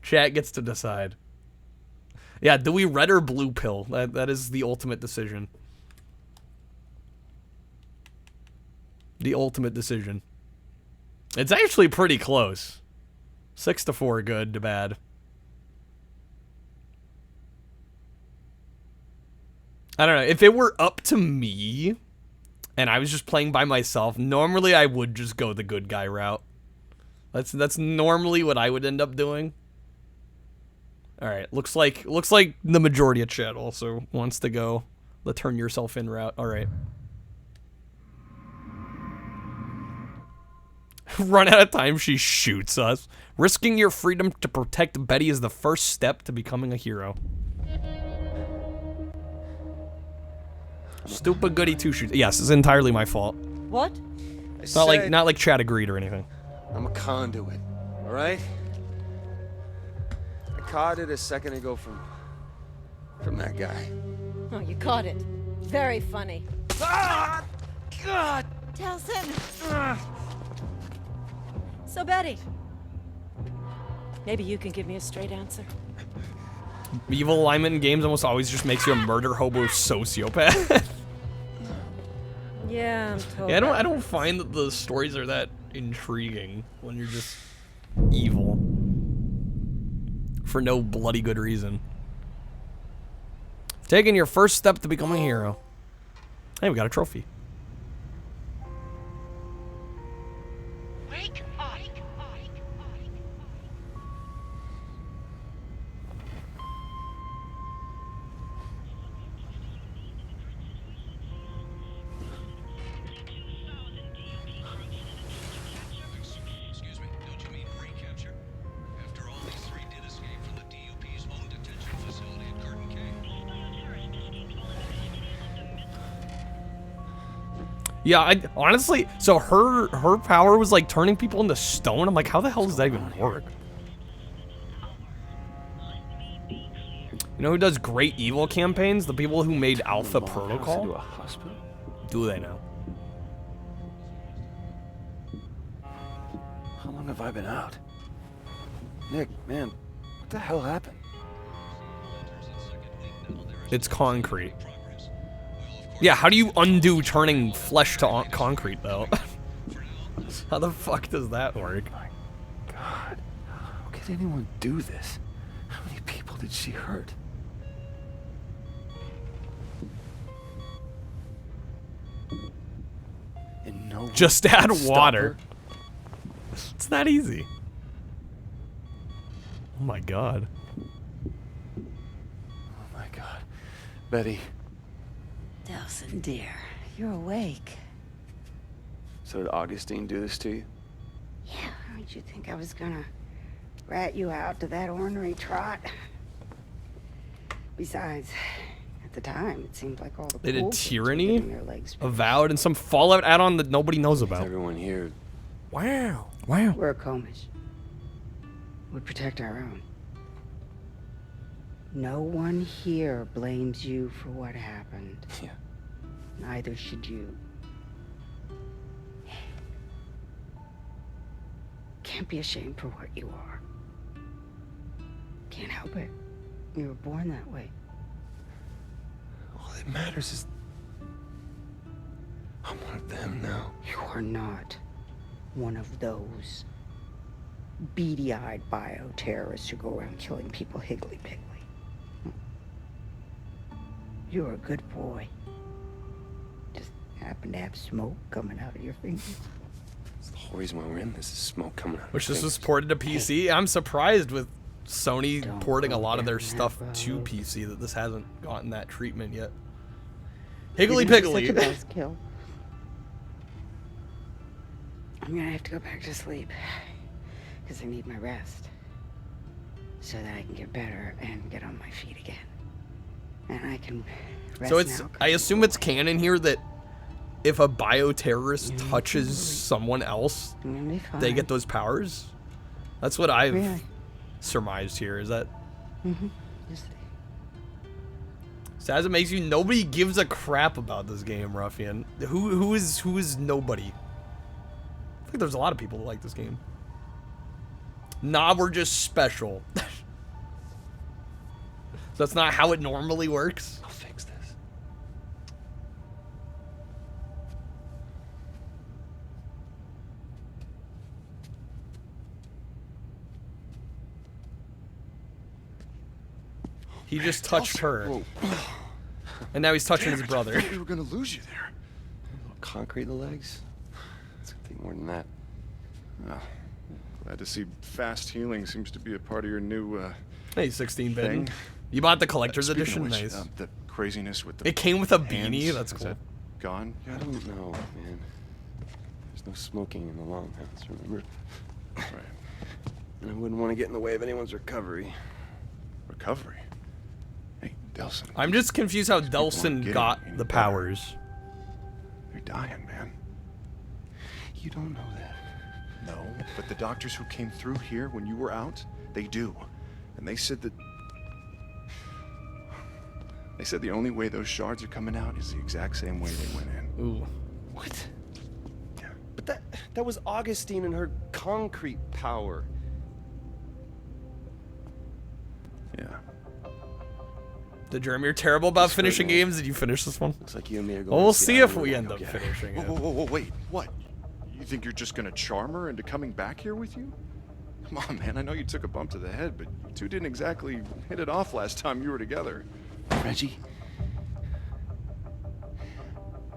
Chat gets to decide. Yeah, do we red or blue pill? That is the ultimate decision. The ultimate decision. It's actually pretty close. 6-4, good to bad. I don't know. If it were up to me, and I was just playing by myself, normally I would just go the good guy route. That's normally what I would end up doing. All right, looks like the majority of chat also wants to go the turn yourself in route. All right. Run out of time, she shoots us. Risking your freedom to protect Betty is the first step to becoming a hero. Stupid goody two shoes. Yes, it's entirely my fault. What? It's not like Chad agreed or anything. I'm a conduit, all right? I caught it a second ago from that guy. Oh, you caught it. Very funny. Ah! God! Telson! So, Betty, Maybe you can give me a straight answer. Evil alignment in games almost always just makes you a murder hobo sociopath. Yeah, I'm totally. Yeah, I don't find that the stories are that intriguing when you're just evil for no bloody good reason. Taking your first step to becoming a hero. Hey, we got a trophy. Wake up. Excuse me, don't you mean recapture? After all, these three did escape from the DUP's own detention facility at Curtin K. Yeah, I honestly, so her power was like turning people into stone. I'm like, how the hell does that even work? You know who does great evil campaigns? The people who made Alpha Protocol. To a hospital? Do they now? How long have I been out? Nick, man, what the hell happened? It's concrete. Yeah, how do you undo turning flesh to concrete, though? How the fuck does that work? God, how could anyone do this? How many people did she hurt? And no one Just add could stop water. her? It's that easy. Oh my god. Oh my god. Betty. Delson, dear, you're awake. So did Augustine do this to you? Yeah, did you think I was gonna rat you out to that ornery trot? Besides, at the time, it seemed like all the They cool did kids were Tyranny, getting their legs finished. Avowed, and some Fallout add-on that nobody knows about. Everyone here. Wow. Wow. We're a Comish. We protect our own. No one here blames you for what happened. Yeah. Neither should you. Can't be ashamed for what you are. Can't help it. You were born that way. All that matters is I'm one of them now. You are not one of those beady-eyed bioterrorists who go around killing people higgly-piggly. You're a good boy. Just happen to have smoke coming out of your fingers. It's the whole reason why we're in this is smoke coming out. Which this was ported to PC. I'm surprised with Sony porting a lot of their stuff to PC that this hasn't gotten that treatment yet. Higgly piggly. Such a buzzkill. I'm gonna have to go back to sleep because I need my rest so that I can get better and get on my feet again. And I can rest So it's, now. I assume it's canon here that if a bioterrorist touches someone else, they get those powers? That's what I've Really? surmised here, is that? Mm-hmm. Yes. So as it makes you, nobody gives a crap about this game, Ruffian. Who is nobody? I think there's a lot of people that like this game. Nah, we're just special. So that's not how it normally works. I'll fix this. He just touched her. And now he's touching his brother. We were gonna lose you there. Concrete in the legs? It's gonna take more than that. Oh, glad to see fast healing seems to be a part of your new Hey, 16-bit. thing. You bought the collector's Speaking edition? of which, Nice. the craziness with the It came with a hands, beanie? That's is cool. that gone? I don't know, man. There's no smoking in the longhouse, remember? Right. And I wouldn't want to get in the way of anyone's recovery. Recovery? Hey, Delson. I'm just confused how people aren't Delson getting got any the better. powers. You're dying, man. You don't know that. No, but the doctors who came through here when you were out, they do. And they said that... They said the only way those shards are coming out is the exact same way they went in. Ooh. What? But that was Augustine and her concrete power. Yeah. Did Jeremy, you're terrible about finishing games? Did you finish this one? Looks like you and me are going. Well, we'll to see if we end up finishing it. Whoa, wait, what? You think you're just gonna charm her into coming back here with you? Come on, man, I know you took a bump to the head, but you two didn't exactly hit it off last time you were together. Reggie,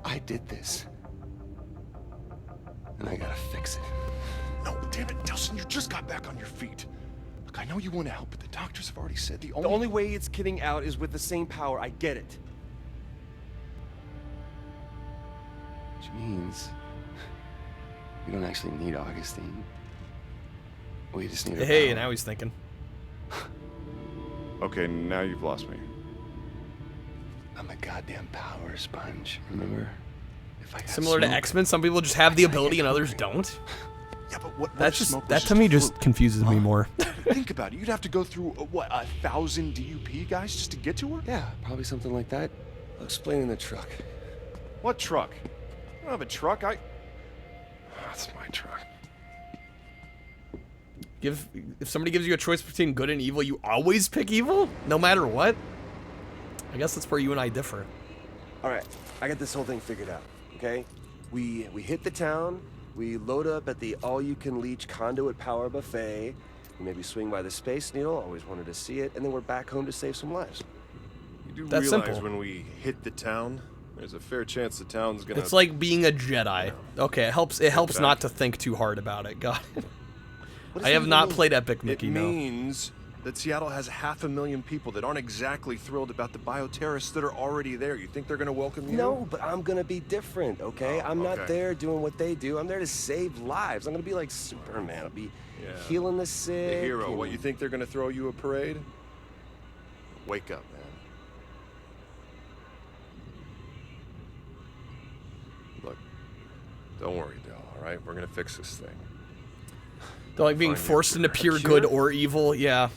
I did this. And I gotta fix it. No, damn it, Delson, you just got back on your feet. Look, I know you want to help, but the doctors have already said the only way it's getting out is with the same power. I get it. Which means we don't actually need Augustine. We just need her Hey, power. now he's thinking. Okay, now you've lost me. I'm a goddamn power sponge, remember? If I got Similar to smoke, X-Men, some people just have the ability and others don't. Yeah, but what? That's just that to me just confuses me more. Think about it. You'd have to go through what, 1,000 DUP guys just to get to her? Yeah, probably something like that. I'll explain in the truck. What truck? I don't have a truck. That's my truck. If somebody gives you a choice between good and evil, you always pick evil, no matter what. I guess that's where you and I differ. All right, I got this whole thing figured out. Okay, we hit the town. We load up at the all-you-can-leech conduit power buffet. We maybe swing by the Space Needle. Always wanted to see it, and then we're back home to save some lives. You do That's realize simple. when we hit the town, there's a fair chance the town's gonna. It's like being a Jedi. Okay, it helps. It helps not to think too hard about it. Got it. I have not played Epic Mickey. It No. means that Seattle has 500,000 people that aren't exactly thrilled about the bioterrorists that are already there. You think they're gonna welcome you? No, but I'm gonna be different, okay? I'm not okay. there doing what they do. I'm there to save lives. I'm gonna be like Superman. I'll be healing the sick. The hero. and- What, you think they're gonna throw you a parade? Wake up, man. Look, don't worry, Del, all right? We're gonna fix this thing. They're like being forced into pure good or evil. Yeah,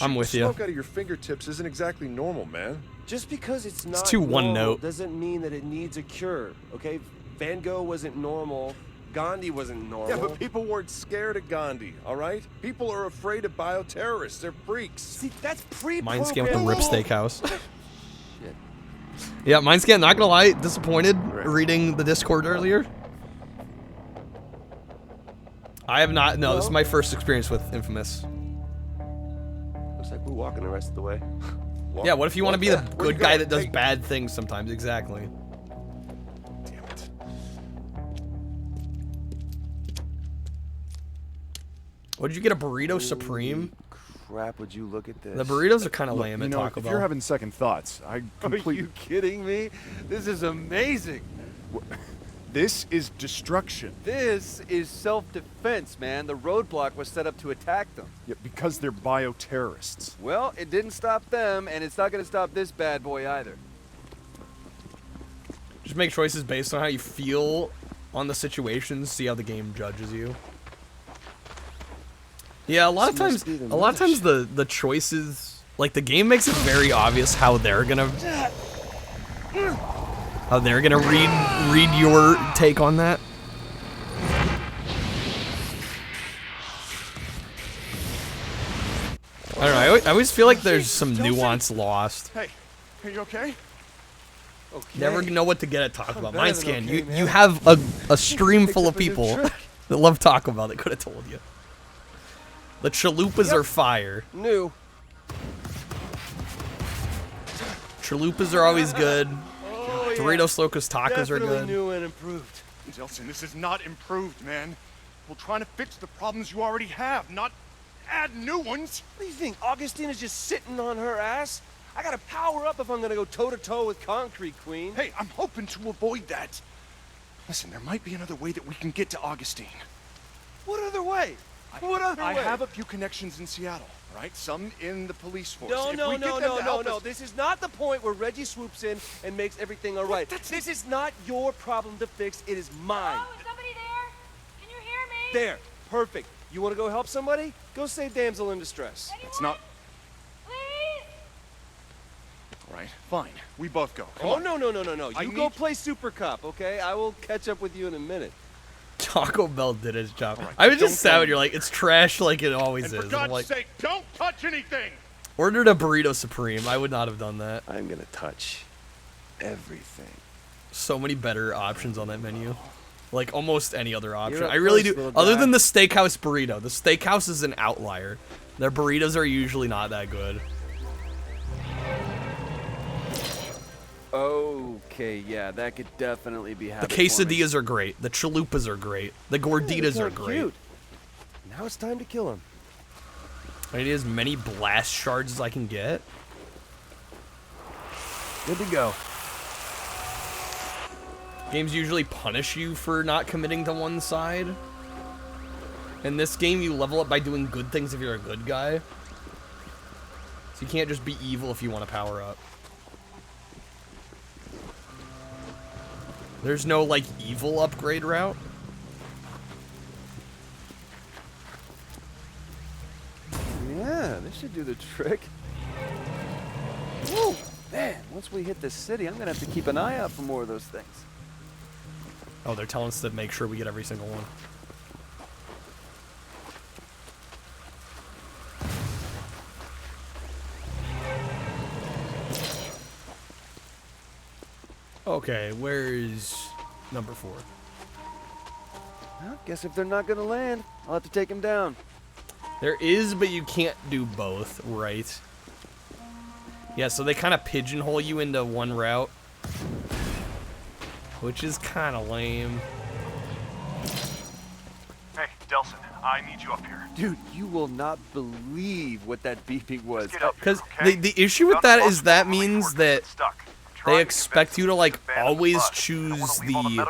I'm with you. Smoke out of your fingertips isn't exactly normal, man. Just because it's not too one normal note. doesn't mean that it needs a cure, okay? Van Gogh wasn't normal. Gandhi wasn't normal. Yeah, but people weren't scared of Gandhi, all right? People are afraid of bioterrorists. They're freaks. See, that's Mind scan with the Rip Steakhouse. Yeah, mind scan. Not gonna lie, disappointed reading the Discord earlier. I have not. No, this is my first experience with Infamous. Looks like we're walking the rest of the way. Yeah, what if you want to be the Where you good guy going? that does bad things sometimes? Exactly. Damn it. What did you get? A burrito supreme? Crap, would you look at this? The burritos are kind of Look, lame you at know, Taco if Bell. you're having second thoughts, I Are completely... you kidding me? This is amazing. This is destruction. This is self-defense, man. The roadblock was set up to attack them. Yeah, because they're bioterrorists. Well, it didn't stop them, and it's not going to stop this bad boy either. Just make choices based on how you feel on the situations. See how the game judges you. Yeah, a lot of times the choices, like the game makes it very obvious how they're gonna read your take on that. I don't know. I always feel like there's some nuance lost. Hey, are you okay? Okay. Never know what to get at Taco Bell. better Mind than scan. okay, you man. have a stream full of people that love Taco Bell that could have told you. The chalupas are fire. New. Chalupas are always good. Oh, yeah. Doritos Locos Tacos are Definitely good. new and improved. Delson, this is not improved, man. We're trying to fix the problems you already have, not add new ones. What do you think? Augustine is just sitting on her ass? I gotta power up if I'm gonna go toe-to-toe with Concrete Queen. Hey, I'm hoping to avoid that. Listen, there might be another way that we can get to Augustine. What other way? What other I way? have a few connections in Seattle, right? Some in the police force. No, If no, we get no, them no, to no, help no. us- This is not the point where Reggie swoops in and makes everything all right. This is not your problem to fix. It is mine. Oh, is somebody there? Can you hear me? There. Perfect. You want to go help somebody? Go save damsel in distress. It's not. Please? All right, fine. We both go. Come Oh, on. no, no, no, no, no. I You go need- play Super Cop, okay? I will catch up with you in a minute. Taco Bell did its job. All right, I was don't just sad go. when you're like, it's trash like it always And is. for I'm God's like, sake, don't touch anything. Ordered a burrito supreme. I would not have done that. I'm gonna touch everything. So many better options on that menu. Like almost any other option. up I really first, do. little Other guy. than the steakhouse burrito. The steakhouse is an outlier. Their burritos are usually not that good. Okay, yeah, that could definitely be The happening. quesadillas are great. The chalupas are great. The gorditas are great. Cute. Now it's time to kill him. I need as many blast shards as I can get. Good to go. Games usually punish you for not committing to one side. In this game, you level up by doing good things if you're a good guy. So you can't just be evil if you want to power up. There's no, like, evil upgrade route. Yeah, this should do the trick. Woo! Man, once we hit the city, I'm gonna have to keep an eye out for more of those things. Oh, they're telling us to make sure we get every single one. Okay, where's number 4? Well, guess if they're not gonna land, I'll have to take him down. There is, but you can't do both, right? Yeah, so they kind of pigeonhole you into one route, which is kind of lame. Hey, Delson, I need you up here. Dude, you will not believe what that beeping was. Because the issue with that is that means that they expect you to, like, always choose the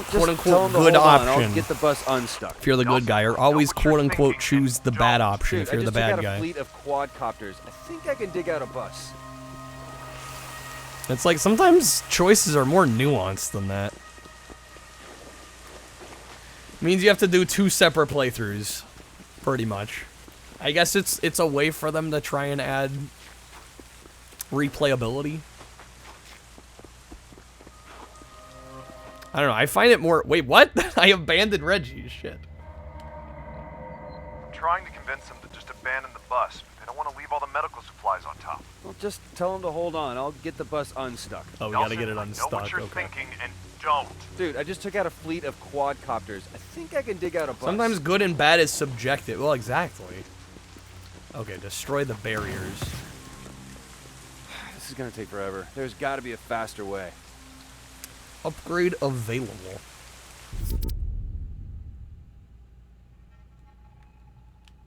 quote-unquote good option. I'll get the bus unstuck. If you're the good guy, or always quote-unquote choose the bad option if you're the bad I just took out guy. a fleet of quadcopters. I think I can dig out a bus. It's like sometimes choices are more nuanced than that. Means you have to do 2 separate playthroughs, pretty much. I guess it's a way for them to try and add replayability. I don't know. I find it more. Wait, what? I abandoned Reggie. Shit. I'm trying to convince them to just abandon the bus, but they don't want to leave all the medical supplies on top. Well, just tell them to hold on. I'll get the bus unstuck. Oh, we gotta get it Know unstuck. what you're Okay. thinking and don't. Dude, I just took out a fleet of quadcopters. I think I can dig out a bus. Sometimes good and bad is subjective. Well, exactly. Okay, destroy the barriers. This is gonna take forever. There's got to be a faster way. Upgrade available.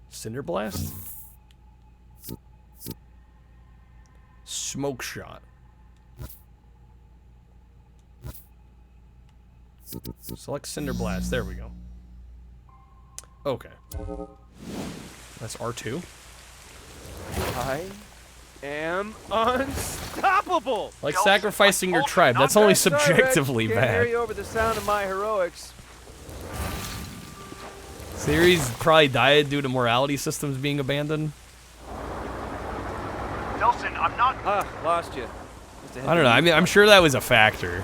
Cinder Blast? Smoke Shot. Select Cinder Blast. There we go. Okay. That's R2. I am unstoppable. Like sacrificing your tribe. That's only subjectively Can't hear bad. you over the sound of my heroics. Series probably died due to morality systems being abandoned. Delson, I'm not. Lost you. I don't know. I mean, I'm sure that was a factor.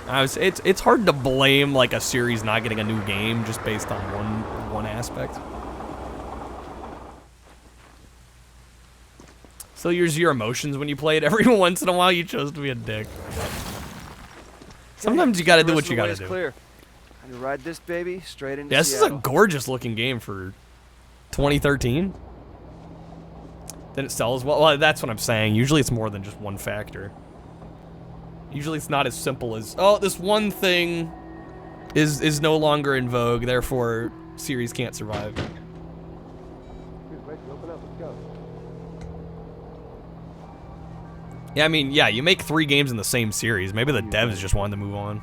It's hard to blame like a series not getting a new game just based on one aspect. Still use your emotions when you play it. Every once in a while, you chose to be a dick. Sometimes you got to do what you got to do. Clear. I can ride this baby straight into Yeah, this is a Seattle. gorgeous looking game for 2013. Didn't sell as well. Well, that's what I'm saying. Usually it's more than just one factor. Usually it's not as simple as, oh, this one thing is no longer in vogue, therefore series can't survive. Yeah, I mean, yeah, you make 3 games in the same series. Maybe the devs just wanted to move on.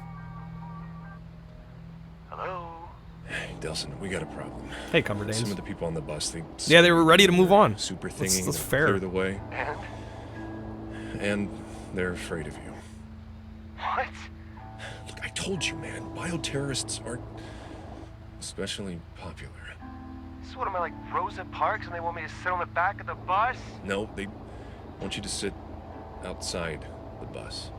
Hey, Delson, we got a problem. Hey, Cumberdanes. Some of the people on the bus think. Yeah, they were ready to move on. Super That's thingy fair. clear the way. And they're afraid of you. What? Look, I told you, man. Bioterrorists aren't especially popular. So what am I, like Rosa Parks, and they want me to sit on the back of the bus? No, they want you to sit outside the bus.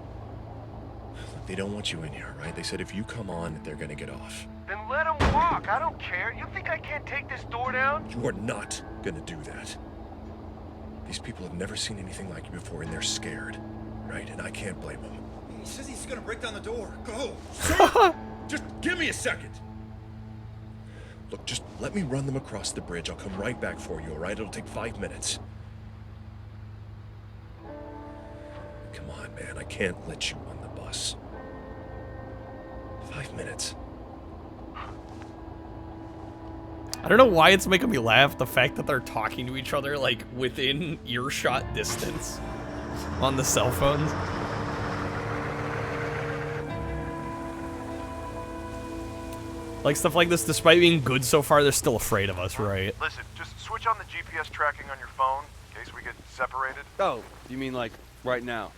Look, they don't want you in here, right? They said if you come on, they're gonna get off. Then let them walk. I don't care. You think I can't take this door down? You are not gonna do that. These people have never seen anything like you before, and they're scared, right? And I can't blame them. He says he's gonna break down the door. Go! Just give me a second. Look, just let me run them across the bridge. I'll come right back for you, all right? It'll take 5 minutes. Come on, man. I can't let you on the bus. 5 minutes. I don't know why it's making me laugh, the fact that they're talking to each other, like, within earshot distance on the cell phones. Like, stuff like this, despite being good so far, they're still afraid of us, right? Listen, just switch on the GPS tracking on your phone in case we get separated. Oh, you mean like right now?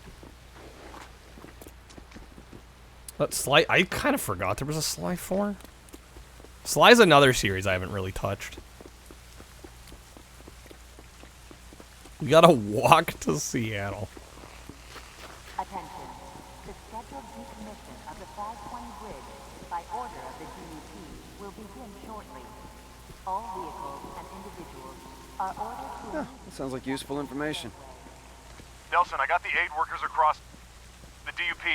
But Sly, I kind of forgot there was a Sly 4. Sly's another series I haven't really touched. We gotta walk to Seattle. Attention. The scheduled decommission of the 520 bridge by order of the DUP will begin shortly. All vehicles and individuals are ordered to... That sounds like useful information. Nelson, I got the aid workers across the DUP.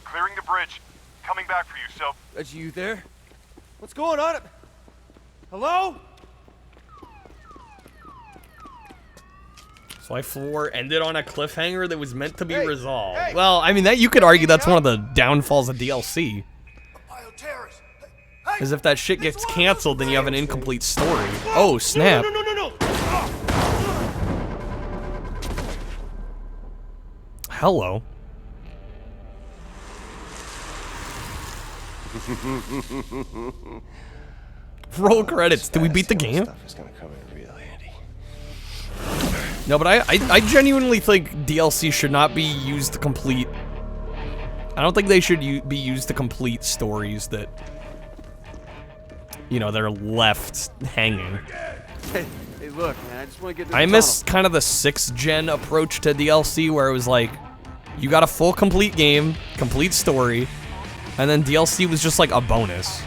Clearing the bridge. Coming back for you, so... Reggie, you there? What's going on? Hello? Sly 4 ended on a cliffhanger that was meant to be resolved. Hey. Well, I mean, that you could argue that's one of the downfalls of DLC. Is if that shit gets canceled, then you have an incomplete story. Oh, snap. No. Hello. Roll credits. Did we beat the game? No, but I genuinely think DLC should not be used to complete... I don't think they should be used to complete stories that... You know, they're left hanging. Hey, look, man, I just want to get to the I miss kind of the 6th gen approach to DLC where it was like, you got a full complete game, complete story, and then DLC was just like a bonus.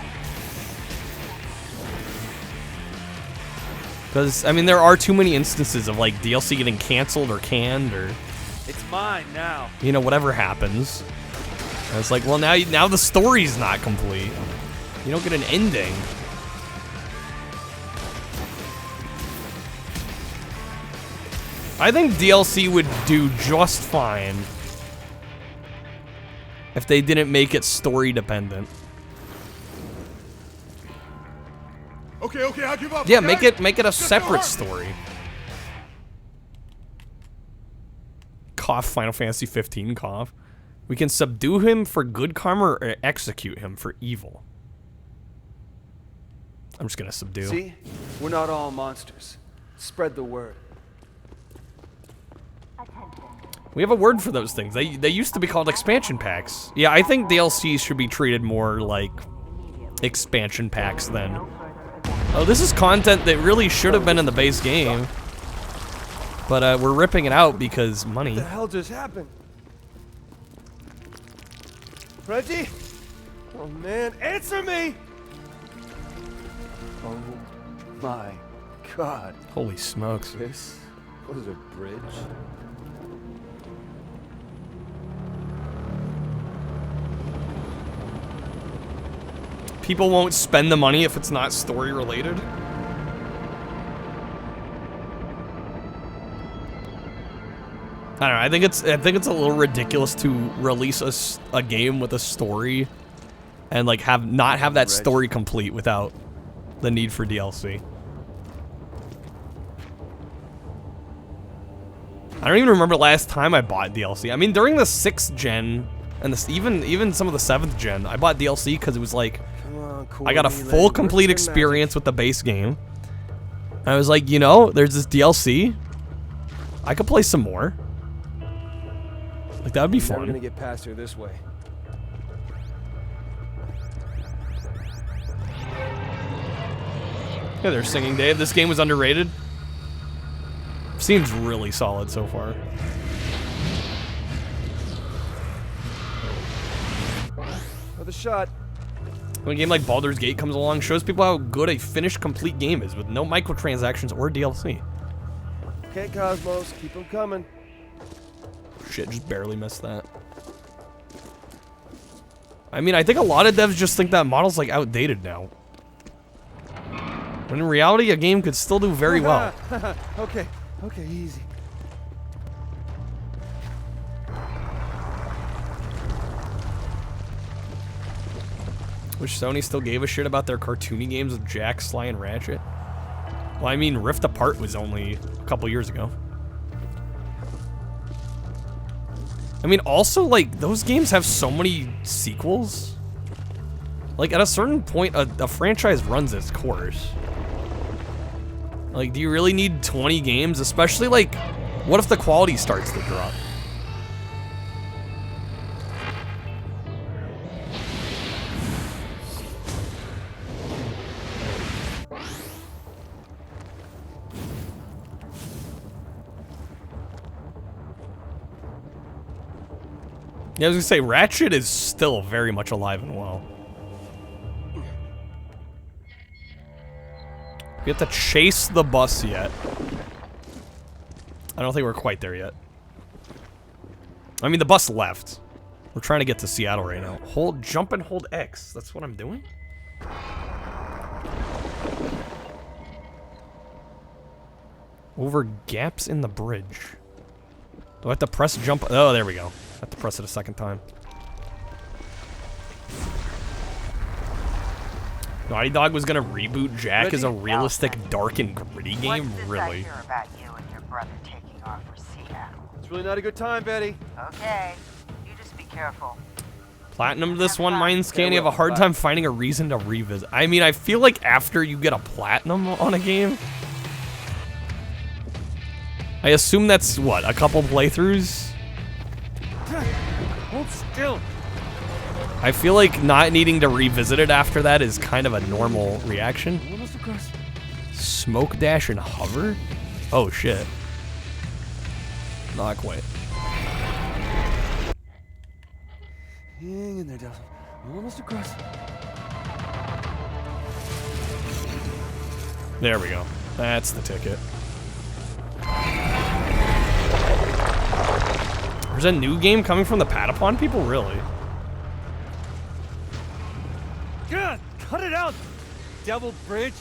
Because, I mean, there are too many instances of like DLC getting canceled or canned or... It's mine now. You know, whatever happens. And it's like, well, now the story's not complete. You don't get an ending. I think DLC would do just fine if they didn't make it story dependent. Okay, I give up. Yeah, okay? make it a separate story. Cough, Final Fantasy 15 cough. We can subdue him for good karma or execute him for evil. I'm just gonna subdue. See? We're not all monsters. Spread the word. We have a word for those things. They used to be called expansion packs. Yeah, I think DLCs should be treated more like expansion packs then. Oh, this is content that really should have been in the base game. But we're ripping it out because money. What the hell just happened? Reggie? Oh man, answer me! Oh my god. Holy smokes. This was a bridge? People won't spend the money if it's not story related. I don't know. I think it's a little ridiculous to release a game with a story and like not have that story complete without the need for DLC. I don't even remember last time I bought DLC. I mean, during the 6th gen and even some of the 7th gen, I bought DLC because it was like I got a full complete experience with the base game. I was like, you know, there's this DLC. I could play some more. Like, that would be fun. We're gonna get past her this way. Yeah, they're singing Dave. This game was underrated. Seems really solid so far. Another shot. When a game like Baldur's Gate comes along, shows people how good a finished complete game is with no microtransactions or DLC. Okay, Cosmos, keep them coming. Shit, just barely missed that. I mean, I think a lot of devs just think that model's like outdated now. When in reality, a game could still do very well. Okay, easy. Wish Sony still gave a shit about their cartoony games with Jack, Sly, and Ratchet. Well, I mean, Rift Apart was only a couple years ago. I mean, also, like, those games have so many sequels. Like, at a certain point, a franchise runs its course. Like, do you really need 20 games? Especially, like, what if the quality starts to drop? Yeah, I was gonna say, Ratchet is still very much alive and well. We have to chase the bus yet. I don't think we're quite there yet. I mean, the bus left. We're trying to get to Seattle right now. Jump and hold X. That's what I'm doing? Over gaps in the bridge. Do I have to press jump? Oh, there we go. I have to press it a second time. Naughty Dog was gonna reboot Jack as a realistic, dark and gritty game? Really? I hear about you and your brother taking off for Seattle? It's really not a good time, Betty. Okay, you just be careful. Platinum this one, mine scan, you have a hard time finding a reason to revisit. I mean, I feel like after you get a platinum on a game, I assume that's, what, a couple playthroughs? Hold still. I feel like not needing to revisit it after that is kind of a normal reaction. Smoke dash and hover? Oh shit. Not quite. Hang in there, Delson. We're almost across. There we go. That's the ticket. There's a new game coming from the Patapon people? Really? God, cut it out, Devil Bridge.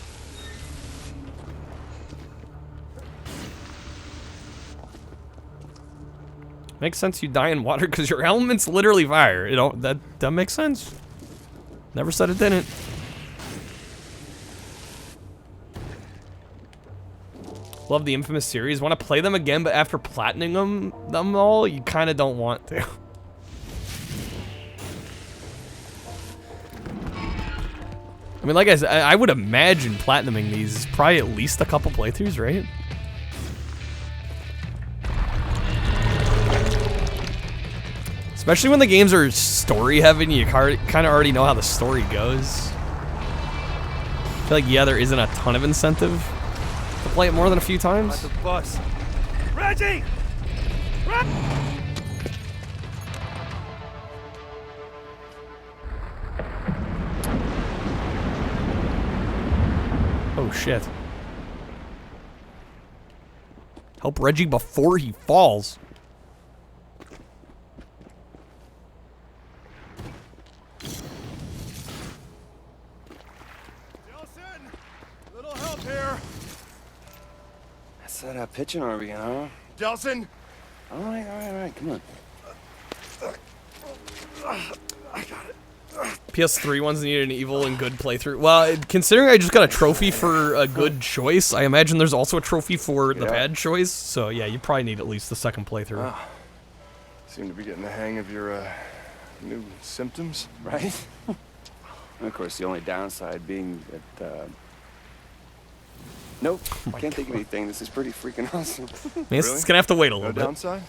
Makes sense you die in water because your element's literally fire. You know, that makes sense. Never said it didn't. Love the Infamous series. Want to play them again, but after platinum them all, you kind of don't want to. I mean, like I said, I would imagine platinuming these is probably at least a couple playthroughs, right? Especially when the games are story-heavy and you kind of already know how the story goes. I feel like, yeah, there isn't a ton of incentive to play it more than a few times. The bus. Reggie! Oh shit. Help Reggie before he falls. Little help here. That's that pitching arm again, huh? Delson! All right, come on. I got it. PS3 ones need an evil and good playthrough. Well, considering I just got a trophy for a good choice, I imagine there's also a trophy for the bad choice. So yeah, you probably need at least the second playthrough. Seem to be getting the hang of your new symptoms. Right? And of course, the only downside being that, nope, can't think of anything. This is pretty freaking awesome. It's gonna have to wait a little bit. Downside?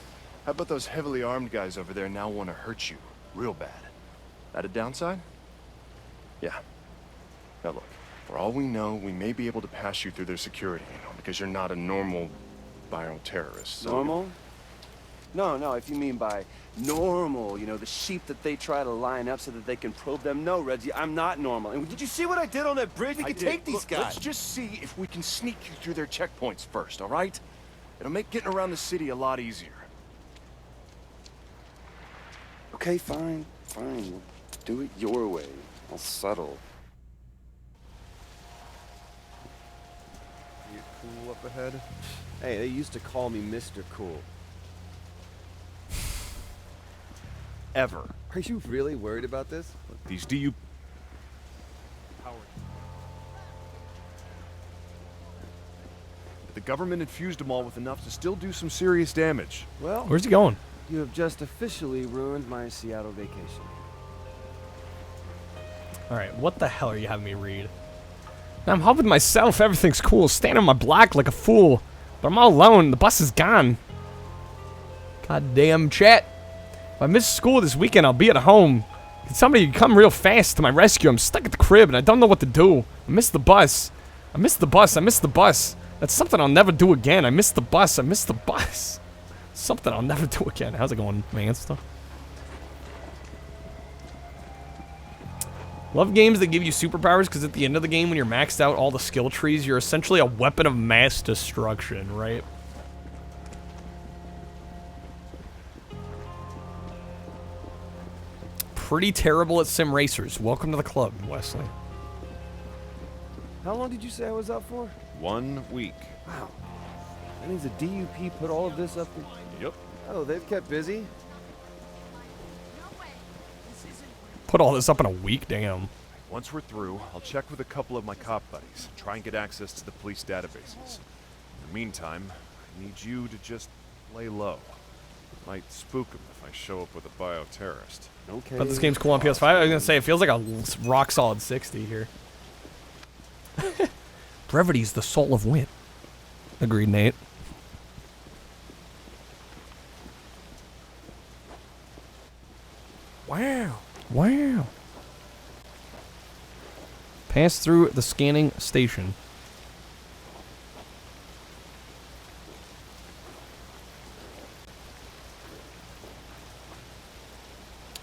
How about those heavily armed guys over there now want to hurt you real bad? That a downside? Yeah. Now look, for all we know, we may be able to pass you through their security, because you're not a normal bioterrorist. So Normal? No, if you mean by normal, you know, the sheep that they try to line up so that they can probe them. No, Reggie, I'm not normal. And did you see what I did on that bridge? We can take these Look, guys. Let's just see if we can sneak you through their checkpoints first, all right? It'll make getting around the city a lot easier. Okay, fine. Do it your way. I'll settle. You cool up ahead? Hey, they used to call me Mr. Cool. Ever. Are you really worried about this? Look, these DU... The government infused them all with enough to still do some serious damage. Well, Where's he going? you have just officially ruined my Seattle vacation. Alright, what the hell are you having me read? I'm helping myself, everything's cool. Standing on my block like a fool. But I'm all alone, the bus is gone. Goddamn chat. If I miss school this weekend, I'll be at home. Can somebody come real fast to my rescue? I'm stuck at the crib and I don't know what to do. I miss the bus. I miss the bus. That's something I'll never do again. I miss the bus. Something I'll never do again. How's it going, man? Stuff. Love games that give you superpowers because at the end of the game, when you're maxed out all the skill trees, you're essentially a weapon of mass destruction, right? Pretty terrible at sim racers. Welcome to the club, Wesley. How long did you say I was out for? 1 week. Wow. That means the DUP put all of this up in... Yep. Oh, they've kept busy? Put all this up in a week, damn. Once we're through, I'll check with a couple of my cop buddies and try and get access to the police databases. In the meantime, I need you to just lay low. Might spook them if I show up with a bioterrorist. Okay. But this game's cool on PS5. I was gonna say, it feels like a rock solid 60 here. Brevity's the soul of wit. Agreed, Nate. Wow. Pass through the scanning station.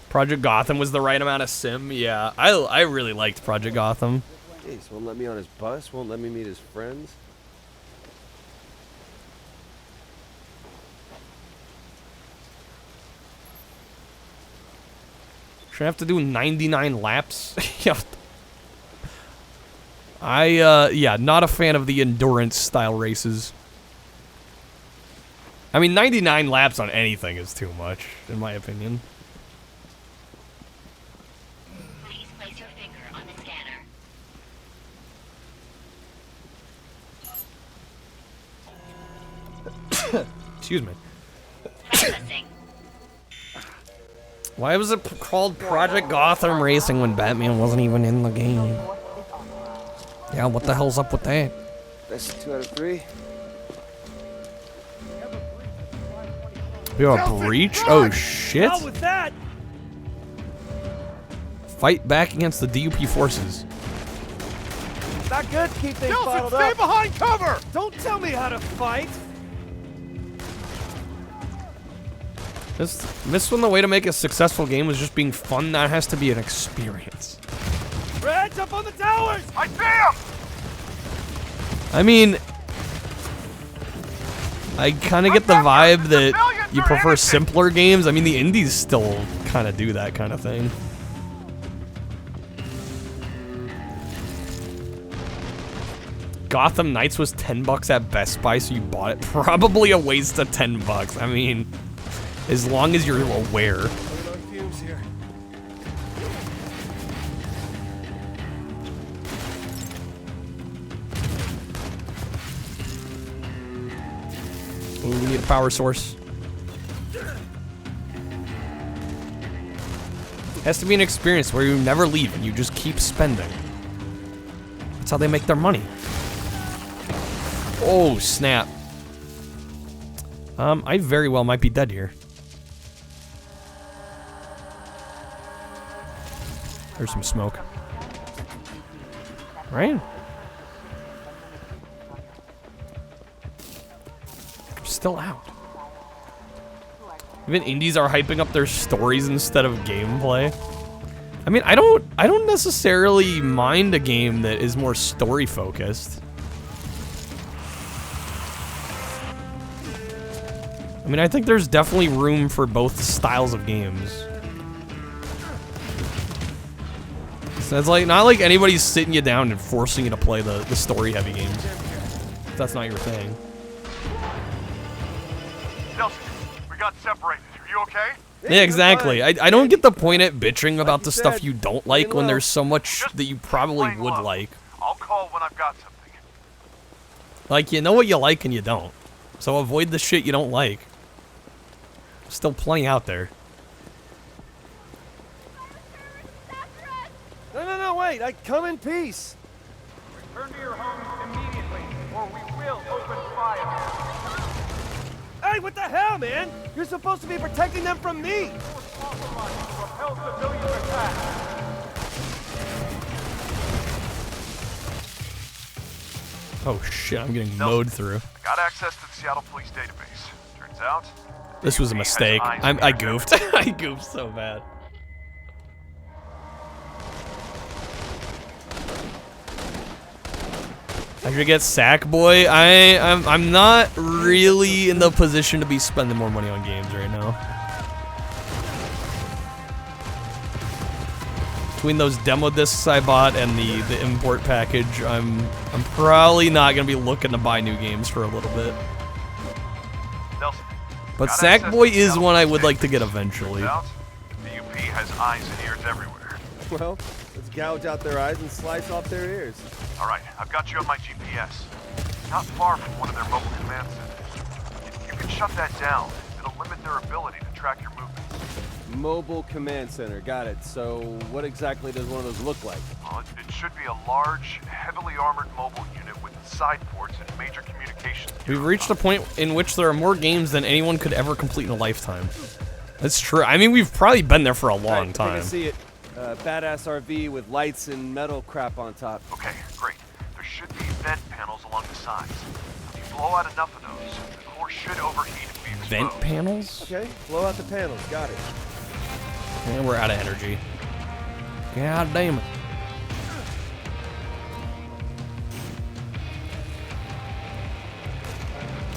Project Gotham was the right amount of sim. Yeah, I really liked Project Gotham. Jeez, won't let me on his bus, won't let me meet his friends. Should I have to do 99 laps? Yeah, not a fan of the endurance style races. I mean, 99 laps on anything is too much, in my opinion. Please place your finger on the scanner. Excuse me. Why was it called Project Gotham Racing when Batman wasn't even in the game? Yeah, what the hell's up with that? That's 2 out of 3. We have a breach? Oh shit! With that. Fight back against the DUP forces. Not good. Keep things bottled up. Stay behind cover. Don't tell me how to fight. This one, the way to make a successful game was just being fun. That has to be an experience. Reds up on the towers. I see him. I mean, I kind of get the vibe that you prefer simpler games. I mean, the indies still kind of do that kind of thing. Gotham Knights was $10 at Best Buy, so you bought it. Probably a waste of $10. I mean, as long as you're aware. Ooh, we need a power source. Has to be an experience where you never leave and you just keep spending. That's how they make their money. Oh, snap. I very well might be dead here. There's some smoke. Right? I'm still out. Even indies are hyping up their stories instead of gameplay. I mean, I don't necessarily mind a game that is more story focused. I mean, I think there's definitely room for both styles of games. So it's like not like anybody's sitting you down and forcing you to play the story-heavy games. If that's not your thing. Nelson, we got separated. Are you okay? Yeah, exactly. I don't get the point at bitching about the stuff you don't like when there's so much that you probably would like. I'll call when I've got something. Like, you know what you like and you don't. So avoid the shit you don't like. Still plenty out there. No, wait. I come in peace. Return to your homes immediately, or we will open fire. Hey, what the hell, man? You're supposed to be protecting them from me. Repel civilian attack. Oh shit, I'm getting mowed through. I got access to the Seattle Police database. Turns out, This was a mistake. I goofed. I goofed so bad. I should get Sackboy. I'm not really in the position to be spending more money on games right now. Between those demo discs I bought and the import package, I'm probably not gonna be looking to buy new games for a little bit. Nelson, But Sackboy is one I would like to get eventually. the UP has eyes and ears everywhere. Well, let's gouge out their eyes and slice off their ears. All right, I've got you on my GPS. Not far from one of their mobile command centers. You can shut that down. It'll limit their ability to track your movements. Mobile command center. Got it. So what exactly does one of those look like? Well, it should be a large, heavily armored mobile unit with side ports and major communications. We've reached a point in which there are more games than anyone could ever complete in a lifetime. That's true. I mean, we've probably been there for a long I think I time. see it. Badass RV with lights and metal crap on top. Okay, great. There should be vent panels along the sides. If you blow out enough of those, the core should overheat and be exposed. Vent panels? Okay, blow out the panels. Got it. And we're out of energy. God damn it.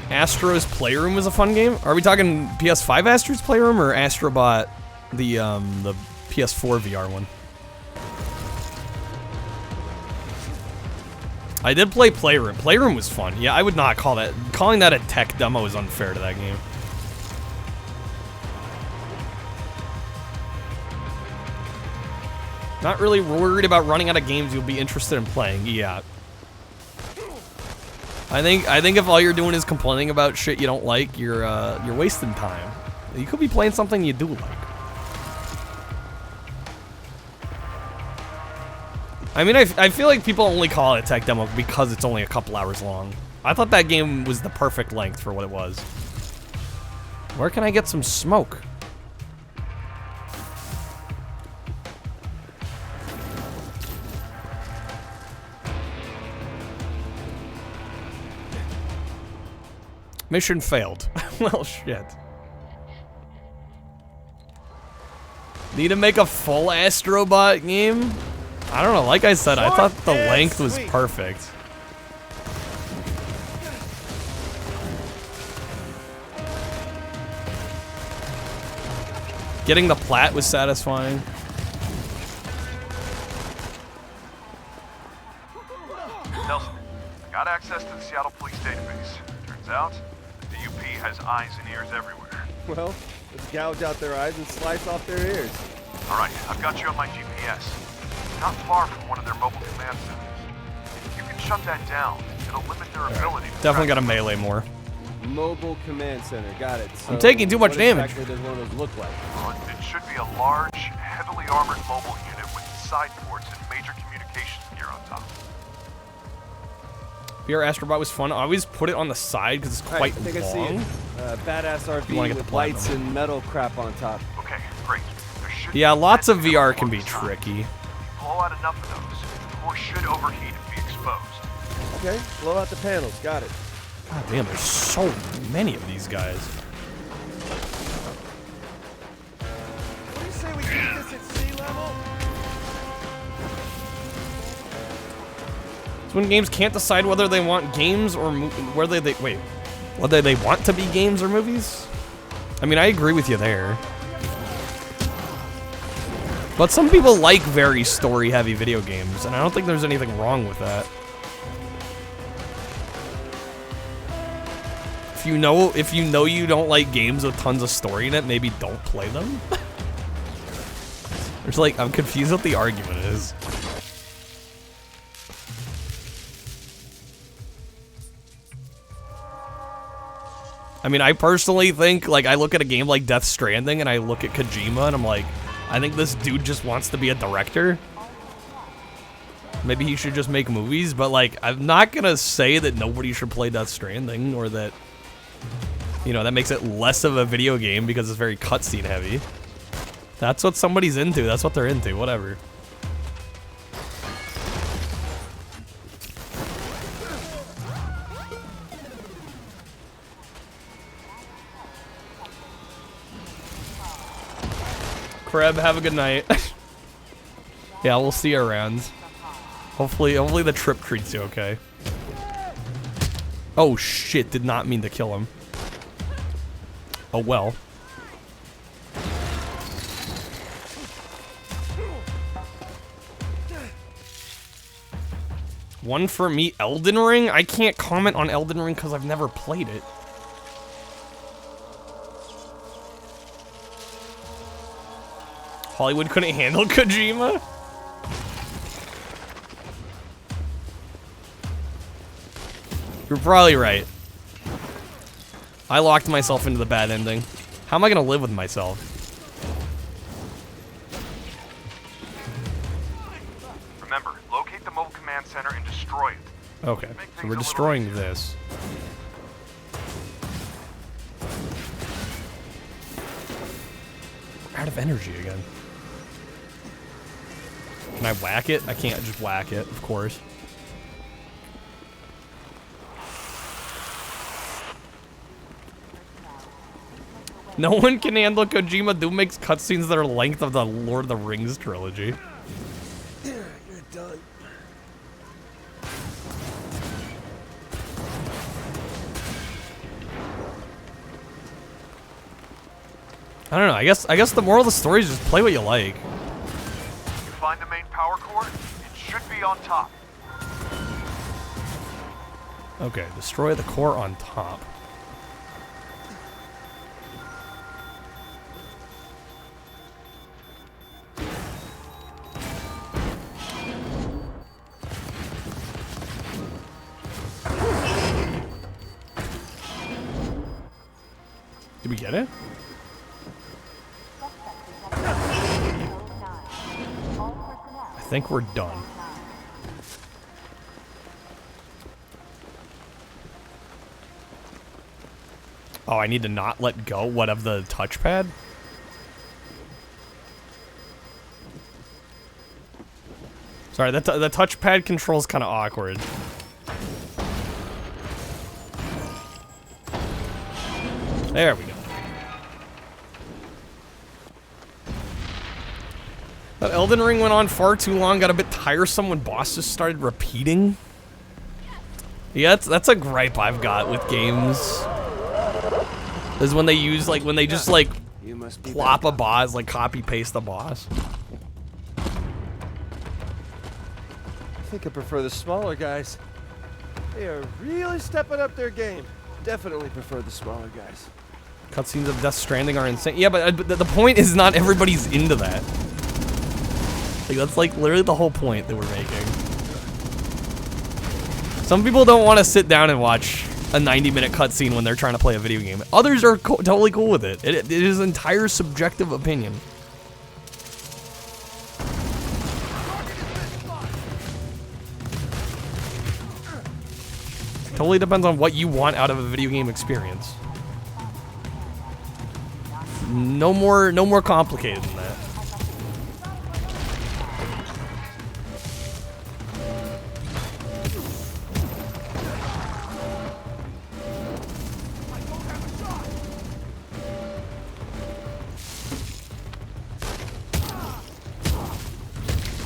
Astro's Playroom was a fun game. Are we talking PS5 Astro's Playroom or Astrobot, the PS4 VR one? I did play Playroom. Playroom was fun. Yeah, I would not call that. Calling that a tech demo is unfair to that game. Not really worried about running out of games you'll be interested in playing. Yeah. I think if all you're doing is complaining about shit you don't like, you're wasting time. You could be playing something you do like. I mean, I feel like people only call it a tech demo because it's only a couple hours long. I thought that game was the perfect length for what it was. Where can I get some smoke? Mission failed. Well, shit. Need to make a full Astrobot game? I don't know. Like I said, I thought the length was perfect. Getting the plat was satisfying. Nelson, I got access to the Seattle Police database. Turns out, the UP has eyes and ears everywhere. Well, let's gouge out their eyes and slice off their ears. All right, I've got you on my GPS. Not far from one of their mobile command centers. You can shut that down. It'll limit their ability to Definitely track got to melee more. Mobile command center. Got it. So I'm taking too much what damage. Exactly does one of those look like? Well, it should be a large, heavily armored mobile unit with side ports and major communications gear on top. VR Astrobot was fun. I always put it on the side because it's All right, quite I think long. I see it. Badass You wanna RV get with the lights platinum. and metal crap on top. Okay, great. There should Yeah, be lots of vent VR panels can be along the side. tricky. Blow out enough of those, the core should overheat and be exposed. Okay, blow out the panels. Got it. God damn, there's so many of these guys. What do you say we keep this at sea level? It's when games can't decide whether they want games or whether they want to be games or movies. I mean, I agree with you there. But some people like very story-heavy video games, and I don't think there's anything wrong with that. If you know you don't like games with tons of story in it, maybe don't play them. There's like, I'm confused what the argument is. I mean, I personally think, like, I look at a game like Death Stranding and I look at Kojima and I'm like, I think this dude just wants to be a director. Maybe he should just make movies, but like, I'm not gonna say that nobody should play Death Stranding or that, you know, that makes it less of a video game because it's very cutscene heavy. That's what somebody's into, that's what they're into, whatever. Kreb, have a good night. Yeah, we'll see you around. Hopefully the trip treats you okay. Oh shit, did not mean to kill him. Oh well. One for me, Elden Ring? I can't comment on Elden Ring because I've never played it. Hollywood couldn't handle Kojima? You're probably right. I locked myself into the bad ending. How am I gonna live with myself? Remember, locate the mobile command center and destroy it. Okay, so we're destroying this. We're out of energy again. Can I whack it? I can't just whack it, of course. No one can handle Kojima. Dude makes cutscenes that are length of the Lord of the Rings trilogy. You're done. I don't know. I guess the moral of the story is just play what you like. You find the main power core? It should be on top. Okay, destroy the core on top. Did we get it? I think we're done. Oh, I need to not let go, what, of the touchpad? Sorry, the touchpad control's kind of awkward. There we go. That Elden Ring went on far too long, got a bit tiresome when bosses started repeating. Yeah, that's a gripe I've got with games. Is when they use, like, when they just, like, plop a boss, like, copy-paste the boss. I think I prefer the smaller guys. They are really stepping up their game. Definitely prefer the smaller guys. Cutscenes of Death Stranding are insane. Yeah, but the point is not everybody's into that. Like, that's like literally the whole point that we're making. Some people don't want to sit down and watch a 90-minute cutscene when they're trying to play a video game. Others are totally cool with it. It is an entire subjective opinion. Totally depends on what you want out of a video game experience. No more complicated than that.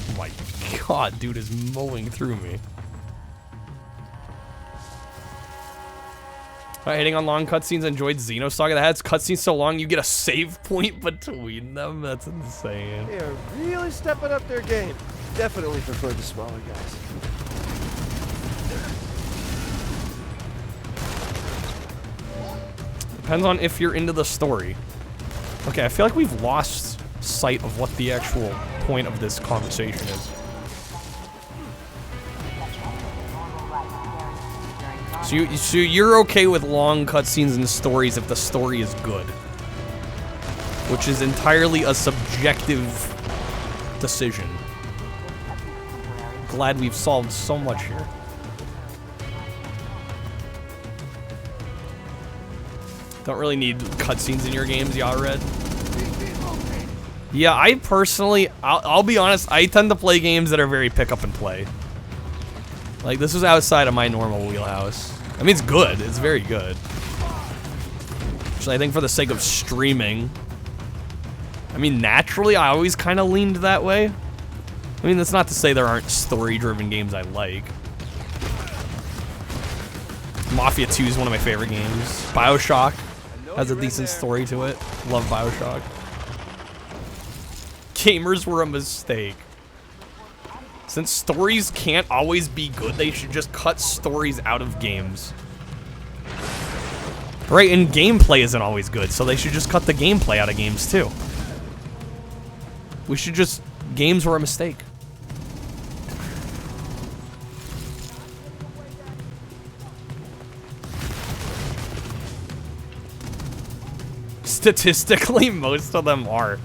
Oh my god, dude is mowing through me. Hitting on long cutscenes, enjoyed Xenosaga. That has cutscenes so long you get a save point between them. That's insane. They are really stepping up their game. Definitely prefer the smaller guys. Depends on if you're into the story. Okay, I feel like we've lost sight of what the actual point of this conversation is. So you're okay with long cutscenes and stories if the story is good, which is entirely a subjective decision. Glad we've solved so much here. Don't really need cutscenes in your games, Red. Yeah, I personally, I'll be honest, I tend to play games that are very pick up and play. Like, this was outside of my normal wheelhouse. I mean, it's good. It's very good. Actually, I think for the sake of streaming, I mean, naturally, I always kind of leaned that way. I mean, that's not to say there aren't story-driven games I like. Mafia 2 is one of my favorite games. BioShock has a decent story to it. Love BioShock. Gamers were a mistake. Since stories can't always be good, they should just cut stories out of games. Right, and gameplay isn't always good, so they should just cut the gameplay out of games too. We should just... Games were a mistake. Statistically, most of them are.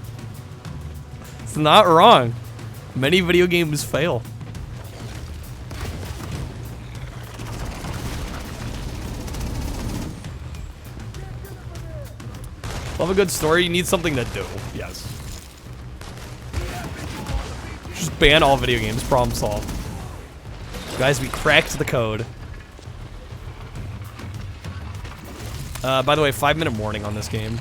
It's not wrong. Many video games fail. Love a good story, you need something to do. Yes. Just ban all video games, problem solved. Guys, we cracked the code. By the way, 5-minute warning on this game.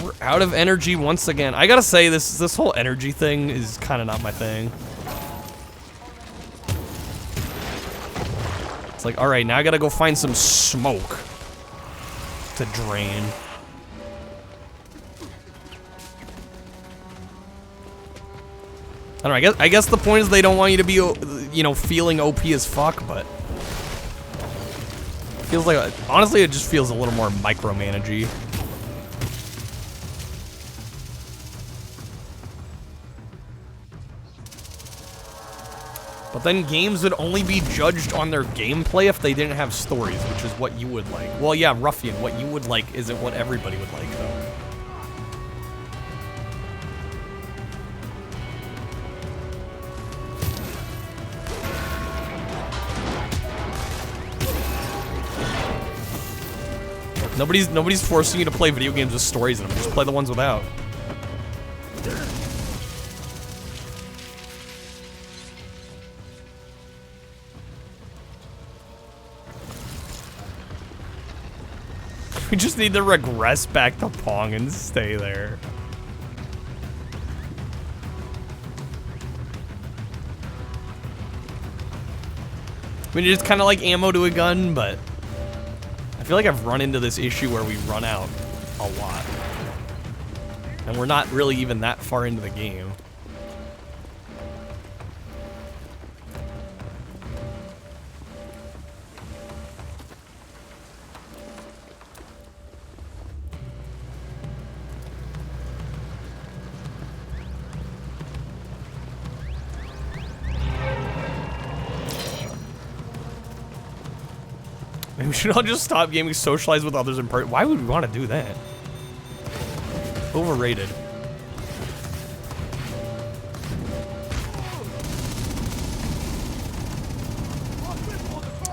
We're out of energy once again. I gotta say, this whole energy thing is kind of not my thing. It's like, alright, now I gotta go find some smoke to drain. I don't know, I guess the point is they don't want you to be, you know, feeling OP as fuck, but... Feels like, honestly, it just feels a little more micromanagey. But then games would only be judged on their gameplay if they didn't have stories, which is what you would like. Well, yeah, Ruffian, what you would like isn't what everybody would like, though. Nobody's forcing you to play video games with stories in them. Just play the ones without. We just need to regress back to Pong and stay there. I mean, it's kind of like ammo to a gun, but I feel like I've run into this issue where we run out a lot. And we're not really even that far into the game. Maybe we should all just stop gaming, socialize with others in person. Why would we want to do that? Overrated.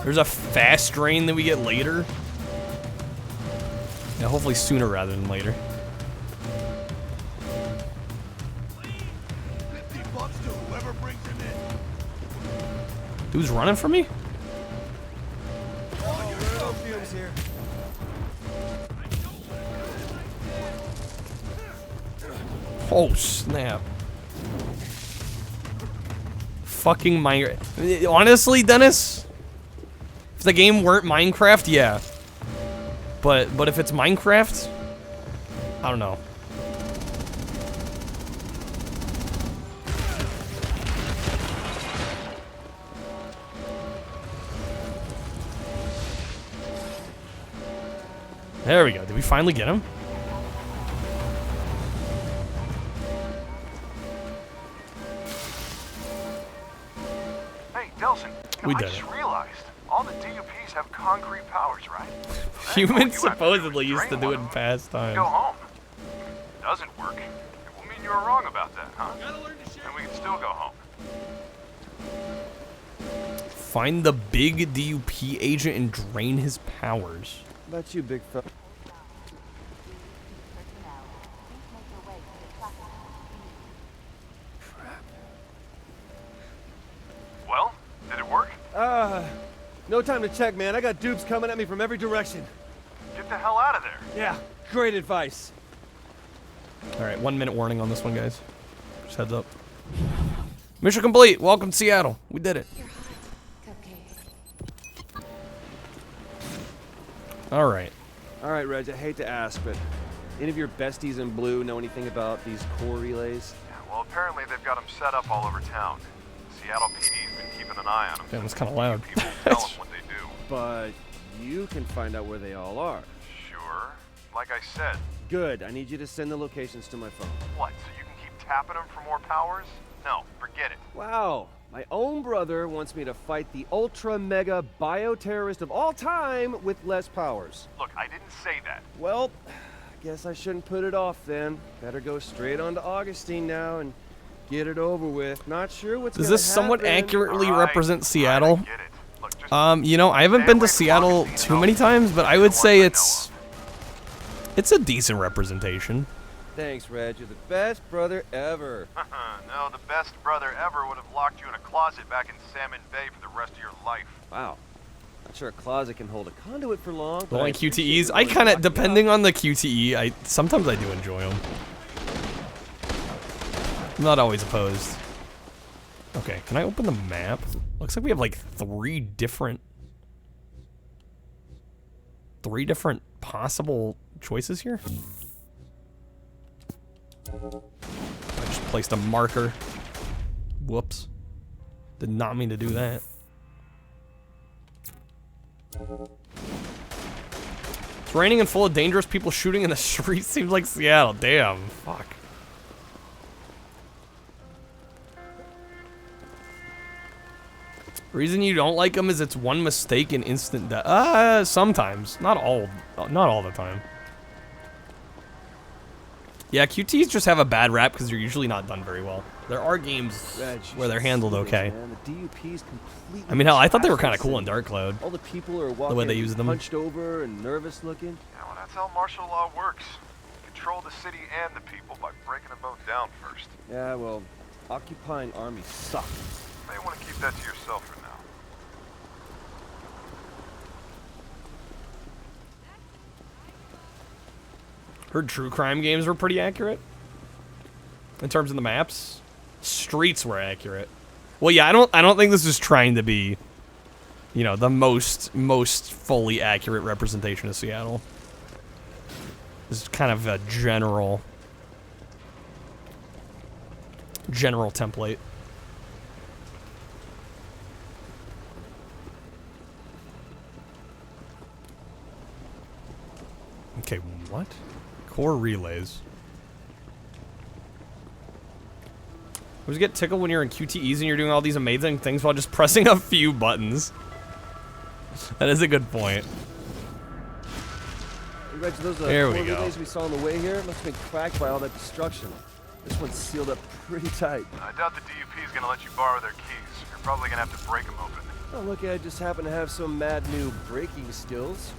There's a fast drain that we get later. Yeah, hopefully sooner rather than later. Dude's running for me? Oh, snap. fucking Minecraft. Honestly, Dennis, if the game weren't Minecraft, yeah. But if it's Minecraft, I don't know. There we go. Did we finally get him? Hey, Delson, We I did just it. realized all the DUPs have concrete powers, right? Humans supposedly used to do it in past Go times. home. If it doesn't work, it will mean you were wrong about that, huh? And we can still go home. Find the big DUP agent and drain his powers. How about you, big fella? Well, did it work? No time to check, man. I got dupes coming at me from every direction. Get the hell out of there. Yeah, great advice. All right, 1 minute warning on this one, guys. Just heads up. Mission complete. Welcome to Seattle. We did it. All right. All right, Reg, I hate to ask, but any of your besties in blue know anything about these core relays? Yeah, well, apparently they've got them set up all over town. Seattle PD's been keeping an eye on them. Damn, that's kind of loud. People tell them what they do. But you can find out where they all are. Sure. Like I said. Good. I need you to send the locations to my phone. What, so you can keep tapping them for more powers? No, forget it. Wow. My own brother wants me to fight the ultra mega bioterrorist of all time with less powers. Look, I didn't say that. Well, I guess I shouldn't put it off then. Better go straight on to Augustine now and get it over with. Not sure what's Does gonna this somewhat happen. accurately represent Seattle? You know, I haven't been to Seattle too many times, but I would say it's a decent representation. Thanks, Reg. You're the best brother ever. No, the best brother ever would have locked you in a closet back in Salmon Bay for the rest of your life. Wow. Not sure a closet can hold a conduit for long. The only QTEs, I kind of, depending on the QTE, sometimes I do enjoy them. I'm not always opposed. Okay, can I open the map? Looks like we have like three different possible choices here. I just placed a marker. Whoops. Did not mean to do that. It's raining and full of dangerous people shooting in the street. Seems like Seattle. Damn. Fuck. Reason you don't like them is it's one mistake and instant death. Sometimes. Not all the time. Yeah, QTs just have a bad rap because they're usually not done very well. There are games where they're handled okay. The DUP's completely I mean, hell, I thought they were kind of cool in Dark Cloud. All the people are walking the way they use them. hunched over and nervous looking. Yeah, well, that's how martial law works. Control the city and the people by breaking them both down first. Yeah, well, occupying armies suck. You may want to keep that to yourself for now. Heard true crime games were pretty accurate in terms of the maps. Streets were accurate. Well, yeah, I don't think this is trying to be, you know, the most fully accurate representation of Seattle. This is kind of a general template. Okay, what? Core relays. I always get tickled when you're in QTEs and you're doing all these amazing things while just pressing a few buttons. That is a good point. Reg, those There we core go. relays we saw on the way here must have been cracked by all that destruction. This one's sealed up pretty tight. I doubt the DUP is going to let you borrow their keys. You're probably going to have to break them open. Oh, look, I just happen to have some mad new braking skills.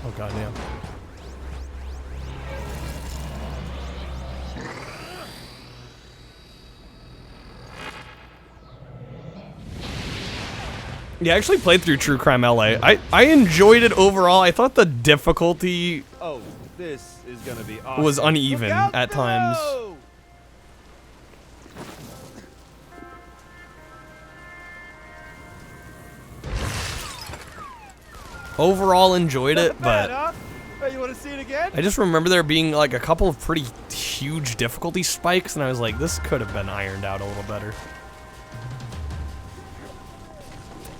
Oh, goddamn. Yeah, I actually played through True Crime LA. I enjoyed it overall. I thought the difficulty Oh, this is gonna be awesome. was uneven Look out at times. below! Overall enjoyed it, but Huh? Hey, you want to see it again? I just remember there being like a couple of pretty huge difficulty spikes, and I was like, this could have been ironed out a little better.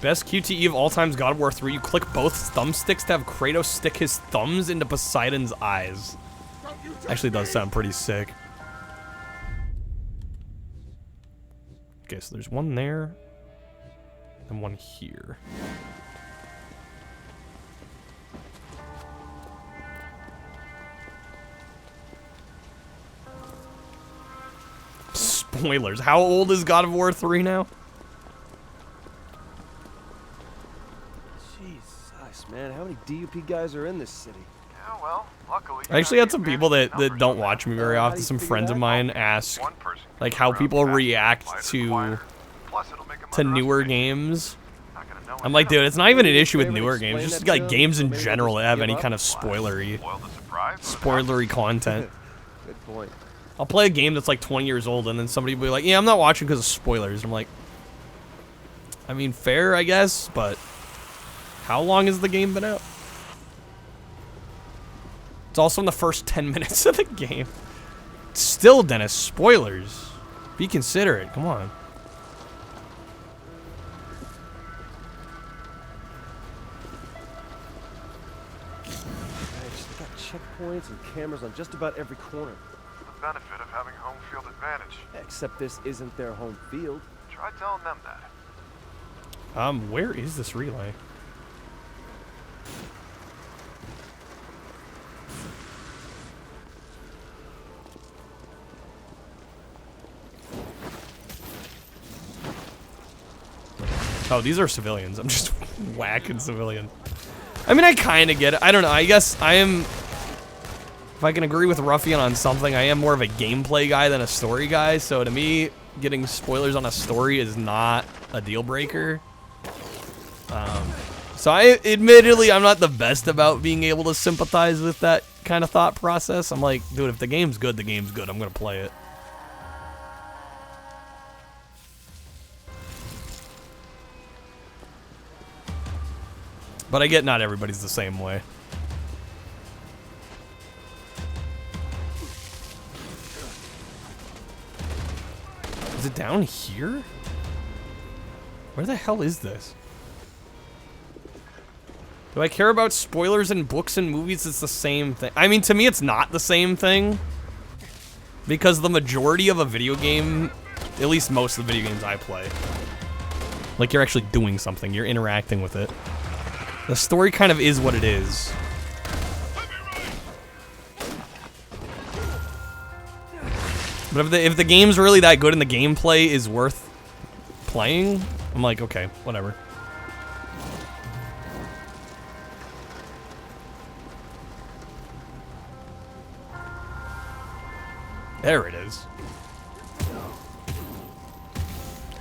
Best QTE of all time is God of War 3. You click both thumbsticks to have Kratos stick his thumbs into Poseidon's eyes. Actually does sound pretty sick. Okay, so there's one there, and one here. Spoilers. How old is God of War 3 now? Jesus, man, how many DUP guys are in this city? Yeah, well, luckily. I actually had some people that don't watch me very often. Some friends of mine ask, like, how people react to newer games. I'm like, dude, it's not even an issue with newer games. Just like games in general that have any kind of spoilery content. Good point. I'll play a game that's like 20 years old, and then somebody will be like, yeah, I'm not watching because of spoilers. I'm like, I mean, fair, I guess, but how long has the game been out? It's also in the first 10 minutes of the game. Still, Dennis, spoilers. Be considerate, come on. They got checkpoints and cameras on just about every corner. The benefit of having home field advantage. Except this isn't their home field. Try telling them that. Where is this relay? Oh, these are civilians. I'm just whacking civilians. I mean, I kind of get it. I don't know. I guess I am... If I can agree with Ruffian on something, I am more of a gameplay guy than a story guy. So to me, getting spoilers on a story is not a deal breaker. So admittedly, I'm not the best about being able to sympathize with that kind of thought process. I'm like, dude, if the game's good, the game's good. I'm going to play it. But I get not everybody's the same way. Is it down here? Where the hell is this? Do I care about spoilers in books and movies? It's the same thing. I mean, to me, it's not the same thing. Because the majority of a video game, at least most of the video games I play, like you're actually doing something. You're interacting with it. The story kind of is what it is. But if the game's really that good and the gameplay is worth playing, I'm like, okay, whatever. There it is.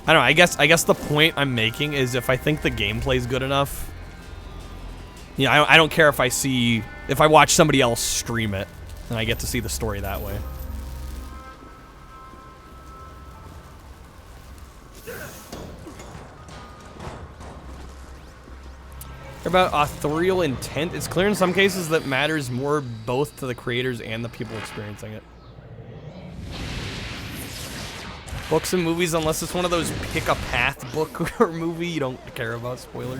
I don't know, I guess the point I'm making is if I think the gameplay's good enough, yeah, I don't care if I watch somebody else stream it, and I get to see the story that way. About authorial intent, it's clear in some cases that matters more both to the creators and the people experiencing it. Books and movies, unless it's one of those pick a path book or movie, you don't care about spoilers.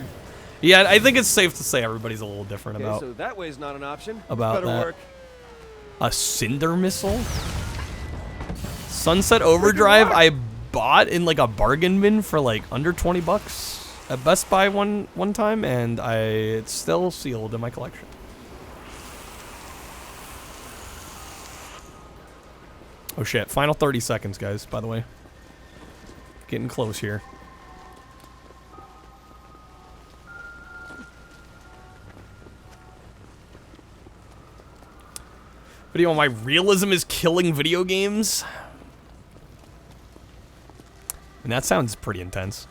Yeah, I think it's safe to say everybody's a little different about. So that way's not an option. About Better that. work. A cinder missile? Sunset Overdrive I bought in like a bargain bin for like under 20 bucks at Best Buy one time, and it's still sealed in my collection. Oh shit, final 30 seconds, guys, by the way. Getting close here. Video on why realism is killing video games. And that sounds pretty intense.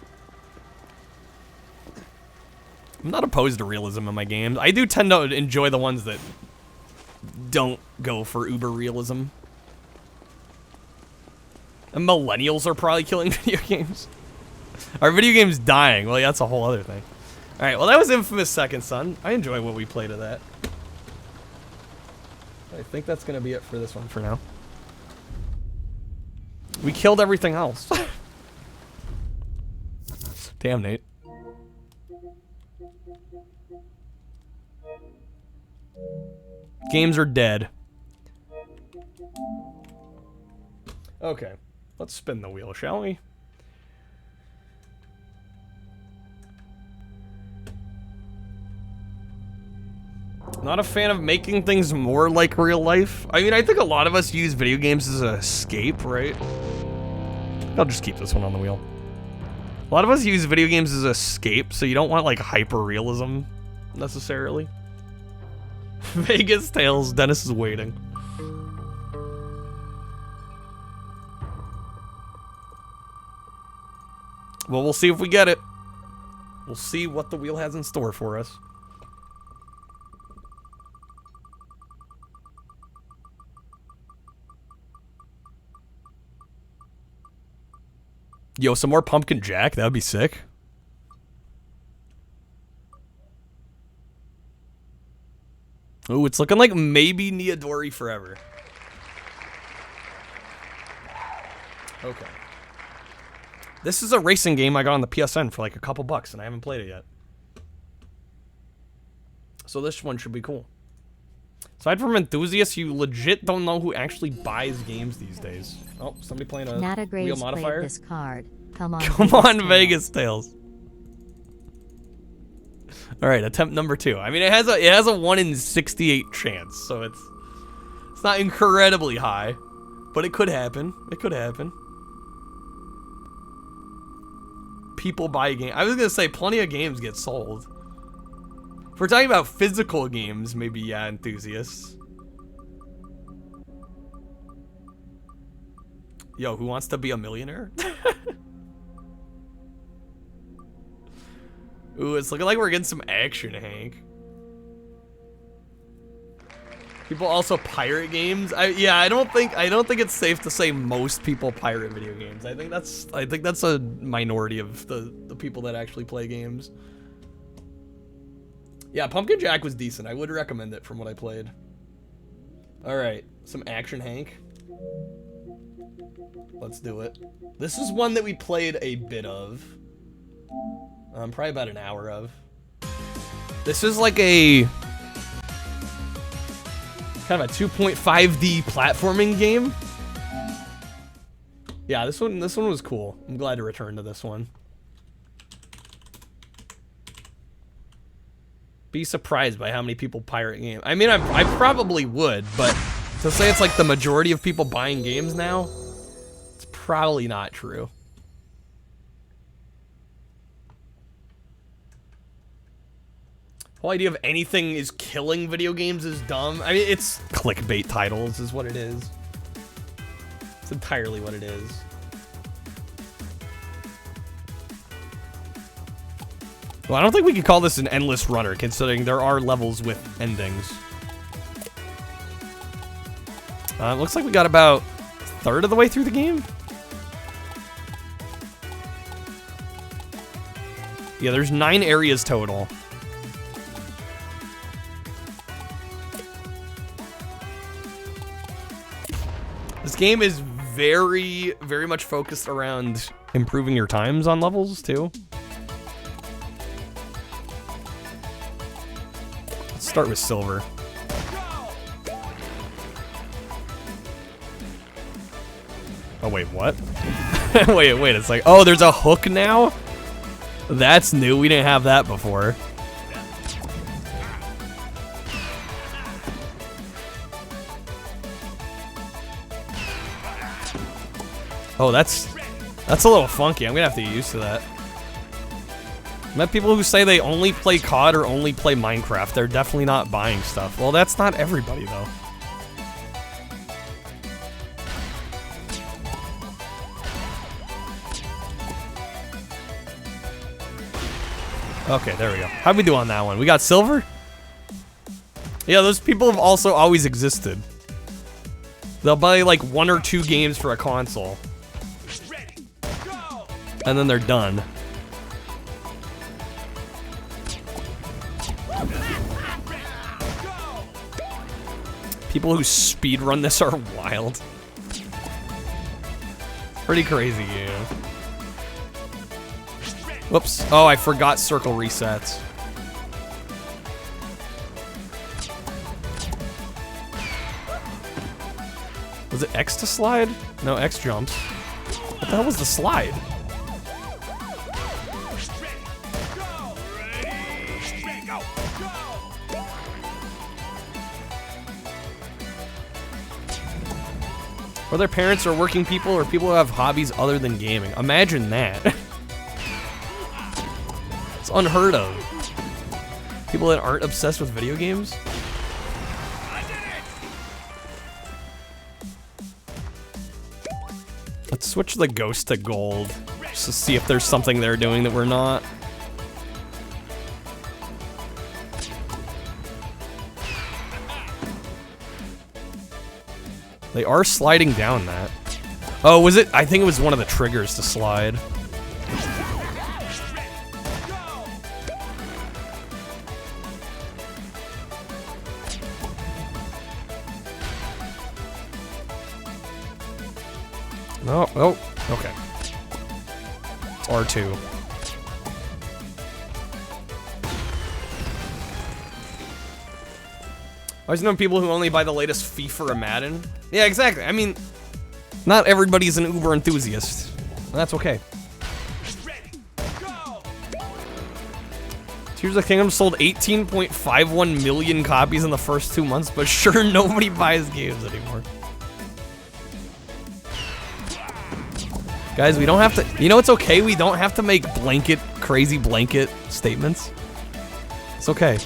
I'm not opposed to realism in my games. I do tend to enjoy the ones that don't go for uber realism. And millennials are probably killing video games. Are video games dying? Well, yeah, that's a whole other thing. Alright, well that was Infamous Second Son. I enjoy what we played of that. I think that's gonna be it for this one for now. We killed everything else. Damn, Nate. Games are dead. Okay, let's spin the wheel, shall we? Not a fan of making things more like real life. I mean, I think a lot of us use video games as an escape, right? I'll just keep this one on the wheel. A lot of us use video games as an escape, so you don't want, like, hyper-realism, necessarily. Vegas Tales, Dennis is waiting. Well, we'll see if we get it. We'll see what the wheel has in store for us. Yo, some more Pumpkin Jack. That would be sick. Ooh, it's looking like maybe Neodori Forever. Okay. This is a racing game I got on the PSN for like a couple bucks, and I haven't played it yet. So this one should be cool. Aside from enthusiasts, you legit don't know who actually buys games these days. Oh, somebody playing a Nata Graves wheel modifier? played this card. Come on, Come on, Vegas Tales. All right, attempt number 2. I mean, it has a 1 in 68 chance, so it's not incredibly high, but it could happen. It could happen. People buy games. I was gonna say plenty of games get sold. If we're talking about physical games, maybe yeah, enthusiasts. Yo, who wants to be a millionaire? Ooh, it's looking like we're getting some action, Hank. People also pirate games. I don't think it's safe to say most people pirate video games. I think that's a minority of the people that actually play games. Yeah, Pumpkin Jack was decent. I would recommend it from what I played. All right, some action, Hank. Let's do it. This is one that we played a bit of. Probably about an hour of. This is like a kind of a 2.5D platforming game. Yeah, this one was cool. I'm glad to return to this one. Be surprised by how many people pirate games. I mean, I probably would, but to say it's like the majority of people buying games now, it's probably not true. The whole idea of anything is killing video games is dumb. I mean, it's clickbait titles is what it is. It's entirely what it is. Well, I don't think we could call this an endless runner, considering there are levels with endings. It looks like we got about a third of the way through the game. Yeah, there's 9 areas total. This game is very, very much focused around improving your times on levels, too. Let's start with silver. Oh, wait, what? wait, it's like, oh, there's a hook now? That's new, we didn't have that before. Oh, that's a little funky. I'm gonna have to get used to that. I met people who say they only play COD or only play Minecraft. They're definitely not buying stuff. Well, that's not everybody, though. Okay, there we go. How'd we do on that one? We got silver? Yeah, those people have also always existed. They'll buy like 1 or 2 games for a console. And then they're done. People who speedrun this are wild. Pretty crazy, yeah. Whoops. Oh, I forgot circle resets. Was it X to slide? No, X jumps. What the hell was the slide? Whether parents are working people or people who have hobbies other than gaming. Imagine that. It's unheard of. People that aren't obsessed with video games. Let's switch the ghost to gold, just to see if there's something they're doing that we're not. They are sliding down that. Oh, was it? I think it was one of the triggers to slide. No, oh, okay. It's R2. I always know people who only buy the latest FIFA or Madden. Yeah, exactly. I mean, not everybody's an Uber enthusiast. That's okay. Tears of the Kingdom sold 18.51 million copies in the first 2 months, but sure, nobody buys games anymore. Guys, we don't have to... You know, it's okay. We don't have to make crazy blanket statements. It's okay.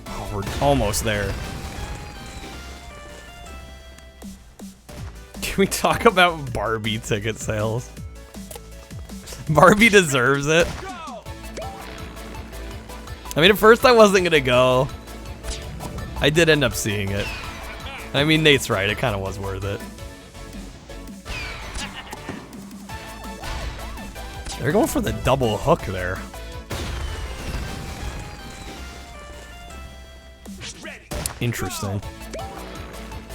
Oh, we're almost there. Can we talk about Barbie ticket sales? Barbie deserves it. I mean, at first I wasn't gonna go. I did end up seeing it. I mean, Nate's right, it kind of was worth it. They're going for the double hook there. Interesting.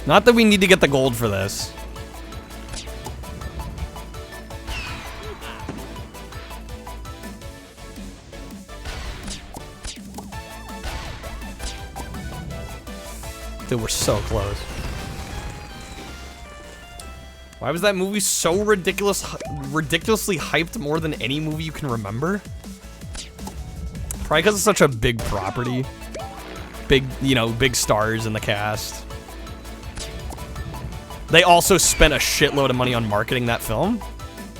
Not that we need to get the gold for this. Dude, we're so close. Why was that movie so ridiculously hyped more than any movie you can remember? Probably because it's such a big property. Big, you know, big stars in the cast. They also spent a shitload of money on marketing that film.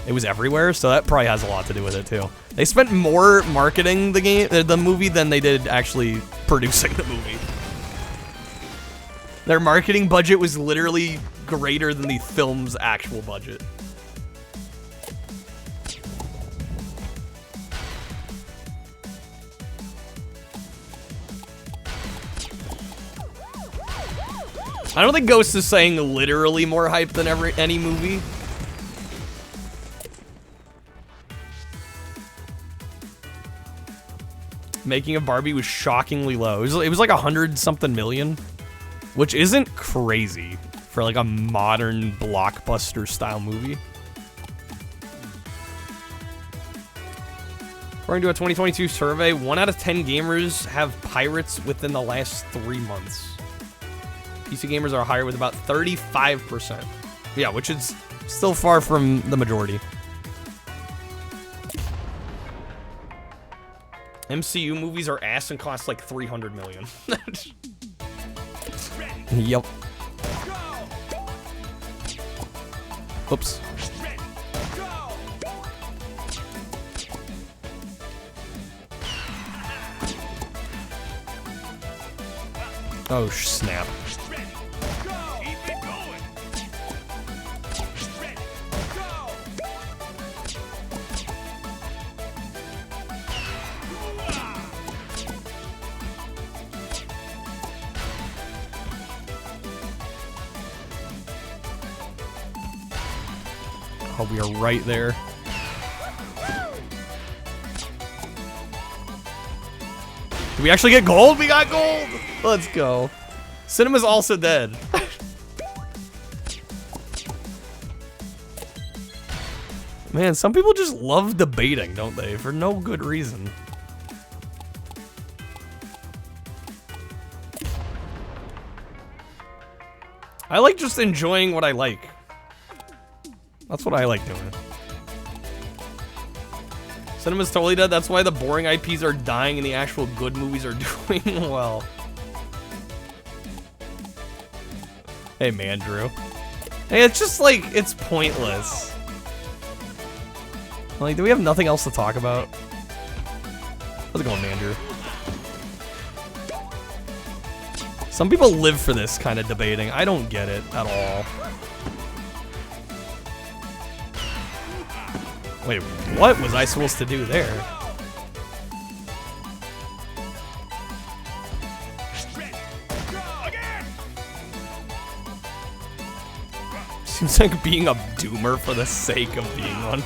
It was everywhere, so that probably has a lot to do with it too. They spent more marketing the movie than they did actually producing the movie. Their marketing budget was literally greater than the film's actual budget. I don't think Ghost is saying literally more hype than any movie. Making of Barbie was shockingly low. It was like 100-something million. Which isn't crazy for like a modern blockbuster style movie. According to a 2022 survey, 1 out of 10 gamers have pirates within the last 3 months. PC gamers are higher with about 35%. Yeah, which is still far from the majority. MCU movies are ass and cost like 300 million. Yep. Oops. Oh, snap. Oh, we are right there. Did we actually get gold? We got gold! Let's go. Cinema's also dead. Man, some people just love debating, don't they? For no good reason. I like just enjoying what I like. That's what I like doing. Cinema's totally dead. That's why the boring IPs are dying and the actual good movies are doing well. Hey, man, Drew. Hey, it's just like, it's pointless. Like, do we have nothing else to talk about? How's it going, Mandrew? Some people live for this kind of debating. I don't get it at all. Wait, what was I supposed to do there? Seems like being a doomer for the sake of being one.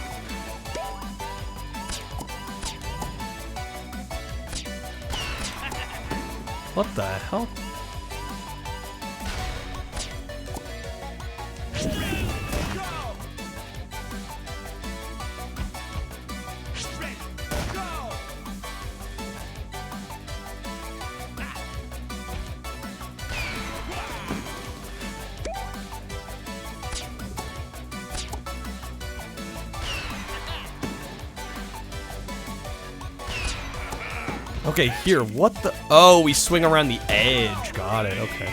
What the hell? Okay, here, what the? Oh, we swing around the edge. Got it, okay.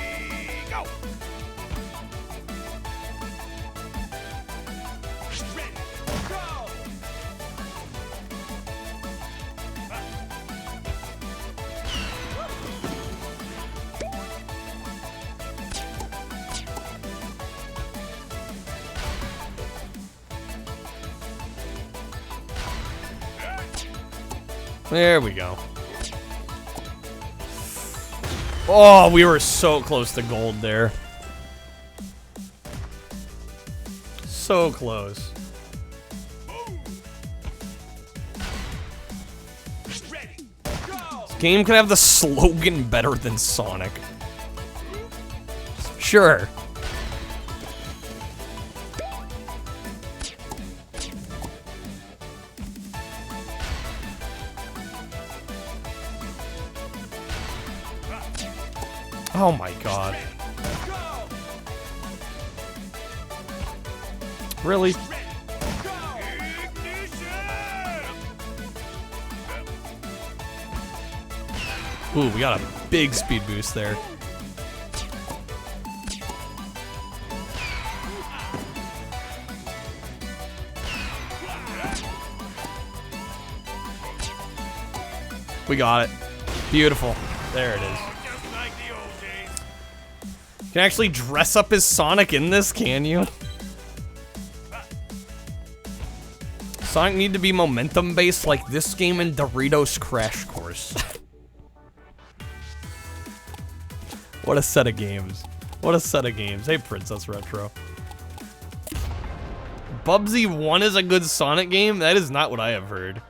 There we go. Oh, we were so close to gold there. So close. This game can have the slogan better than Sonic. Sure. Oh my god. Really? Ooh, we got a big speed boost there. We got it. Beautiful. There it is. You can actually dress up as Sonic in this, can you? Sonic need to be momentum based like this game in Doritos Crash Course. What a set of games. What a set of games. Hey, Princess Retro. Bubsy 1 is a good Sonic game? That is not what I have heard.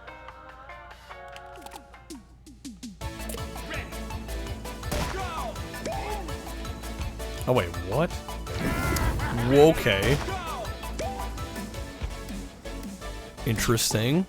Oh wait, what? Okay. Interesting.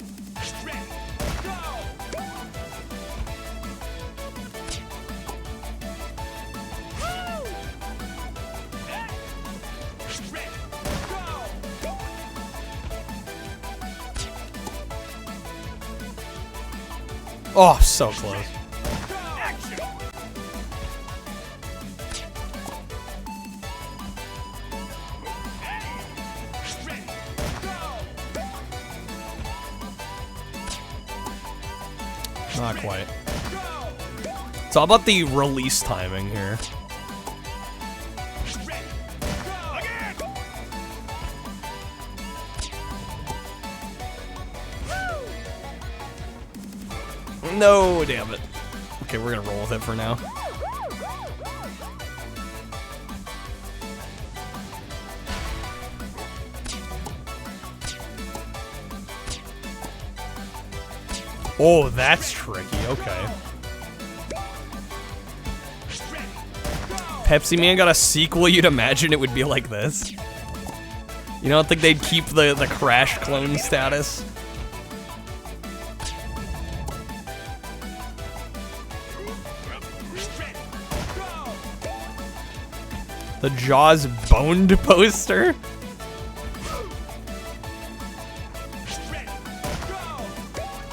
Oh, so close. Not quite. It's all about the release timing here. No, damn it. Okay, we're gonna roll with it for now. Oh, that's tricky. Okay. Pepsi Man got a sequel. You'd imagine it would be like this. You don't think they'd keep the Crash clone status? The Jaws boned poster?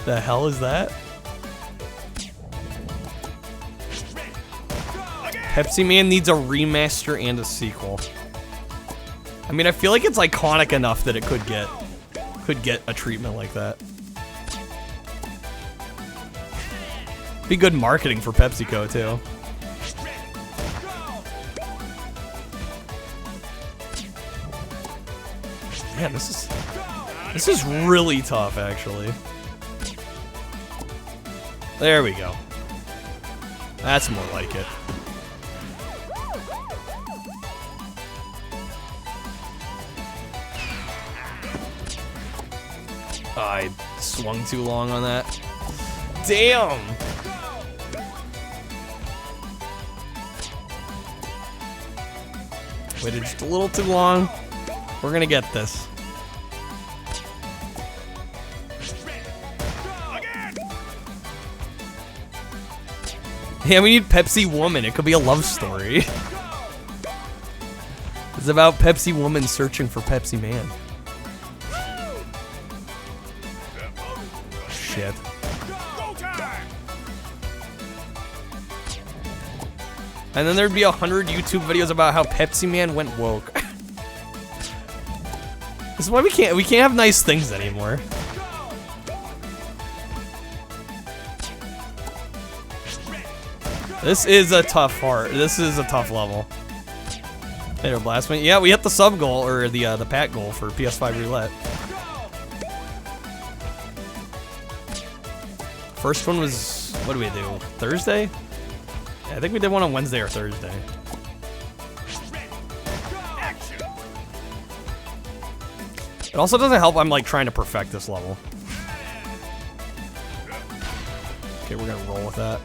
The hell is that? Pepsi Man needs a remaster and a sequel. I mean, I feel like it's iconic enough that it could get a treatment like that. Be good marketing for PepsiCo too. Man, this is really tough, actually. There we go. That's more like it. I swung too long on that. Damn! Waited just a little too long. We're gonna get this. Yeah, we need Pepsi Woman. It could be a love story. It's about Pepsi Woman searching for Pepsi Man. Shit. And then there'd be 100 YouTube videos about how Pepsi Man went woke. This is why we can't have nice things anymore. This is a tough part. This is a tough level. There, blast me. Yeah, we hit the sub goal or the pat goal for PS5 Roulette. First one was, what do we do? Thursday? Yeah, I think we did one on Wednesday or Thursday. It also doesn't help I'm like trying to perfect this level. Okay, we're gonna roll with that.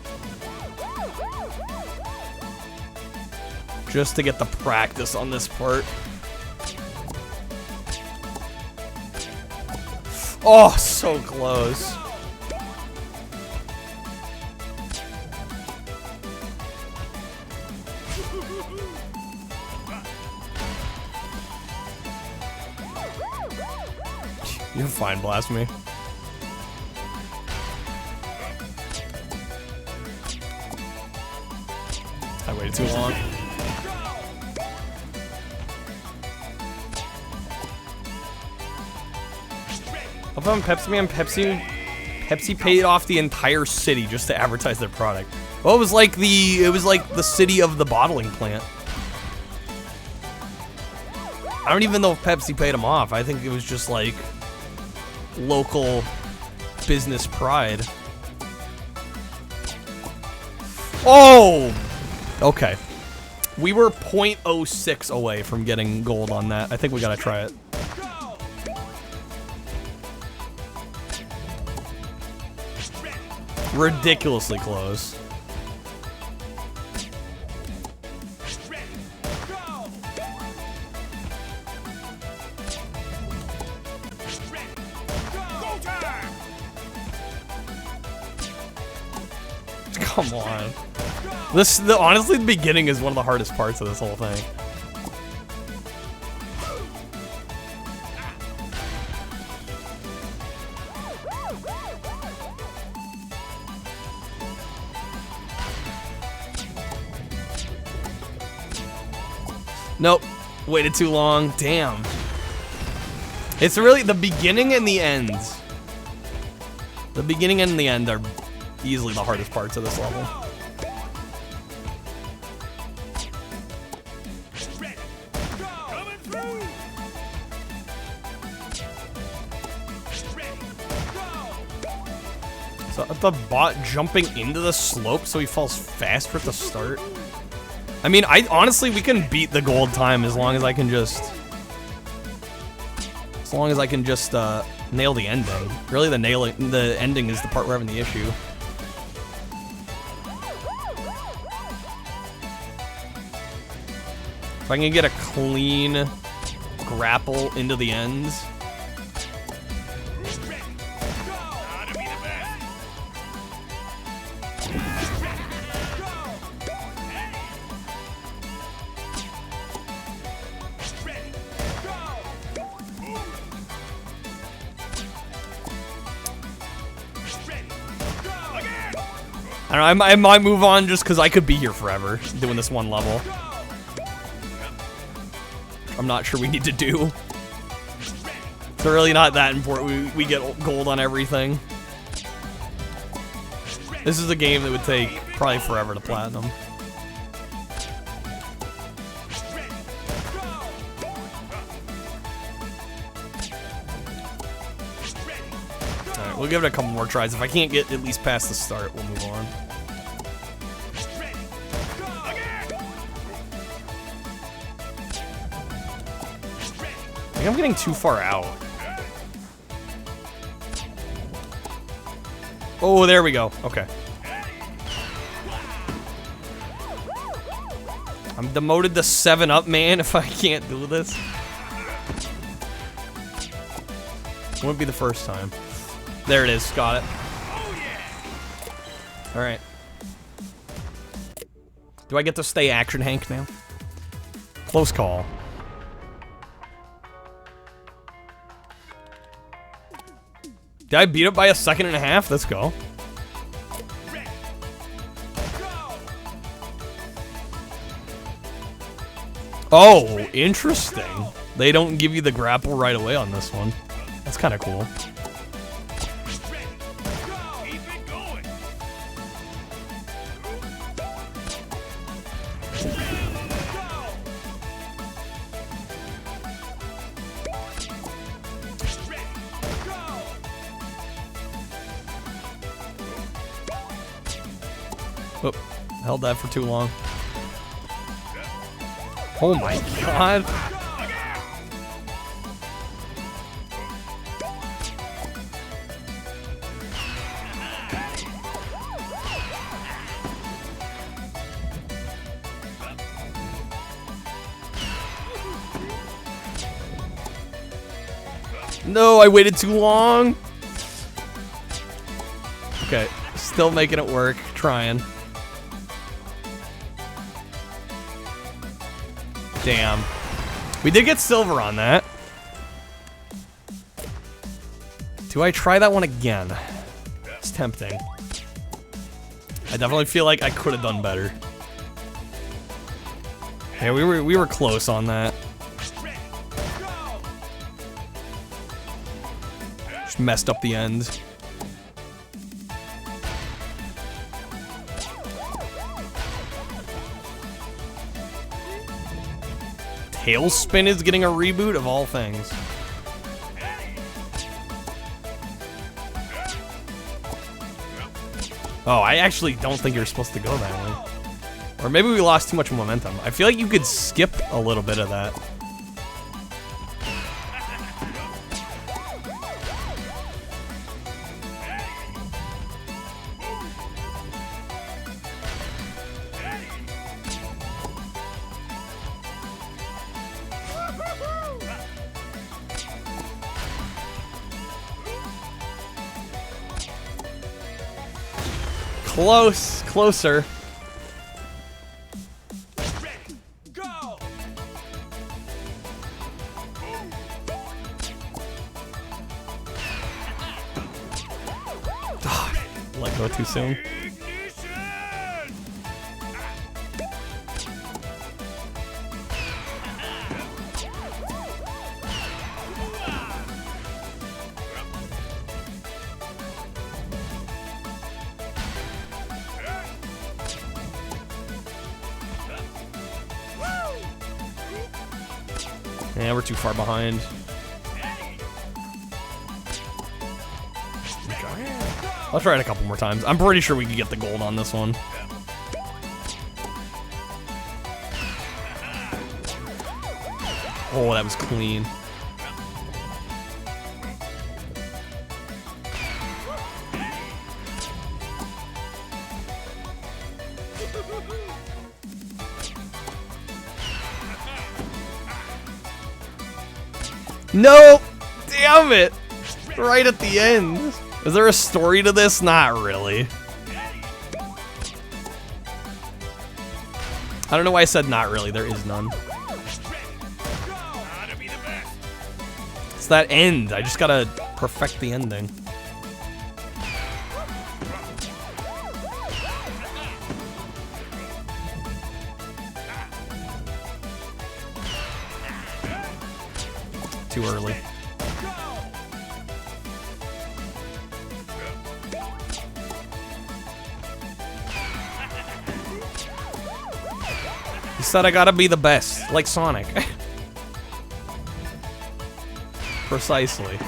Just to get the practice on this part. Oh, so close. You're fine, Blasphemy. I waited too long. Up on Pepsi Man, Pepsi paid off the entire city just to advertise their product. Well, it was like the city of the bottling plant. I don't even know if Pepsi paid them off. I think it was just like local business pride. Oh! Okay. We were 0.06 away from getting gold on that. I think we gotta try it. Ridiculously close. Come on. Honestly, the beginning is one of the hardest parts of this whole thing. Nope. Waited too long. Damn. It's really the beginning and the end. The beginning and the end are easily the hardest parts of this level. So the bot jumping into the slope so he falls faster at the start. I mean, honestly, we can beat the gold time as long as I can just long as I can just nail the ending. Really, the ending is the part we're having the issue. If I can get a clean grapple into the ends. I don't know, I might move on just because I could be here forever doing this one level. I'm not sure we need to do. It's really not that important. We get gold on everything. This is a game that would take probably forever to platinum. Alright, we'll give it a couple more tries. If I can't get at least past the start, we'll move on. I think I'm getting too far out. Oh, there we go. Okay. I'm demoted to 7-Up man if I can't do this. Wouldn't be the first time. There it is. Got it. Alright. Do I get to stay action Hank now? Close call. Did I beat it by a second and a half? Let's go. Oh, interesting. They don't give you the grapple right away on this one. That's kind of cool. Oh, held that for too long. Oh my god. No, I waited too long. Okay, still making it work, trying. Damn. We did get silver on that. Do I try that one again? It's tempting. I definitely feel like I could have done better. Yeah, we were close on that. Just messed up the end. Tailspin is getting a reboot of all things. Oh, I actually don't think you're supposed to go that way. Or maybe we lost too much momentum. I feel like you could skip a little bit of that. Close, closer. Let go too soon. Yeah, we're too far behind. Okay. I'll try it a couple more times. I'm pretty sure we can get the gold on this one. Oh, that was clean. No! Damn it! Right at the end. Is there a story to this? Not really. I don't know why I said not really. There is none. It's that end. I just gotta perfect the ending. Too early. He said I gotta be the best, like Sonic. Precisely.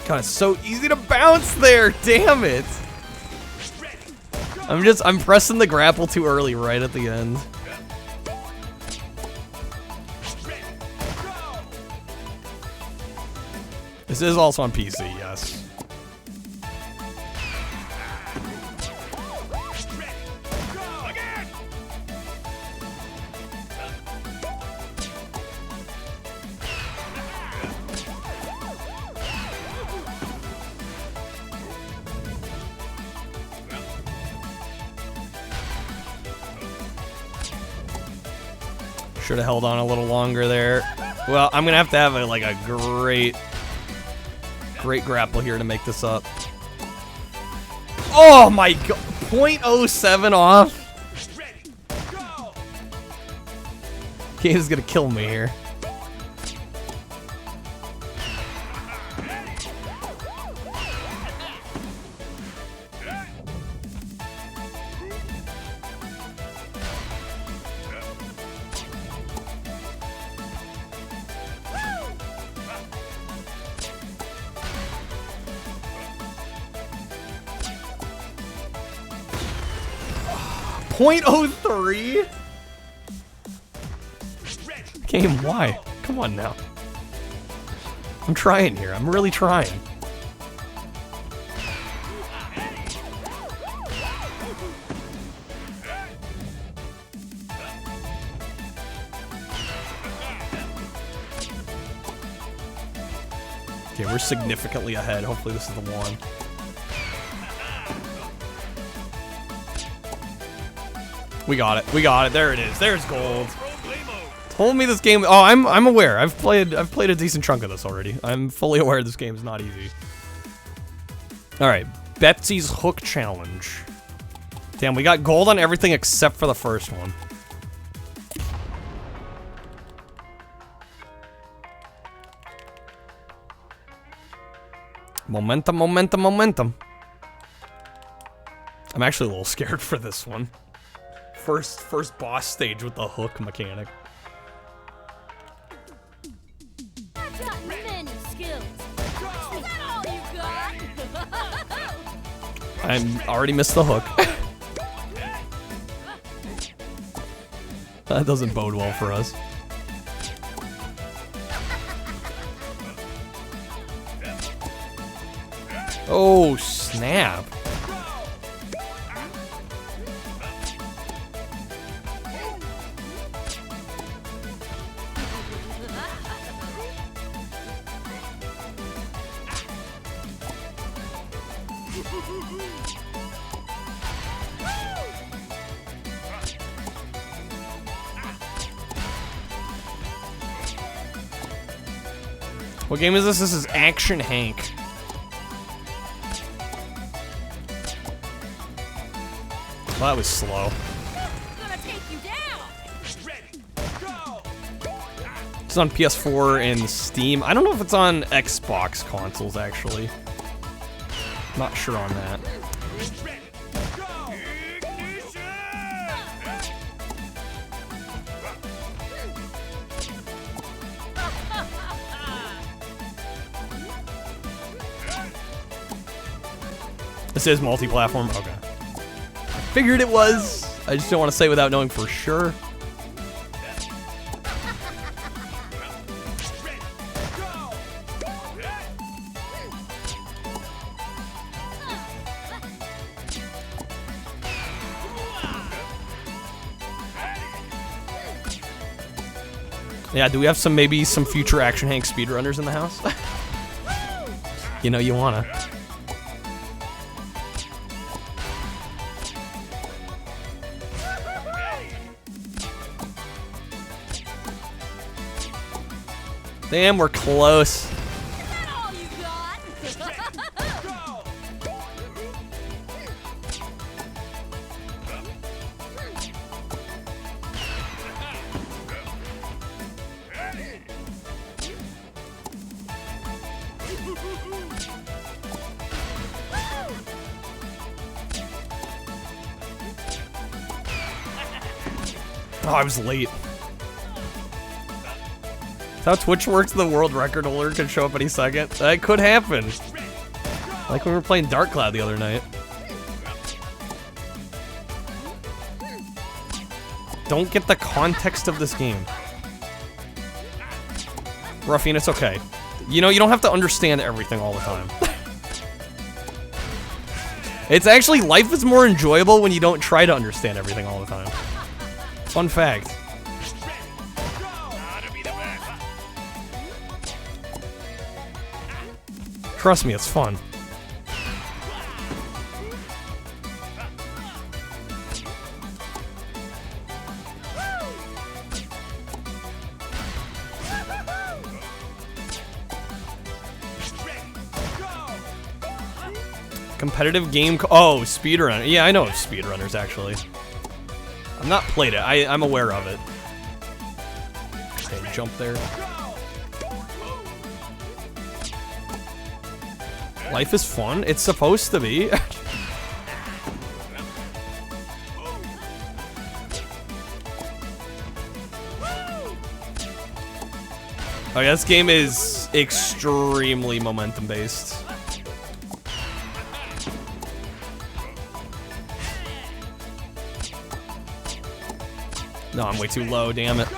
God, it's so easy to bounce there. Damn it. I'm pressing the grapple too early right at the end. This is also on PC, yes. Should have held on a little longer there. Well, I'm gonna have to have a great grapple here to make this up. Oh my god, 0.07 off. Game's gonna kill me here. .03? Game, why? Come on now. I'm trying here. I'm really trying. Okay, we're significantly ahead. Hopefully this is the one. We got it. We got it. There it is. There's gold. Told me this game. Oh, I'm aware. I've played a decent chunk of this already. I'm fully aware this game is not easy. All right, Betsy's hook challenge. Damn, we got gold on everything except for the first one. Momentum, momentum, momentum. I'm actually a little scared for this one. First boss stage with the hook mechanic. I've got many skills. Is that all you got? I'm already missed the hook. That doesn't bode well for us. Oh, snap. What game is this? This is Action Henk. Well, that was slow. Gonna take you down. It's on PS4 and Steam. I don't know if it's on Xbox consoles, actually. Not sure on that. This is multi-platform? Okay. Figured it was. I just don't want to say without knowing for sure. Yeah, do we have maybe some future Action Hank speedrunners in the house? You know you wanna. Damn, we're close. Oh, I was late. That's how Twitch works. The world record holder could show up any second. That could happen. Like when we were playing Dark Cloud the other night. Don't get the context of this game. Ruffian, it's okay. You know, you don't have to understand everything all the time. It's actually, life is more enjoyable when you don't try to understand everything all the time. Fun fact. Trust me, it's fun. Competitive game. Oh, speedrunner. Yeah, I know of speedrunners actually. I've not played it. I'm aware of it. Okay, jump there. Life is fun. It's supposed to be. Oh, yeah, this game is extremely momentum based. No, I'm way too low, damn it.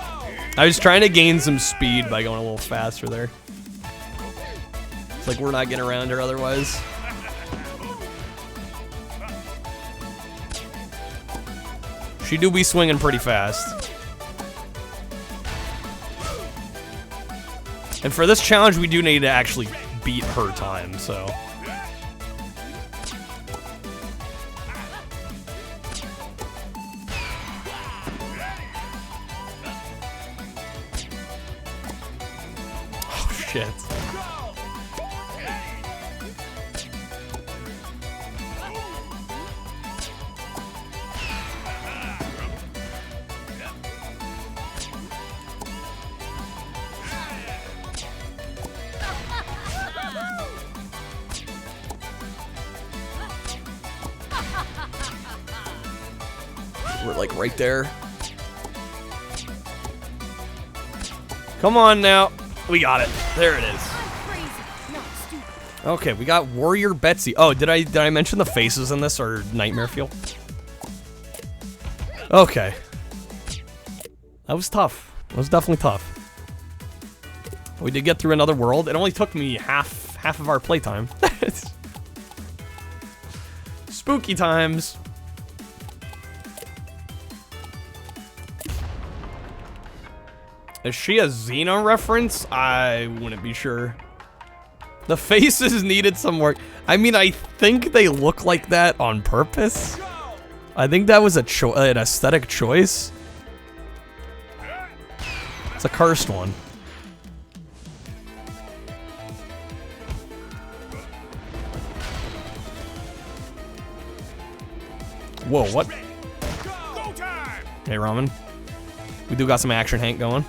I was trying to gain some speed by going a little faster there. It's like we're not getting around her otherwise. She do be swinging pretty fast. And for this challenge, we do need to actually beat her time, so. Oh, shit. We're like right there. Come on now. We got it. There it is. Okay, we got Warrior Betsy. Oh, did I mention the faces in this are Nightmare Fuel? Okay. That was tough. That was definitely tough. We did get through another world. It only took me half of our playtime. Spooky times. Is she a Xena reference? I wouldn't be sure. The faces needed some work. I mean, I think they look like that on purpose. I think that was an aesthetic choice. It's a cursed one. Whoa, what? Hey, Ramen. We do got some Action Hank going.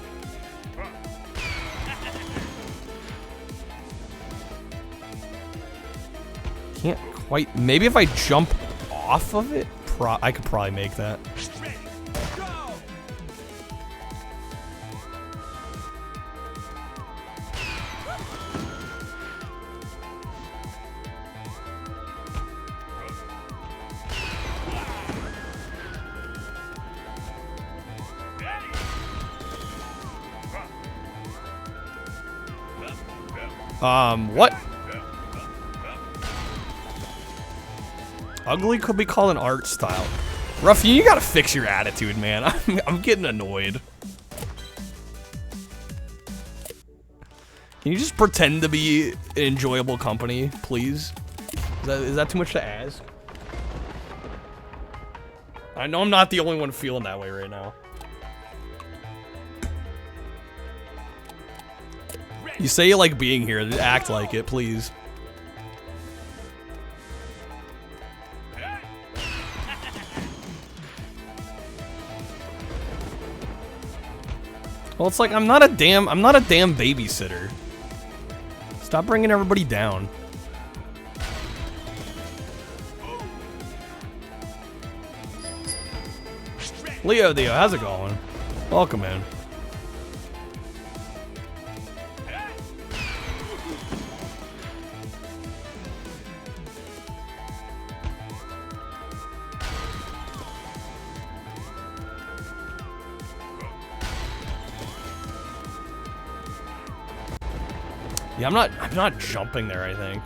Can't quite. Maybe if I jump off of it, I could probably make that. What? Ugly could be called an art style. Ruffian, you gotta fix your attitude, man. I'm getting annoyed. Can you just pretend to be an enjoyable company, please? Is that too much to ask? I know I'm not the only one feeling that way right now. You say you like being here, act like it, please. Well, it's like I'm not a damn babysitter. Stop bringing everybody down. Leo, how's it going? Welcome in. Yeah, I'm not jumping there, I think.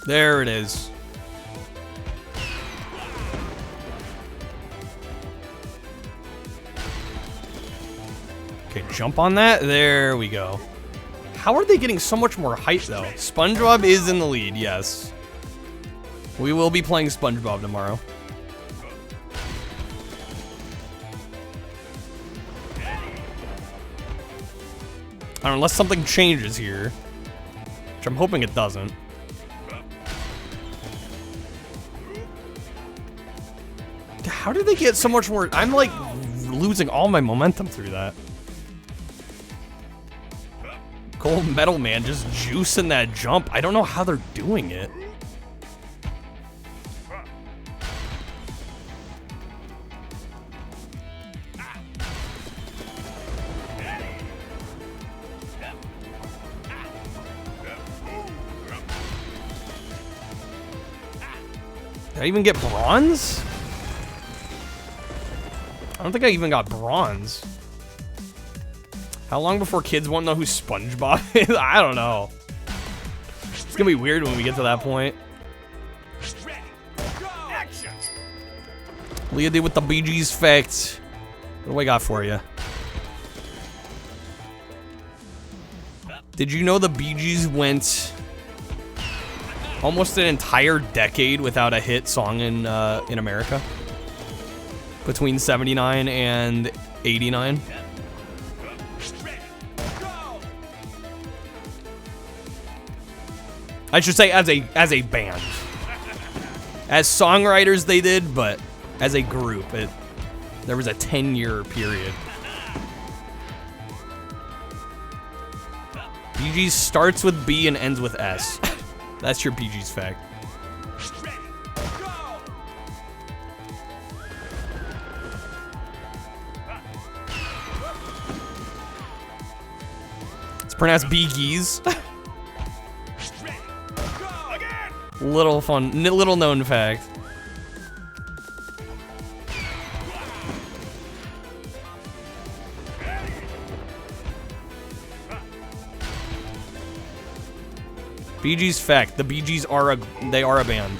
There it is. Okay, jump on that. There we go. How are they getting so much more height, though? SpongeBob is in the lead, yes. We will be playing SpongeBob tomorrow. Unless something changes here. Which I'm hoping it doesn't. How did they get so much more? I'm like losing all my momentum through that. Gold Medal Man just juicing that jump. I don't know how they're doing it. Did I even get bronze? I don't think I even got bronze. How long before kids won't know who SpongeBob is? I don't know. It's gonna be weird when we get to that point. Leah did with the Bee Gees facts. What do I got for you? Did you know the Bee Gees went almost an entire decade without a hit song in America? Between 79 and 89. I should say as a band. As songwriters they did, but as a group, there was a 10-year period. Bee Gees starts with B and ends with S. That's your Bee Gees fact. It's pronounced Bee Gees. Little fun, little known fact. Bee Gees fact: the Bee Gees are a band.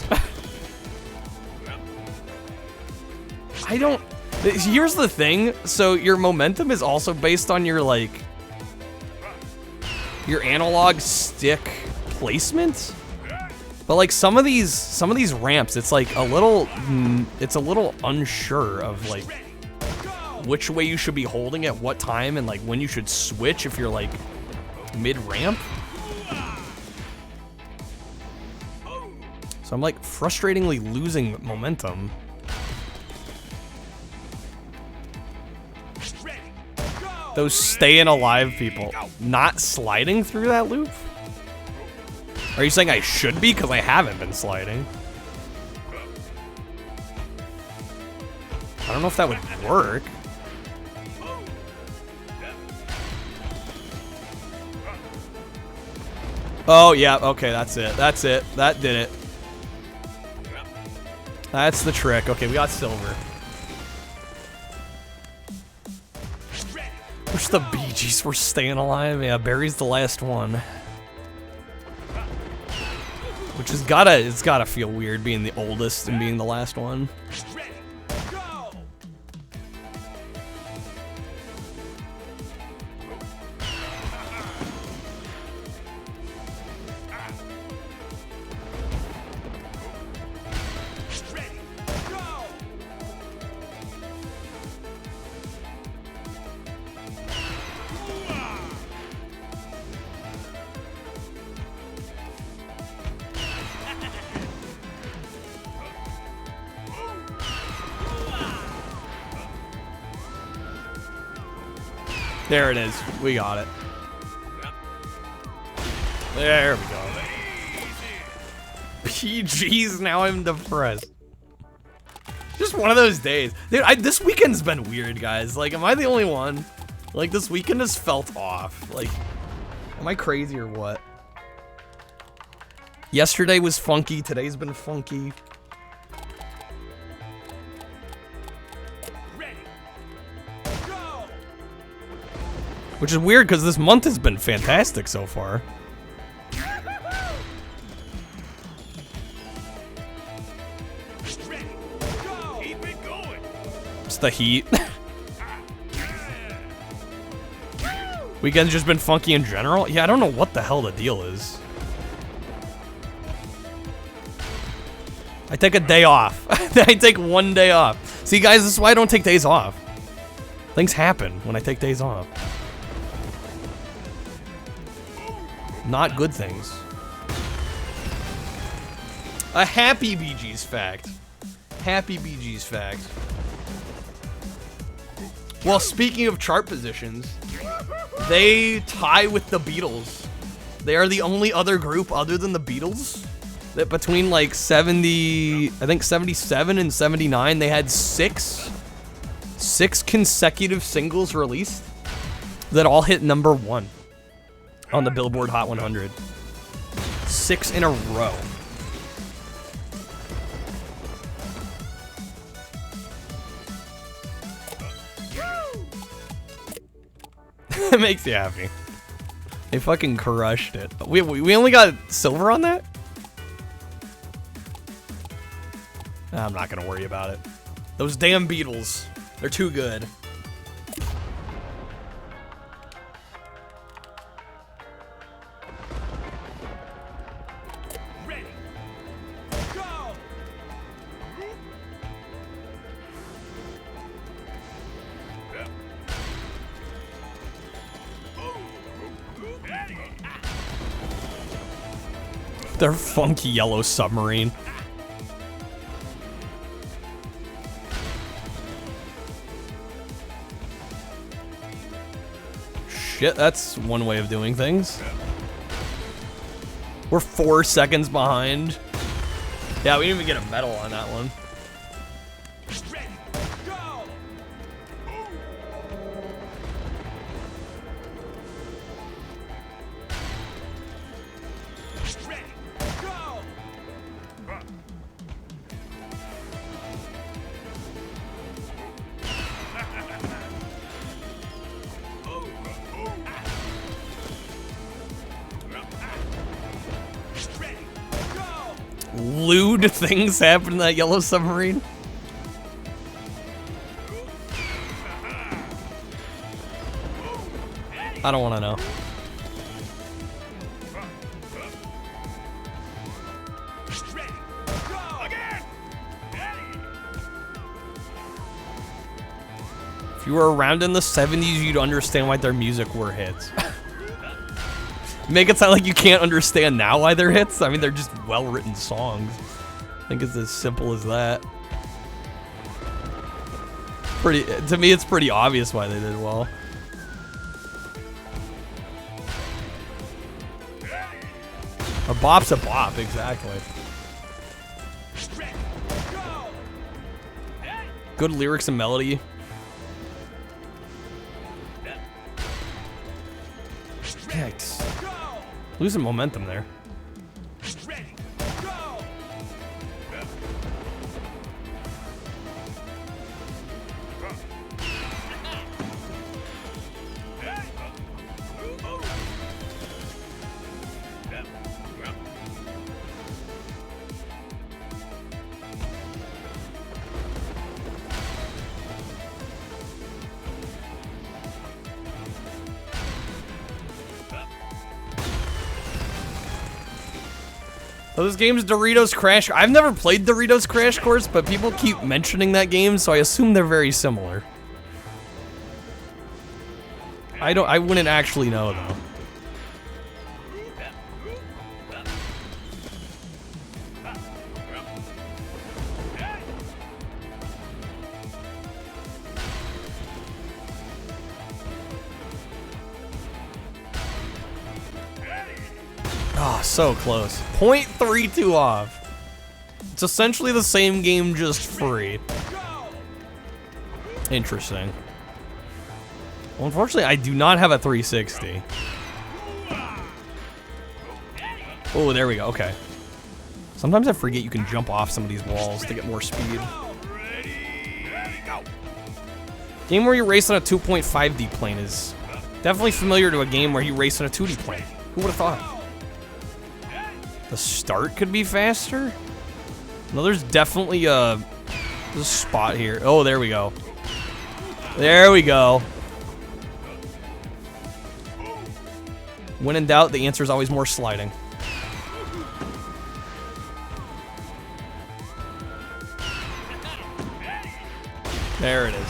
I don't. Here's the thing. So your momentum is also based on your your analog stick placement. But like some of these ramps, it's like a little unsure of like which way you should be holding at what time and like when you should switch if you're like mid ramp. So I'm like frustratingly losing momentum. Those staying alive people not sliding through that loop. Are you saying I should be? Because I haven't been sliding. I don't know if that would work. Oh, yeah. Okay, that's it. That's it. That did it. That's the trick. Okay, we got silver. Wish the Bee Gees were staying alive. Yeah, Barry's the last one. Which is it's gotta feel weird being the oldest and being the last one. There it is. We got it. There we go. PG's, now I'm depressed. Just one of those days. Dude, this weekend's been weird, guys. Like, am I the only one? Like, this weekend has felt off. Like, am I crazy or what? Yesterday was funky. Today's been funky. Which is weird because this month has been fantastic so far. It's the heat. Weekend's just been funky in general. Yeah, I don't know what the hell the deal is. I take a day off. I take one day off. See, guys, this is why I don't take days off. Things happen when I take days off. Not good things. A happy Bee Gees fact. Happy Bee Gees fact. Well, speaking of chart positions, they tie with the Beatles. They are the only other group other than the Beatles that between like 70, I think 77 and 79, they had six consecutive singles released that all hit #1 on the Billboard Hot 100. 6 in a row. It makes you happy. They fucking crushed it. We only got silver on that? I'm not gonna worry about it. Those damn Beatles. They're too good. Their funky yellow submarine. Shit, that's one way of doing things. We're 4 seconds behind. Yeah, we didn't even get a medal on that one. Lewd things happen in that yellow submarine. I don't want to know. If you were around in the 70s, you'd understand why their music were hits. Make it sound like you can't understand now why they're hits. I mean, they're just well-written songs. I think it's as simple as that. To me, it's pretty obvious why they did well. A bop's a bop, exactly. Good lyrics and melody. Yikes. Losing momentum there. So this game's Doritos Crash. I've never played Doritos Crash Course, but people keep mentioning that game, so I assume they're very similar. I wouldn't actually know though. Oh, so close. 0.32 off. It's essentially the same game, just free. Interesting. Well, unfortunately, I do not have a 360. Oh, there we go. Okay. Sometimes I forget you can jump off some of these walls to get more speed. Game where you race on a 2.5D plane is definitely familiar to a game where you race on a 2D plane. Who would have thought? The start could be faster? No, there's definitely a spot here. Oh, there we go. There we go. When in doubt, the answer is always more sliding. There it is.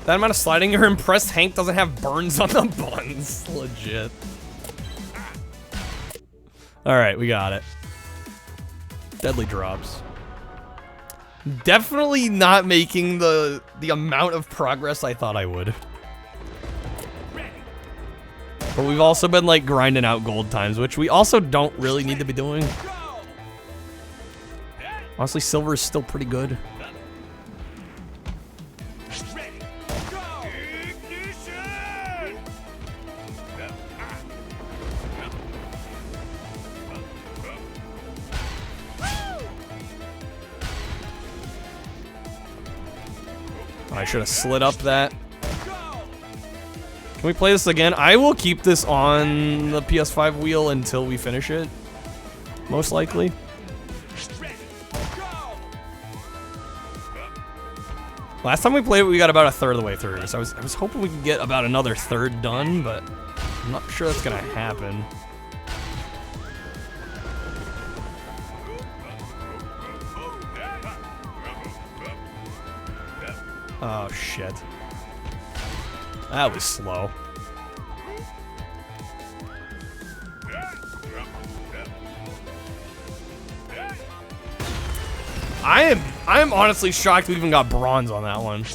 That amount of sliding, you're impressed Hank doesn't have burns on the buns. Legit. Alright, we got it. Deadly drops. Definitely not making the amount of progress I thought I would. But we've also been like grinding out gold times, which we also don't really need to be doing. Honestly, silver is still pretty good. I should have slid up that. Can we play this again? I will keep this on the PS5 wheel until we finish it. Most likely. Last time we played it, we got about a third of the way through. So I was hoping we could get about another third done, but I'm not sure that's gonna happen. Oh, shit. That was slow. I am honestly shocked we even got bronze on that one.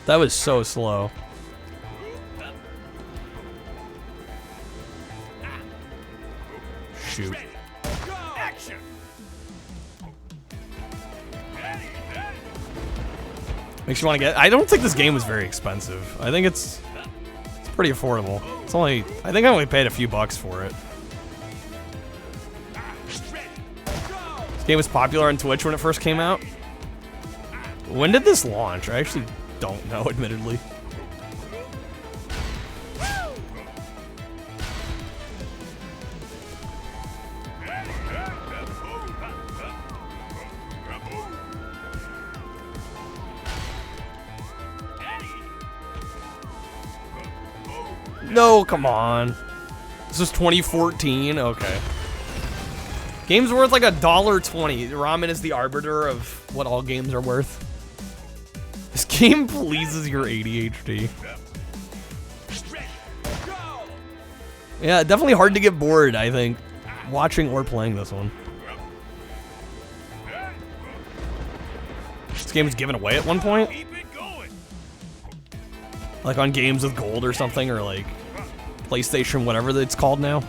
That was so slow. Shoot. Makes you want to get. I don't think this game was very expensive. I think it's pretty affordable. It's only. I think I only paid a few bucks for it. This game was popular on Twitch when it first came out. When did this launch? I actually don't know, admittedly. No, come on. This is 2014? Okay. Game's worth like $1.20. Ramen is the arbiter of what all games are worth. This game pleases your ADHD. Yeah, definitely hard to get bored, I think, watching or playing this one. This game was given away at one point? Like on games with gold or something, or like PlayStation, whatever it's called now.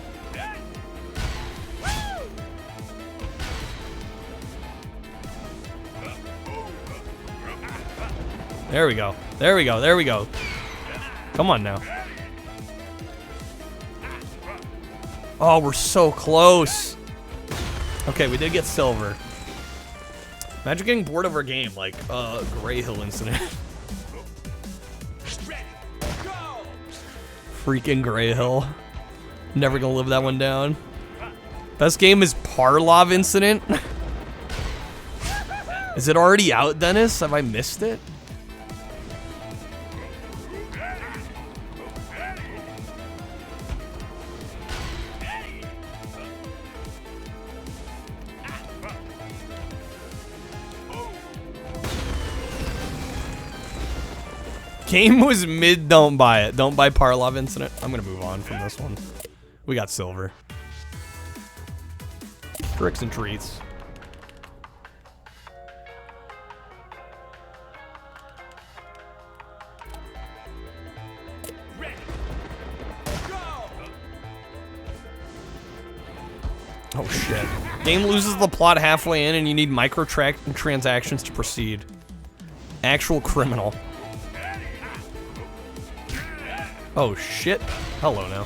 There we go. There we go. There we go. Come on now. Oh, we're so close. Okay, we did get silver. Imagine getting bored of our game, like Gray Hill incident. Freaking Gray Hill. Never gonna live that one down. Best game is Parlov Incident. Is it already out, Dennis? Have I missed it? Game was mid, don't buy it. Don't buy Parlov Incident. I'm gonna move on from this one. We got silver. Tricks and treats. Oh shit. Game loses the plot halfway in and you need microtransactions to proceed. Actual criminal. Oh shit. Hello now.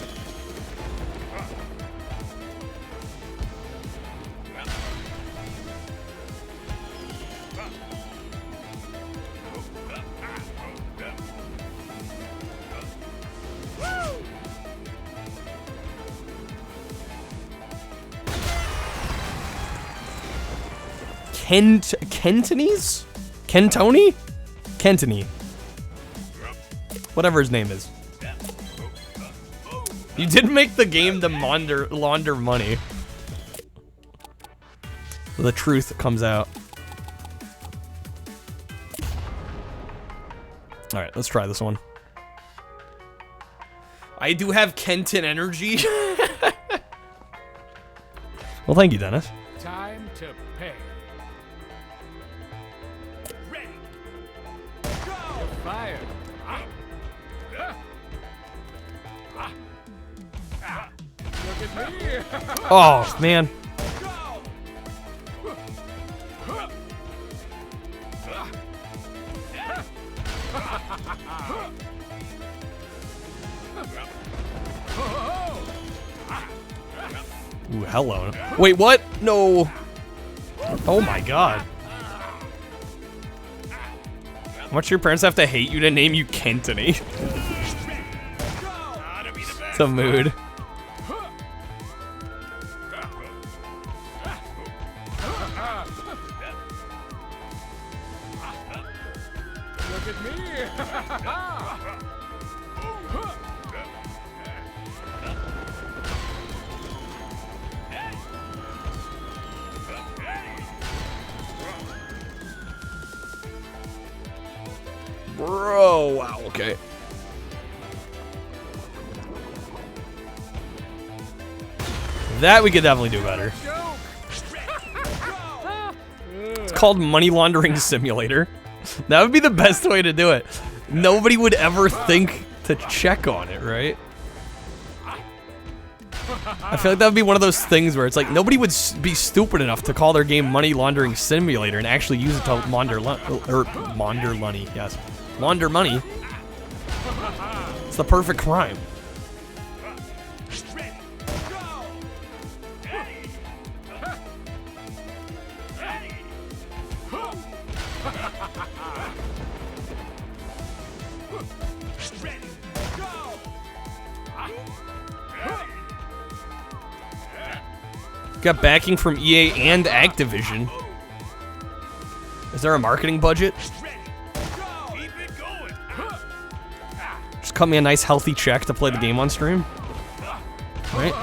Kentonese? Kentoni? Kentony. Whatever his name is. You did make the game to launder money. The truth comes out. Alright, let's try this one. I do have Kenton energy. Well, thank you, Dennis. Time to pay. Ready. Go. You're fired. Look at me. Oh, man. Ooh, hello. Wait, what? No. Oh my god. How much your parents have to hate you to name you Kentony? It's a mood. Look at me. Bro, wow, okay. That we could definitely do better. It's called Money Laundering Simulator. That would be the best way to do it. Nobody would ever think to check on it, right? I feel like that would be one of those things where it's like nobody would be stupid enough to call their game Money Laundering Simulator and actually use it to launder money, yes. Launder money. It's the perfect crime. Got backing from EA and Activision. Is there a marketing budget? Just cut me a nice healthy check to play the game on stream. Right?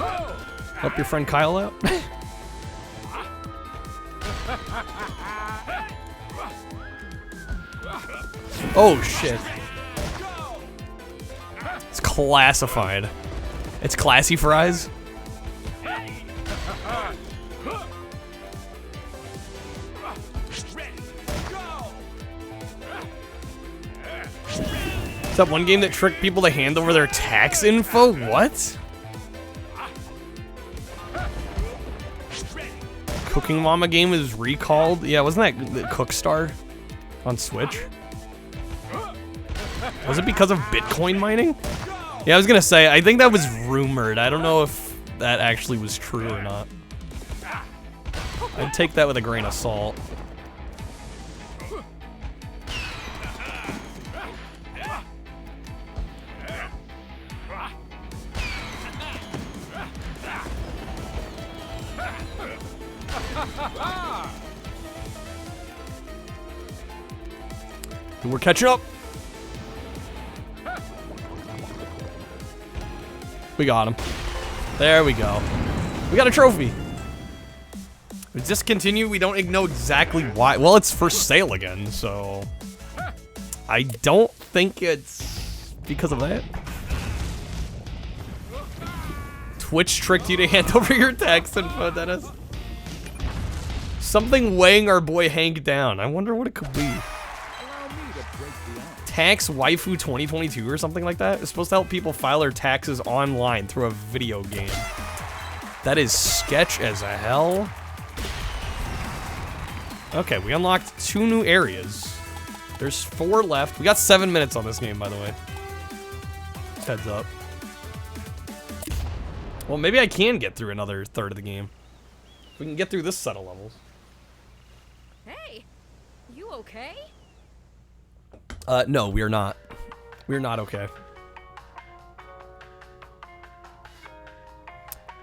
Help your friend Kyle out. Oh shit. It's classified. It's classy fries. Is that one game that tricked people to hand over their tax info? What? Cooking Mama game is recalled? Yeah, wasn't that the Cookstar on Switch? Was it because of Bitcoin mining? Yeah, I was gonna say, I think that was rumored. I don't know if that actually was true or not. I'd take that with a grain of salt. We're catching up. We got him. There we go. We got a trophy. We discontinue. We don't know exactly why. Well, it's for sale again, so I don't think think it's because of that? Twitch tricked you to hand over your tax info, Dennis. Something weighing our boy Hank down. I wonder what it could be. Tax Waifu 2022 or something like that? It's supposed to help people file their taxes online through a video game. That is sketch as hell. Okay, we unlocked 2 new areas. There's 4 left. We got 7 minutes on this game, by the way. Heads up. Well, maybe I can get through another third of the game. We can get through this set of levels. Hey, you okay? No, we are not. We're not okay.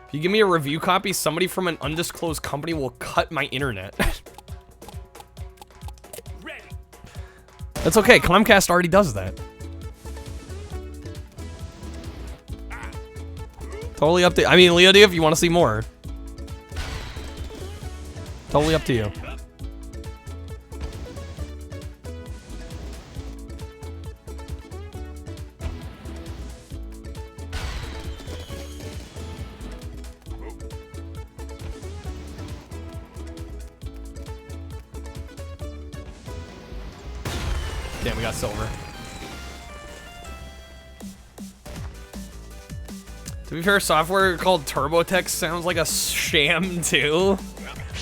If you give me a review copy, somebody from an undisclosed company will cut my internet. That's okay, Comcast already does that. Totally up to, I mean, Leo D, if you want to see more. Totally up to you. Damn, we got silver. To be fair, software called TurboTax sounds like a sham too.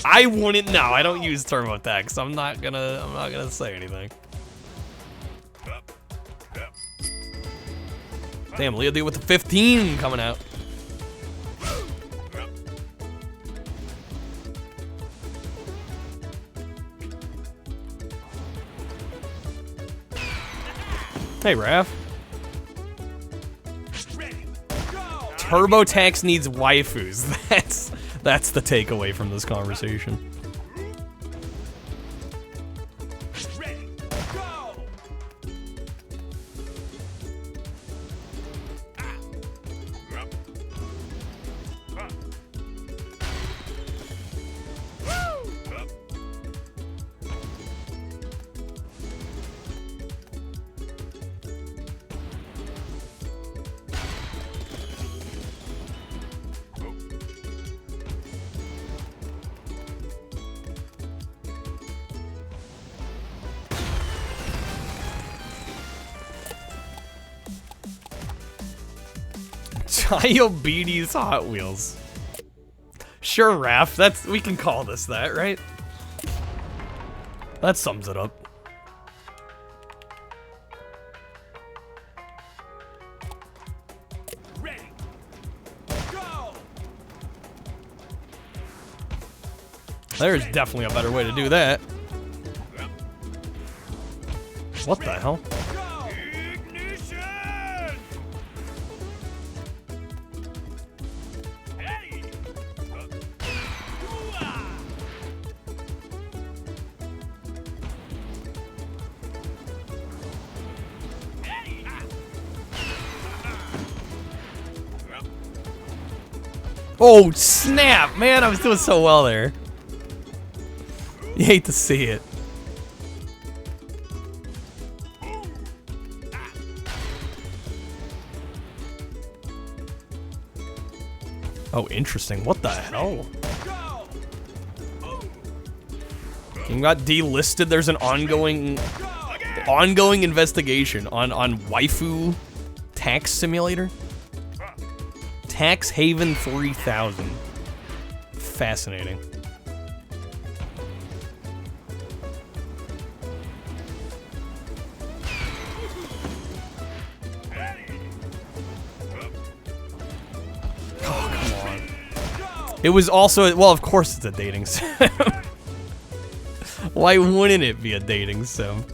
I wouldn't know. I don't use TurboTax. I'm not gonna say anything. Damn, Leo D with the 15 coming out. Hey, Raph. TurboTax needs waifus. That's the takeaway from this conversation. Diabetes Hot Wheels. Sure, Raph. We can call this that, right? That sums it up. Ready. Go. There's definitely a better way to do that. What the hell? Oh, snap! Man, I was doing so well there. You hate to see it. Oh, interesting. What the hell? Game got delisted. There's an ongoing investigation on waifu tax simulator. Tax Haven 3000. Fascinating. Oh, come on. It was also, well, of course it's a dating sim. Why wouldn't it be a dating sim?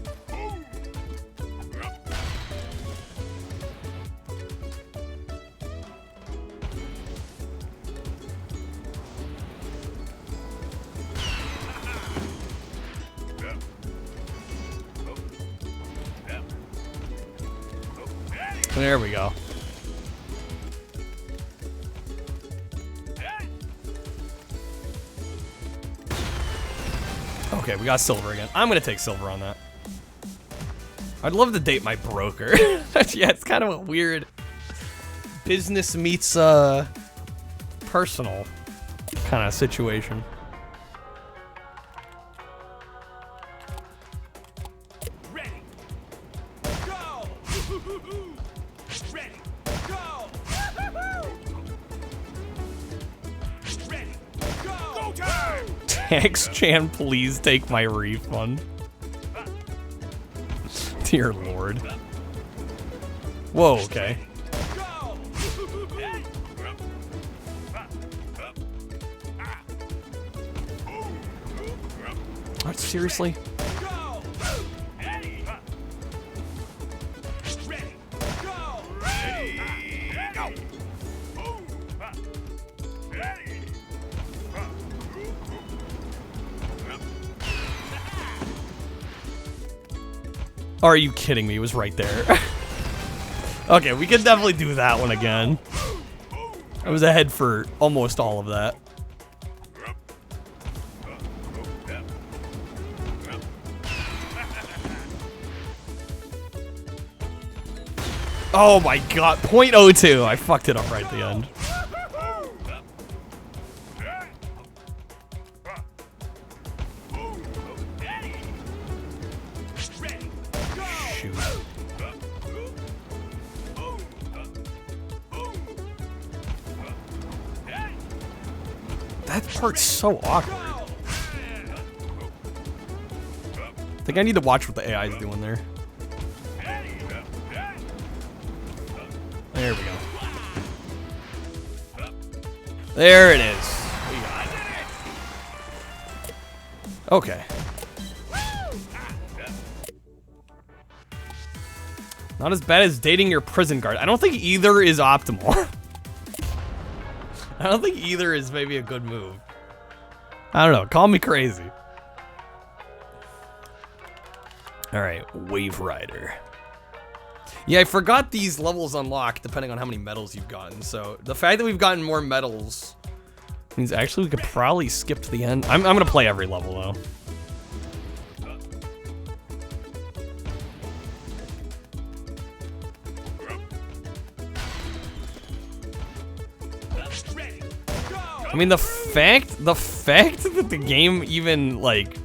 There we go. Okay, we got silver again. I'm gonna take silver on that. I'd love to date my broker. Yeah, it's kind of a weird business meets personal kind of situation. Ready. Go. Ready. Go. Ready. Go time. Tax Chan, please take my refund. Dear Lord. Whoa, okay. What, seriously? Are you kidding me? It was right there. Okay, we can definitely do that one again. I was ahead for almost all of that. Oh my god, .02. I fucked it up right at the end. Shoot. That part's so awkward. I think I need to watch what the AI is doing there. There we go. There it is. We got it. Okay. Not as bad as dating your prison guard. I don't think either is optimal. I don't think either is maybe a good move. I don't know. Call me crazy. All right, Wave Rider. Yeah, I forgot these levels unlock depending on how many medals you've gotten. So the fact that we've gotten more medals means actually we could probably skip to the end. I'm gonna play every level though. I mean, the fact that the game even, like,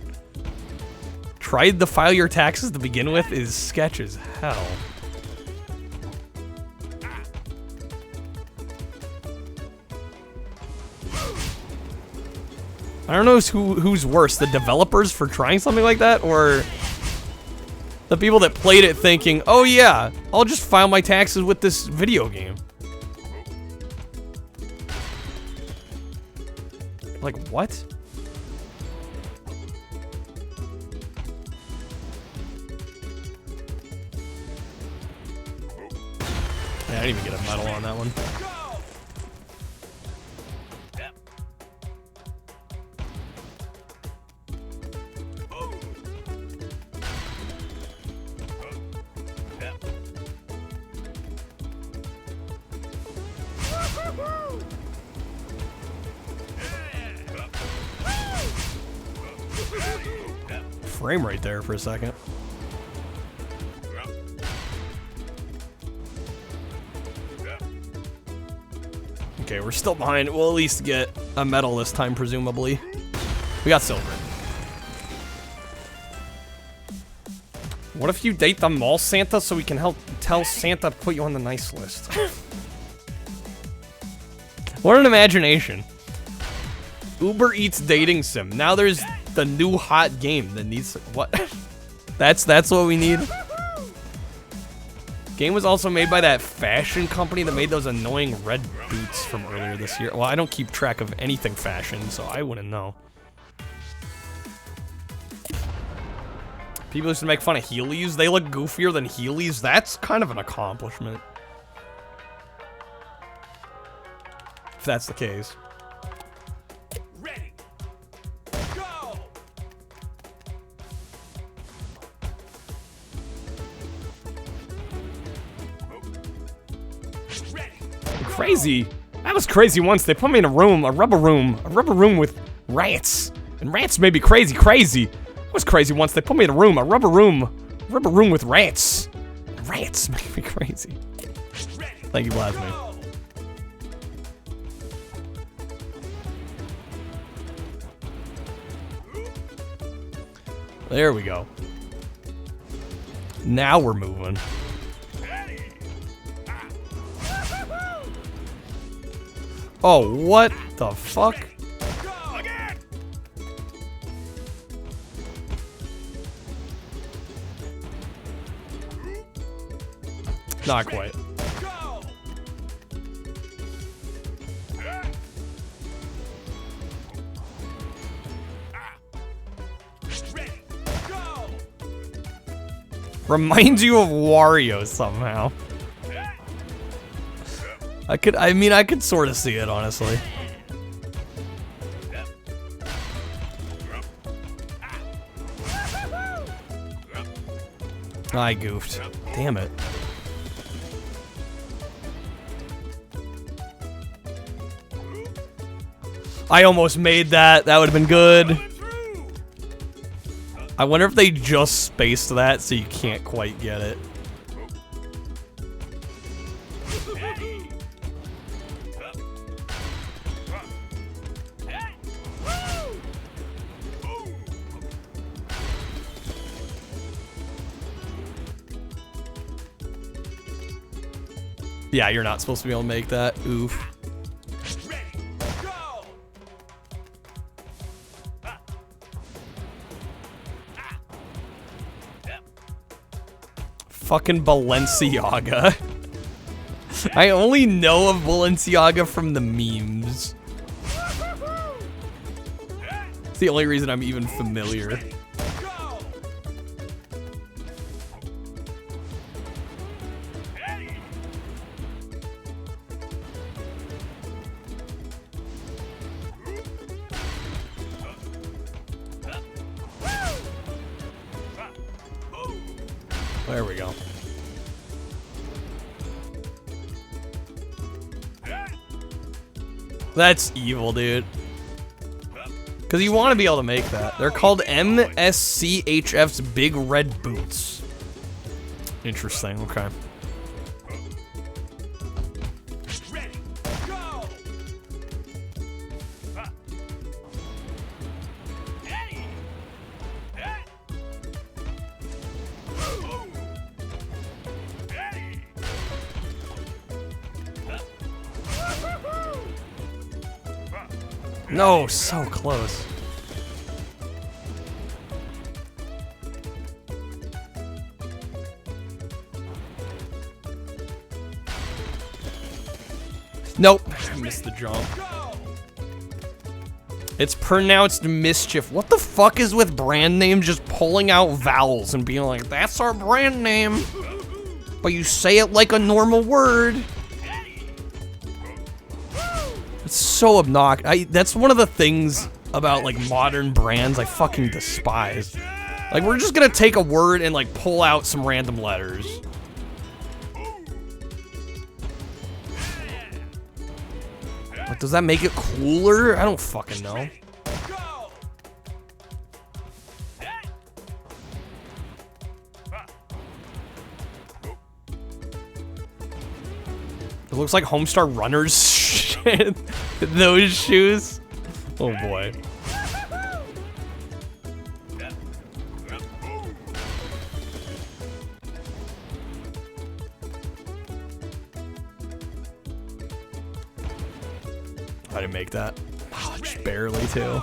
tried to file your taxes to begin with is sketch as hell. I don't know who's worse, the developers for trying something like that, or the people that played it thinking, oh yeah, I'll just file my taxes with this video game. Like, what? Yeah, I didn't even get a medal on that one. Frame rate there for a second. Okay, we're still behind. We'll at least get a medal this time, presumably. We got silver. What if you date the mall Santa so we can help tell Santa to put you on the nice list? What an imagination. Uber Eats dating sim. Now there's the new hot game that needs what? That's what we need. Game was also made by that fashion company that made those annoying red boots from earlier this year. Well, I don't keep track of anything fashion, so I wouldn't know. People used to make fun of Heelys. They look goofier than Heelys. That's kind of an accomplishment. If that's the case. Ready. Go. Ready. Crazy. That was crazy once. They put me in a rubber room with rats. And rats made me crazy. It was crazy once. They put me in a rubber room Rubber room with rats. Rats make me crazy. Thank you, Blasme. There we go. Now we're moving. Oh, what the fuck? Not quite. Reminds you of Wario somehow. I could sort of see it, honestly. I goofed. Damn it. I almost made that. That would have been good. I wonder if they just spaced that so you can't quite get it. Yeah, you're not supposed to be able to make that. Oof. Fucking Balenciaga. I only know of Balenciaga from the memes. It's the only reason I'm even familiar. There we go. That's evil, dude. Because you want to be able to make that. They're called MSCHF's Big Red Boots. Interesting, okay. No, so close. Nope, I missed the jump. It's pronounced mischief. What the fuck is with brand names just pulling out vowels and being like, that's our brand name, but you say it like a normal word? It's so obnoxious. That's one of the things about like modern brands I fucking despise. Like, we're just gonna take a word and like pull out some random letters. Like, does that make it cooler? I don't fucking know. It looks like Homestar Runners shit. Those shoes. Oh boy. I didn't make that. Oh, just barely too.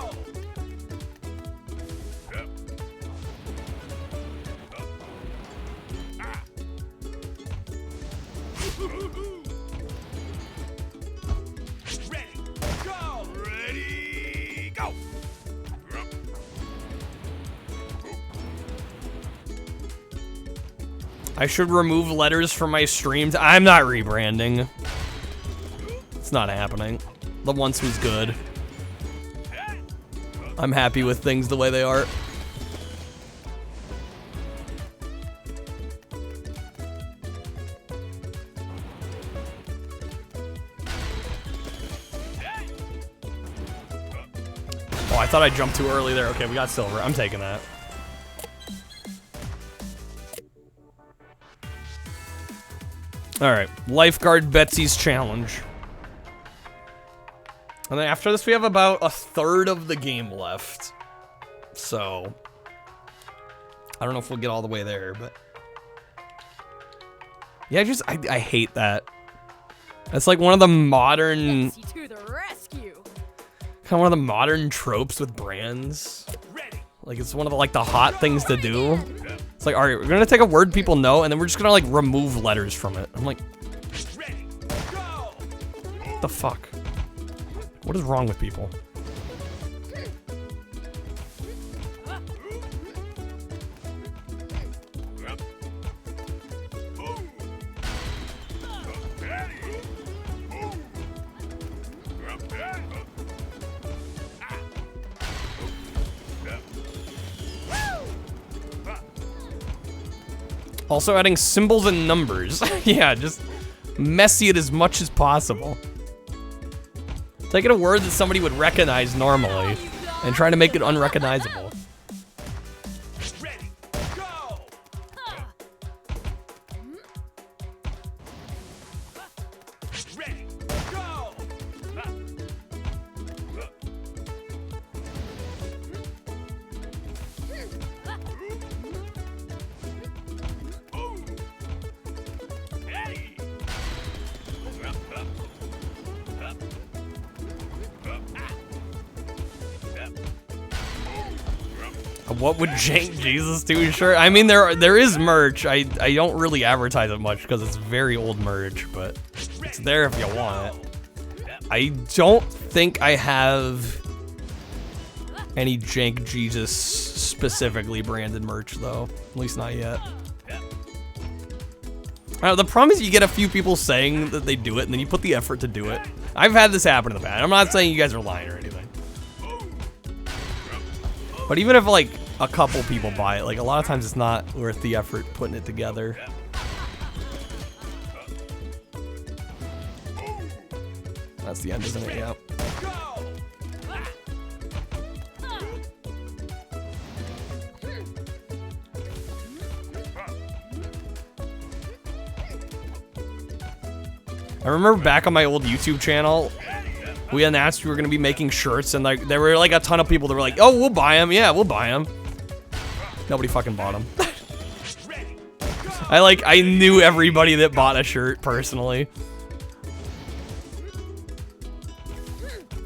I should remove letters from my streams. I'm not rebranding. It's not happening. The once was good. I'm happy with things the way they are. Oh, I thought I jumped too early there. Okay, we got silver. I'm taking that. Alright, Lifeguard Betsy's challenge. And then after this, we have about a third of the game left. So, I don't know if we'll get all the way there, but... Yeah, I hate that. That's like one of the modern... To the rescue. Kind of one of the modern tropes with brands. Like, it's one of the hot things to do. It's like, alright, we're gonna take a word people know, and then we're just gonna, remove letters from it. I'm like... What the fuck? What is wrong with people? Also adding symbols and numbers. Yeah, just messy it as much as possible. Taking a word that somebody would recognize normally and trying to make it unrecognizable. What would Jank Jesus do? Sure. I mean, there is merch. I don't really advertise it much because it's very old merch, but it's there if you want it. I don't think I have any Jank Jesus specifically branded merch though. At least not yet. The problem is you get a few people saying that they do it and then you put the effort to do it. I've had this happen in the past. I'm not saying you guys are lying or anything. But even if a couple people buy it, a lot of times it's not worth the effort putting it together. That's the end, isn't it? Yep. I remember back on my old YouTube channel, we announced we were going to be making shirts, and there were a ton of people that were like, oh, we'll buy them. Yeah, we'll buy them. Nobody fucking bought them. I knew everybody that bought a shirt personally.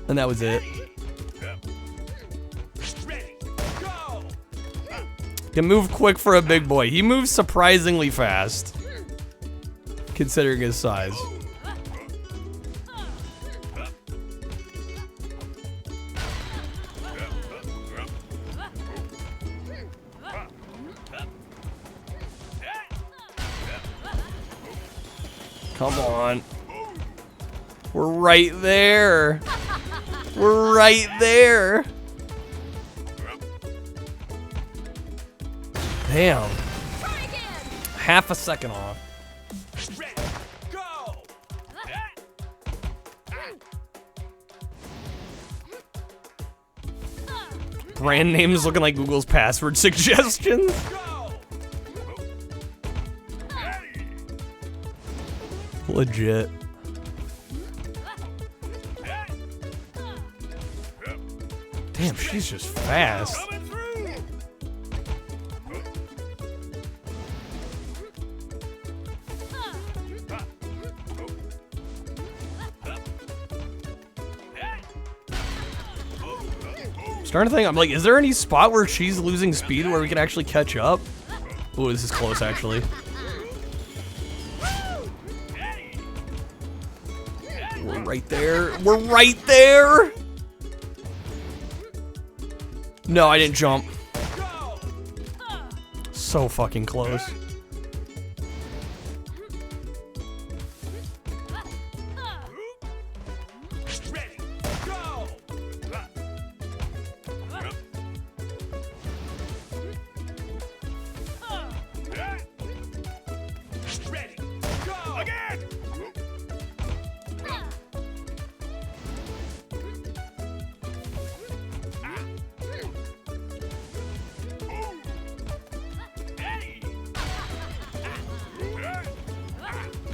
And that was it. Can move quick for a big boy. He moves surprisingly fast, considering his size. Come on. We're right there. We're right there. Damn. Half a second off. Brand names looking like Google's password suggestions. Legit. Damn, she's just fast. Starting to think, I'm like, is there any spot where she's losing speed where we can actually catch up? Ooh, this is close, actually. We're right there. We're right there. No, I didn't jump. So fucking close.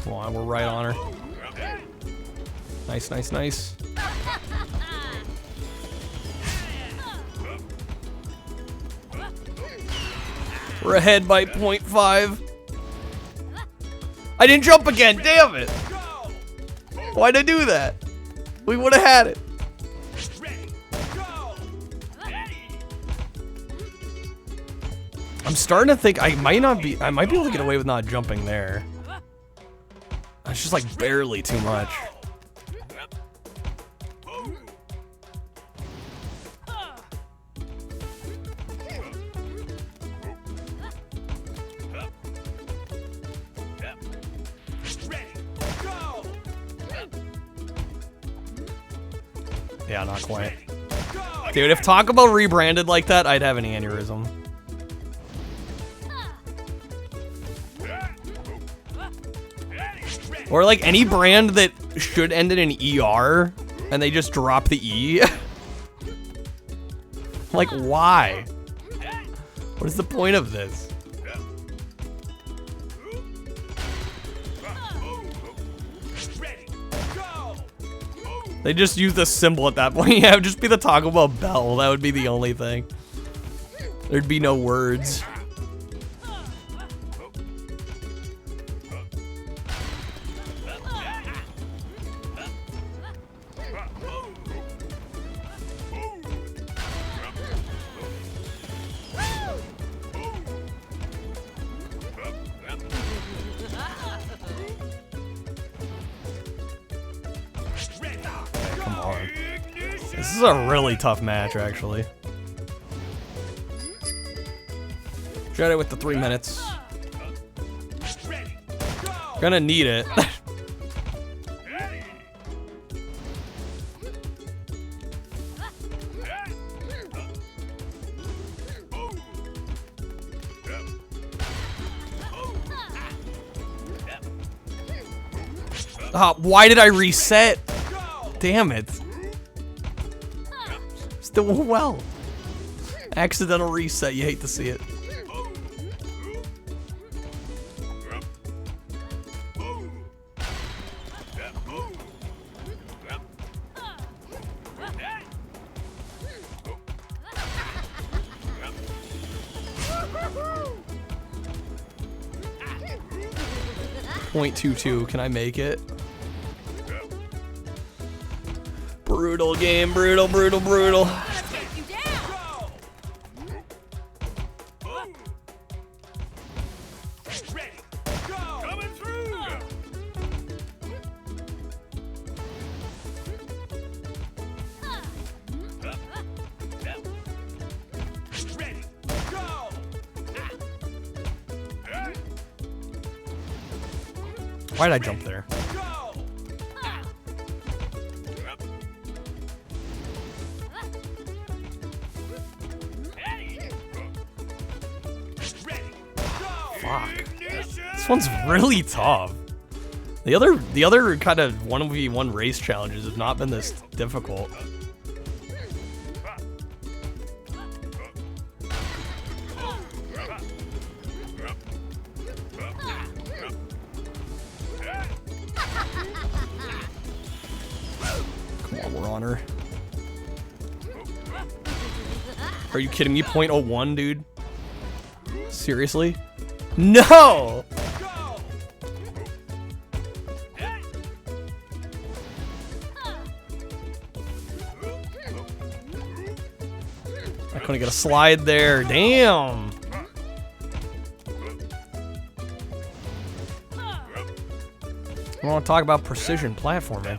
Come on, we're right on her. Nice, nice, nice. We're ahead by 0.5. I didn't jump again, damn it! Why'd I do that? We would have had it. I'm starting to think I might be able to get away with not jumping there. It's just like barely too much. Yeah, not quite. Dude, if Taco Bell rebranded like that, I'd have an aneurysm. Or like any brand that should end in an ER and they just drop the E. Like, why? What is the point of this? They just use the symbol at that point. Yeah, it would just be the Taco Bell bell. That would be the only thing. There'd be no words. Come on. This is a really tough match, actually. Try it with the 3 minutes. Gonna need it. Why did I reset? Damn it. Still well. Accidental reset, you hate to see it. .22, can I make it? Brutal game, brutal, brutal, brutal. Why did I jump there? Fuck. This one's really tough. The other kind of 1v1 race challenges have not been this difficult. Come on, we're on her. Are you kidding me? .01, dude. Seriously? No! I couldn't get a slide there. Damn! I want to talk about precision platforming.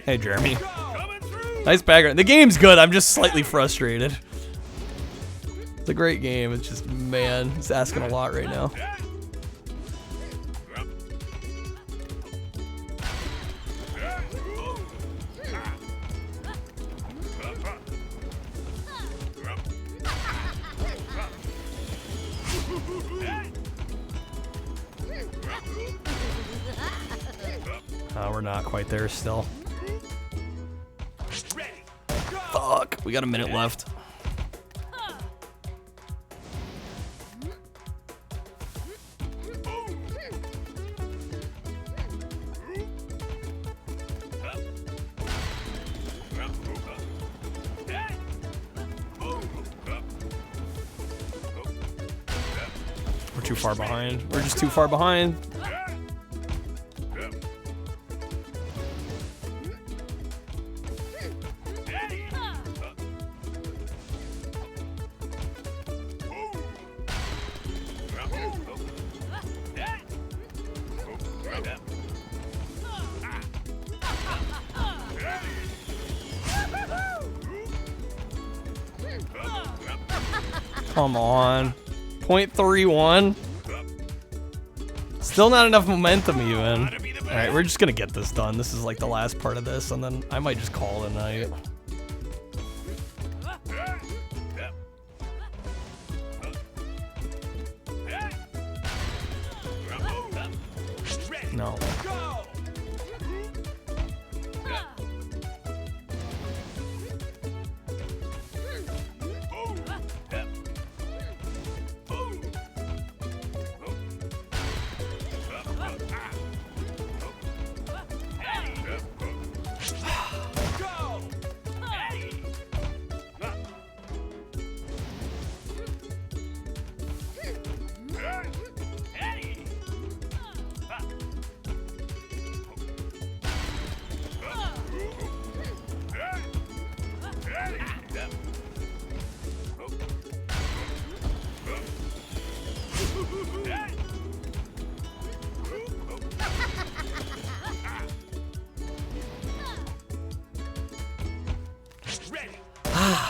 Hey, Jeremy. Nice background. The game's good. I'm just slightly frustrated. It's a great game. It's just, man, it's asking a lot right now. We're not quite there still. Fuck, we got a minute left. too far behind. We're just too far behind. Come on. 0.31. Still not enough momentum even. Alright, we're just gonna get this done. This is like the last part of this, and then I might just call it a night. No.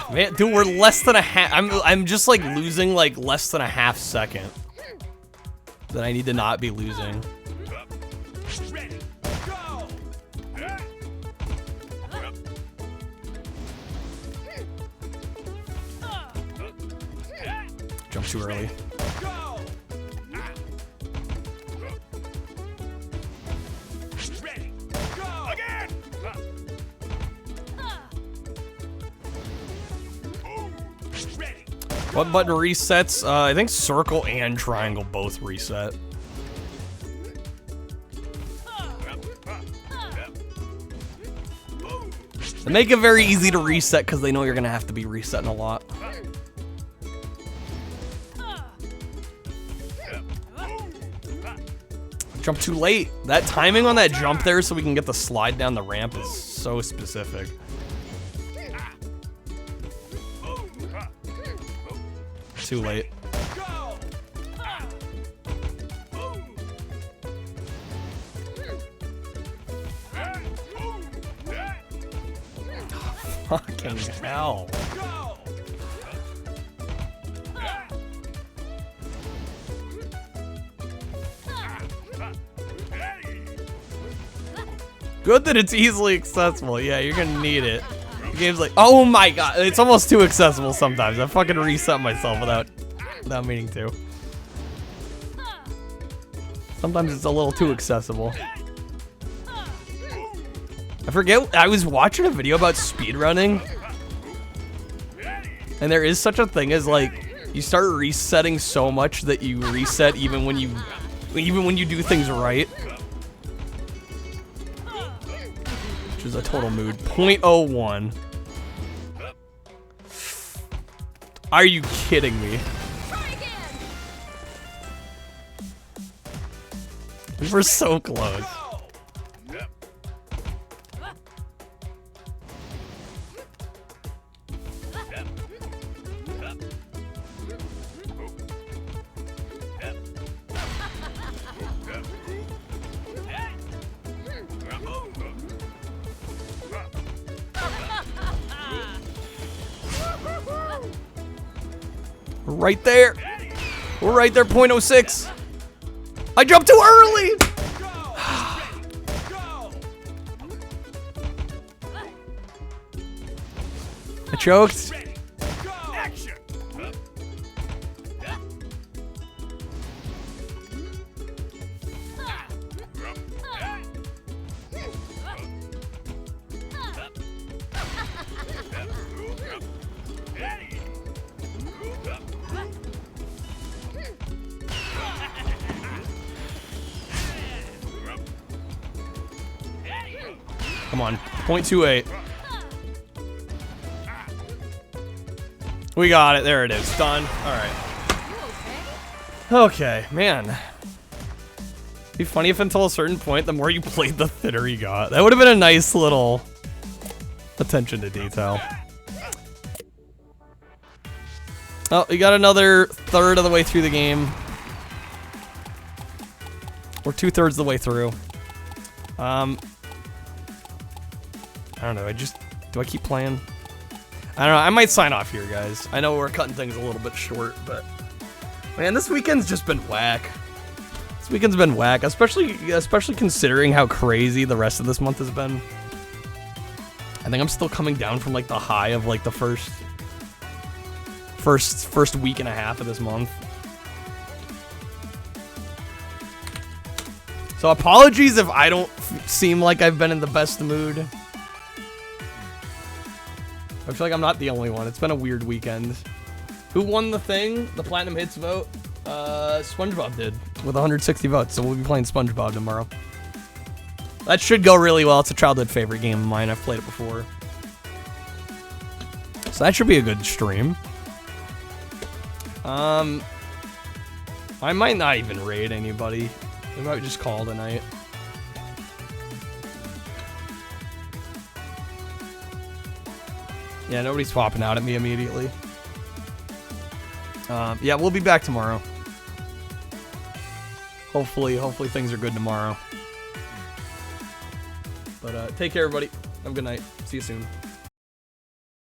Man, dude, we're less than a half. I'm just like losing like less than a half second that I need to not be losing. Jump too early. What button resets? I think circle and triangle both reset. They make it very easy to reset because they know you're gonna have to be resetting a lot. Jump too late. That timing on that jump there so we can get the slide down the ramp is so specific. Too late. Fucking hell. Good that it's easily accessible. Yeah, you're gonna need it. The game's like, oh my god, it's almost too accessible sometimes. I fucking reset myself without meaning to. Sometimes it's a little too accessible. I forget, I was watching a video about speedrunning, and there is such a thing as like, you start resetting so much that you reset even when you do things right. Which is a total mood. 0.01. Are you kidding me? We were so close. We're right there. We're right there, 0.06. I jumped too early. I choked. Come on, 0.28. We got it. There it is. Done. All right. Okay, man. Be funny if until a certain point, the more you played, the thinner you got. That would have been a nice little attention to detail. Oh, we got another third of the way through the game. We're 2/3 of the way through. I don't know. Do I keep playing? I don't know. I might sign off here, guys. I know we're cutting things a little bit short, but man, this weekend's just been whack. This weekend's been whack, especially considering how crazy the rest of this month has been. I think I'm still coming down from like the high of like the first week and a half of this month. So apologies if I don't seem like I've been in the best mood. I feel like I'm not the only one. It's been a weird weekend. Who won the thing? The Platinum Hits vote? SpongeBob did with 160 votes. So we'll be playing SpongeBob tomorrow. That should go really well. It's a childhood favorite game of mine. I've played it before. So that should be a good stream. I might not even raid anybody. We might just call it a night. Yeah, nobody's swapping out at me immediately. Yeah, we'll be back tomorrow. Hopefully things are good tomorrow. But take care, everybody. Have a good night. See you soon.